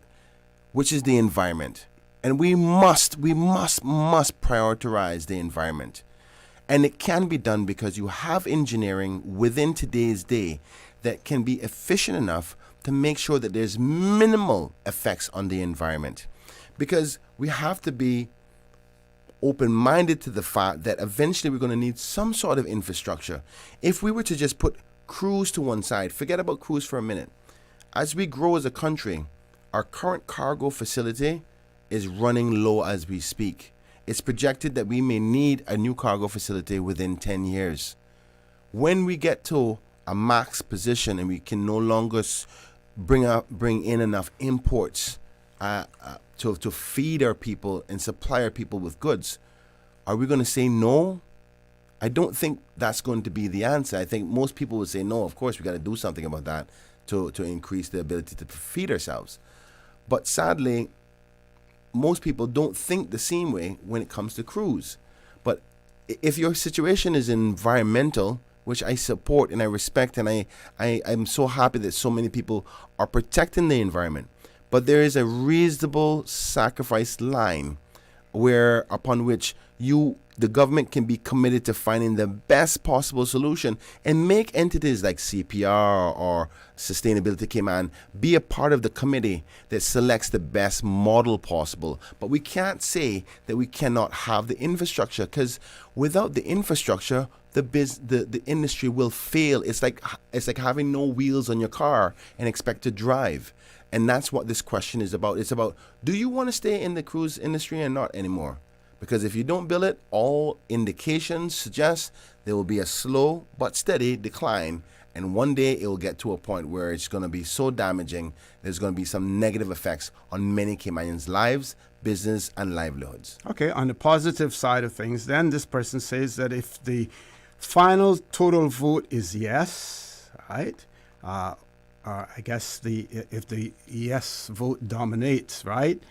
which is the environment. And we must prioritize the environment. And it can be done because you have engineering within today's day that can be efficient enough to make sure that there's minimal effects on the environment. Because we have to be open-minded to the fact that eventually we're going to need some sort of infrastructure. If we were to just put cruise to one side, forget about cruise for a minute. As we grow as a country, our current cargo facility is running low as we speak. It's projected that we may need a new cargo facility within 10 years. When we get to a max position and we can no longer bring in enough imports to feed our people and supply our people with goods, are we going to say no? I don't think that's going to be the answer. I think most people would say no, of course we got to do something about that to increase the ability to feed ourselves. But sadly, most people don't think the same way when it comes to cruise. But if your situation is environmental, which I support and I respect, and I'm so happy that so many people are protecting the environment, but there is a reasonable sacrifice line upon which the government can be committed to finding the best possible solution and make entities like CPR or Sustainability Cayman be a part of the committee that selects the best model possible. But we can't say that we cannot have the infrastructure, because without the infrastructure, the industry will fail. It's like having no wheels on your car and expect to drive. And that's what this question is about. It's about, do you want to stay in the cruise industry or not anymore? Because if you don't build it, all indications suggest there will be a slow but steady decline. And one day it will get to a point where it's going to be so damaging, there's going to be some negative effects on many Caymanians' lives, business, and livelihoods. Okay, on the positive side of things, then this person says that if the final total vote is yes, right? I guess if the yes vote dominates, right?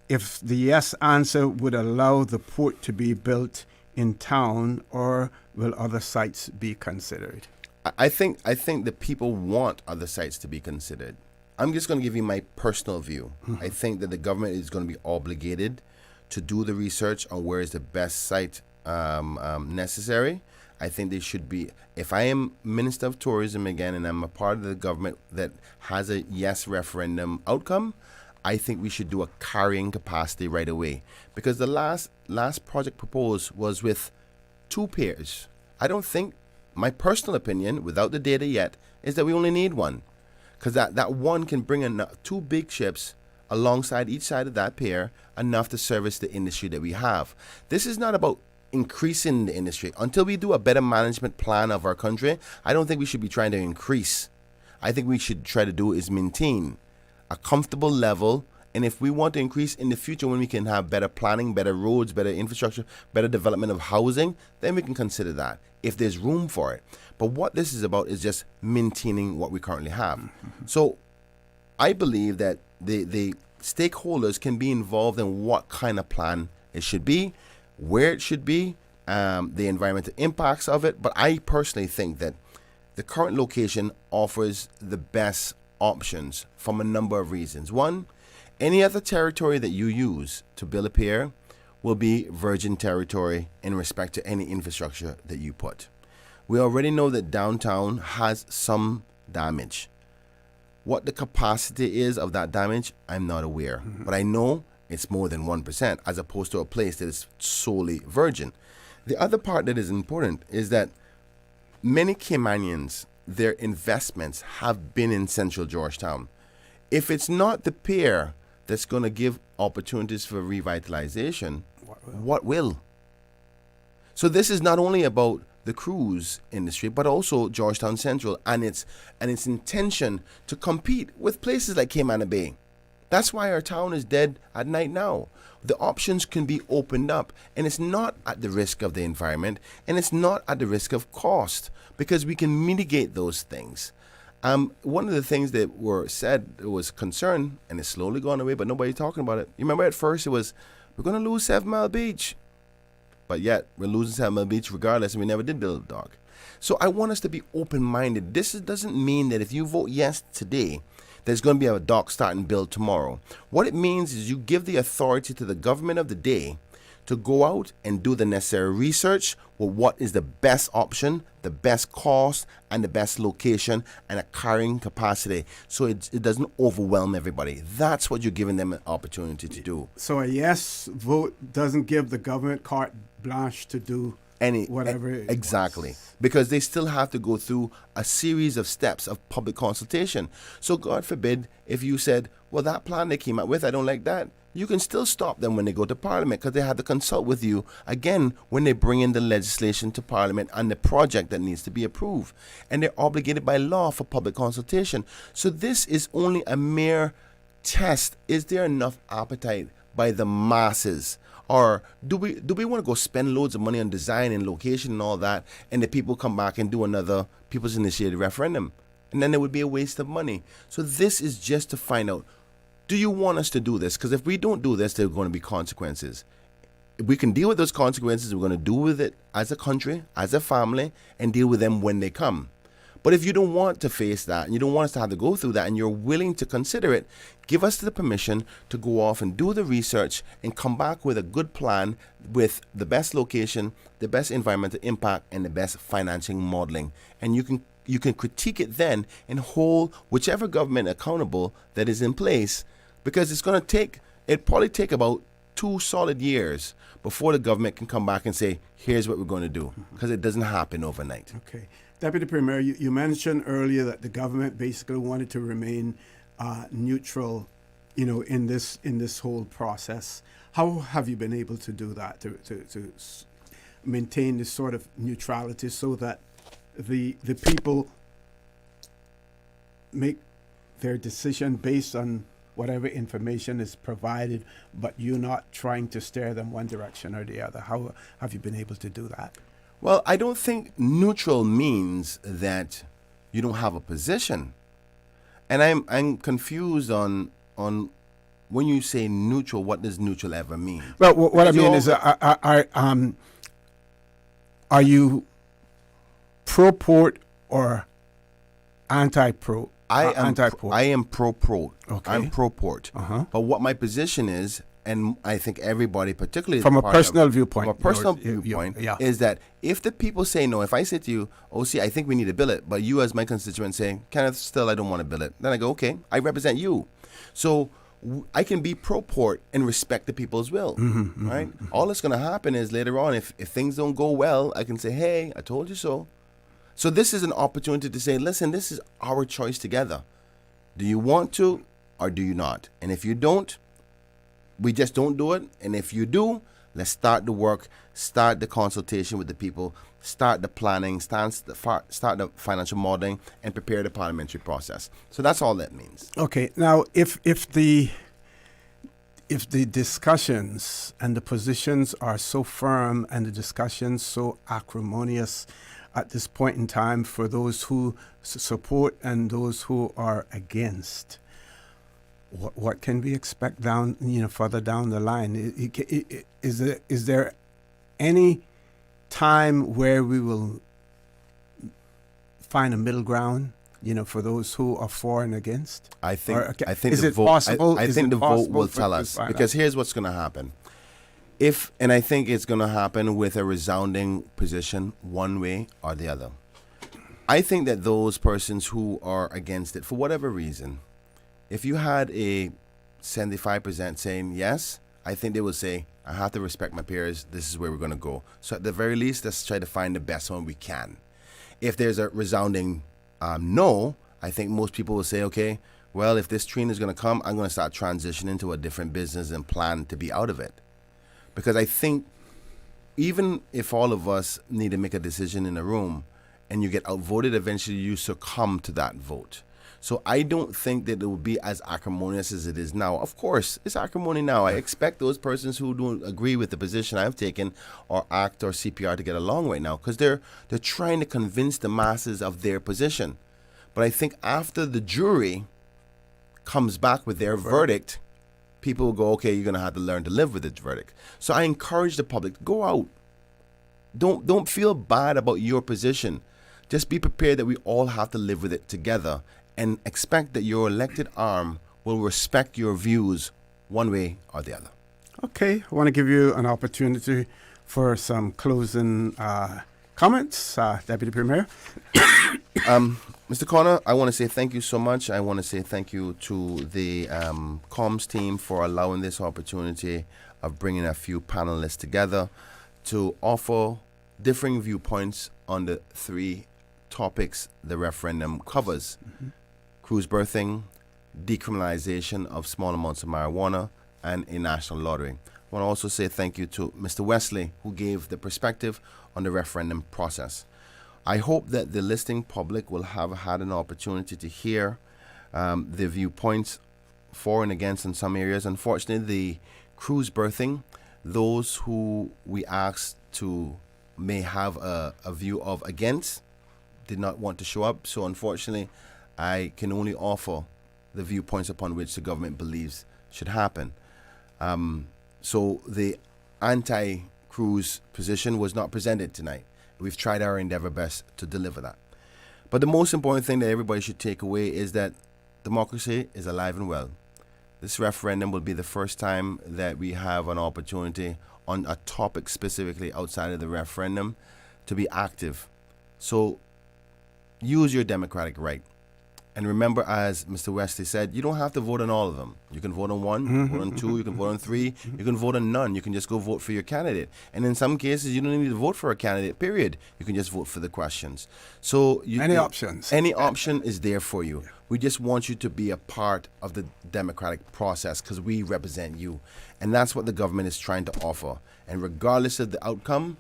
If the yes answer would allow the port to be built in town, or will other sites be considered? I think the people want other sites to be considered. I'm just going to give you my personal view. I think that the government is going to be obligated to do the research on where is the best site necessary. I think they should be. If I am Minister of Tourism again and I'm a part of the government that has a yes referendum outcome, I think we should do a carrying capacity right away. Because the last project proposed was with 2 piers. I don't think, my personal opinion, without the data yet, is that we only need 1. Because that one can bring in 2 big ships alongside each side of that pier, enough to service the industry that we have. This is not about increasing the industry. Until we do a better management plan of our country, I don't think we should be trying to increase. I think we should try to do is maintain a comfortable level. And if we want to increase in the future, when we can have better planning, better roads, better infrastructure, better development of housing, then we can consider that if there's room for it. But what this is about is just maintaining what we currently have. So I believe that the stakeholders can be involved in what kind of plan it should be, where it should be, the environmental impacts of it. But I personally think that the current location offers the best options from a number of reasons. One, any other territory that you use to build a pier will be virgin territory in respect to any infrastructure that you put. We already know that downtown has some damage. What the capacity is of that damage, I'm not aware. But I know it's more than 1%, as opposed to a place that is solely virgin. The other part that is important is that many Caymanians, their investments have been in Central Georgetown. If it's not the pier that's going to give opportunities for revitalization, what will? So this is not only about the cruise industry, but also Georgetown Central and its intention to compete with places like Cayman Bay. That's why our town is dead at night now. The options can be opened up, and it's not at the risk of the environment, and it's not at the risk of cost, because we can mitigate those things. One of the things that were said was concern, and it's slowly gone away, but nobody's talking about it. You remember at first it was, we're going to lose 7 Mile Beach. But yet, we're losing 7 Mile Beach regardless, and we never did build a dock. So I want us to be open-minded. This doesn't mean that if you vote yes today, there's going to be a dock starting build tomorrow. What it means is you give the authority to the government of the day to go out and do the necessary research with what is the best option, the best cost, and the best location, and a carrying capacity, so it doesn't overwhelm everybody. That's what you're giving them an opportunity to do. So a yes vote doesn't give the government carte blanche to do whatever it exactly wants. Because they still have to go through a series of steps of public consultation. So God forbid if you said, well, that plan they came up with, I don't like that. You can still stop them when they go to Parliament, because they have to consult with you again when they bring in the legislation to Parliament and the project that needs to be approved. And they're obligated by law for public consultation. So this is only a mere test. Is there enough appetite by the masses? Or do we want to go spend loads of money on design and location and all that, and the people come back and do another people's initiated referendum? And then it would be a waste of money. So this is just to find out, do you want us to do this? Because if we don't do this, there are going to be consequences. If we can deal with those consequences, we're going to do with it as a country, as a family, and deal with them when they come. But if you don't want to face that, and you don't want us to have to go through that, and you're willing to consider it, give us the permission to go off and do the research and come back with a good plan with the best location, the best environmental impact, and the best financing modeling. And you can critique it then and hold whichever government accountable that is in place, because it'll probably take about 2 solid years before the government can come back and say, here's what we're going to do, because it doesn't happen overnight. Okay. Deputy Premier, you mentioned earlier that the government basically wanted to remain neutral in this whole process. How have you been able to do that, to maintain this sort of neutrality so that the people make their decision based on whatever information is provided, but you're not trying to steer them one direction or the other? How have you been able to do that? Well, I don't think neutral means that you don't have a position. And I'm confused on when you say neutral, what does neutral ever mean? Well, what I mean is, are you pro-port or anti-pro? I am pro-port. Okay. I'm pro-port. But what my position is, and I think everybody, particularly from a personal viewpoint, is that if the people say no, if I say to you, OC, I think we need to bill it, but you as my constituent say, Kenneth, still I don't want to bill it, then I go, okay, I represent you. So I can be pro-port and respect the people's will, right? All that's going to happen is later on, if things don't go well, I can say, hey, I told you so. So this is an opportunity to say, listen, this is our choice together. Do you want to or do you not? And if you don't, we just don't do it. And if you do, let's start the work, start the consultation with the people, start the planning, start the financial modeling, and prepare the parliamentary process. So that's all that means. Okay. Now, if the discussions and the positions are so firm and the discussions so acrimonious at this point in time for those who support and those who are against, what can we expect down, further down the line? Is there any time where we will find a middle ground, for those who are for and against? I think is the it vote, possible? I think the vote will tell us, because here's what's going to happen. And I think it's going to happen with a resounding position one way or the other. I think that those persons who are against it, for whatever reason, if you had a 75% saying yes, I think they will say, I have to respect my peers. This is where we're going to go. So at the very least, let's try to find the best one we can. If there's a resounding no, I think most people will say, okay, well, if this train is going to come, I'm going to start transitioning to a different business and plan to be out of it. Because I think even if all of us need to make a decision in a room and you get outvoted, eventually you succumb to that vote. So I don't think that it will be as acrimonious as it is now. Of course, it's acrimony now. I expect those persons who don't agree with the position I've taken or ACT or CPR to get along right now, because they're trying to convince the masses of their position. But I think after the jury comes back with their verdict, people will go, okay, you're going to have to learn to live with this verdict. So I encourage the public to go out. Don't feel bad about your position. Just be prepared that we all have to live with it together, and expect that your elected arm will respect your views one way or the other. Okay, I want to give you an opportunity for some closing comments, Deputy Premier. Mr. Connor, I want to say thank you so much. I want to say thank you to the comms team for allowing this opportunity of bringing a few panelists together to offer differing viewpoints on the three topics the referendum covers. Cruise birthing, decriminalization of small amounts of marijuana, and a national lottery. I want to also say thank you to Mr. Wesley, who gave the perspective on the referendum process. I hope that the listening public will have had an opportunity to hear the viewpoints for and against in some areas. Unfortunately, the cruise birthing, those who we asked to may have a view of against did not want to show up. So unfortunately, I can only offer the viewpoints upon which the government believes should happen. So the anti-cruise position was not presented tonight. We've tried our endeavor best to deliver that. But the most important thing that everybody should take away is that democracy is alive and well. This referendum will be the first time that we have an opportunity on a topic specifically outside of the referendum to be active. So use your democratic right. And remember, as Mr. Wesley said, you don't have to vote on all of them. You can vote on one, vote on two, you can vote on three, you can vote on none. You can just go vote for your candidate. And in some cases, you don't need to vote for a candidate, period. You can just vote for the questions. So any options. Any option is there for you. We just want you to be a part of the democratic process because we represent you. And that's what the government is trying to offer. And regardless of the outcome,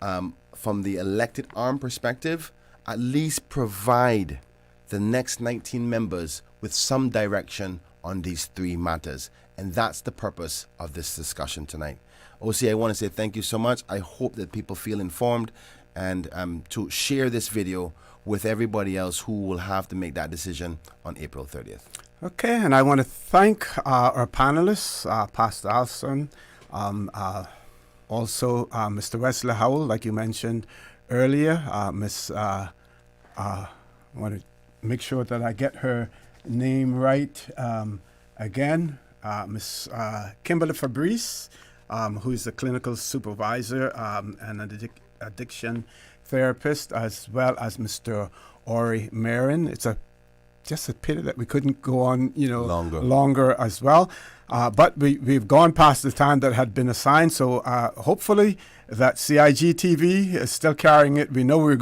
from the elected arm perspective, at least provide the next 19 members with some direction on these three matters. And that's the purpose of this discussion tonight. OC, I want to say thank you so much. I hope that people feel informed and to share this video with everybody else who will have to make that decision on April 30th. Okay, and I want to thank our panelists, Pastor Alston, also Mr. Wesley Howell, like you mentioned earlier. I want to make sure that I get her name right again. Miss Kimberly Febres, who is a clinical supervisor and an addiction therapist, as well as Mr. Orrie Merren. It's just a pity that we couldn't go on, longer as well. But we've gone past the time that had been assigned, so hopefully that CIG TV is still carrying it. We know we're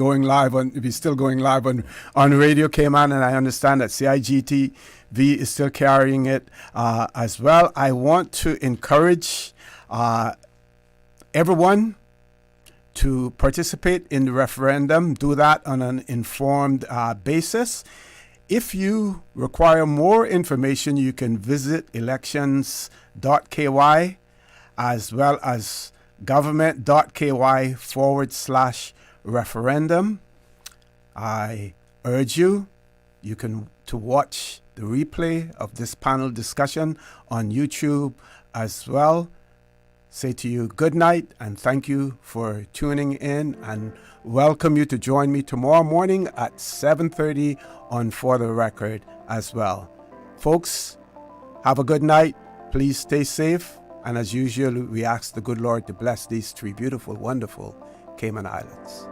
still going live on Radio Cayman, and I understand that CIG TV is still carrying it as well. I want to encourage everyone to participate in the referendum. Do that on an informed basis. If you require more information, you can visit elections.ky as well as government.ky/referendum. I urge you to watch the replay of this panel discussion on YouTube as well. Say to you good night and thank you for tuning in, and welcome you to join me tomorrow morning at 7:30 on For the Record as well. Folks, have a good night. Please stay safe. And as usual, we ask the good Lord to bless these three beautiful, wonderful Cayman Islands.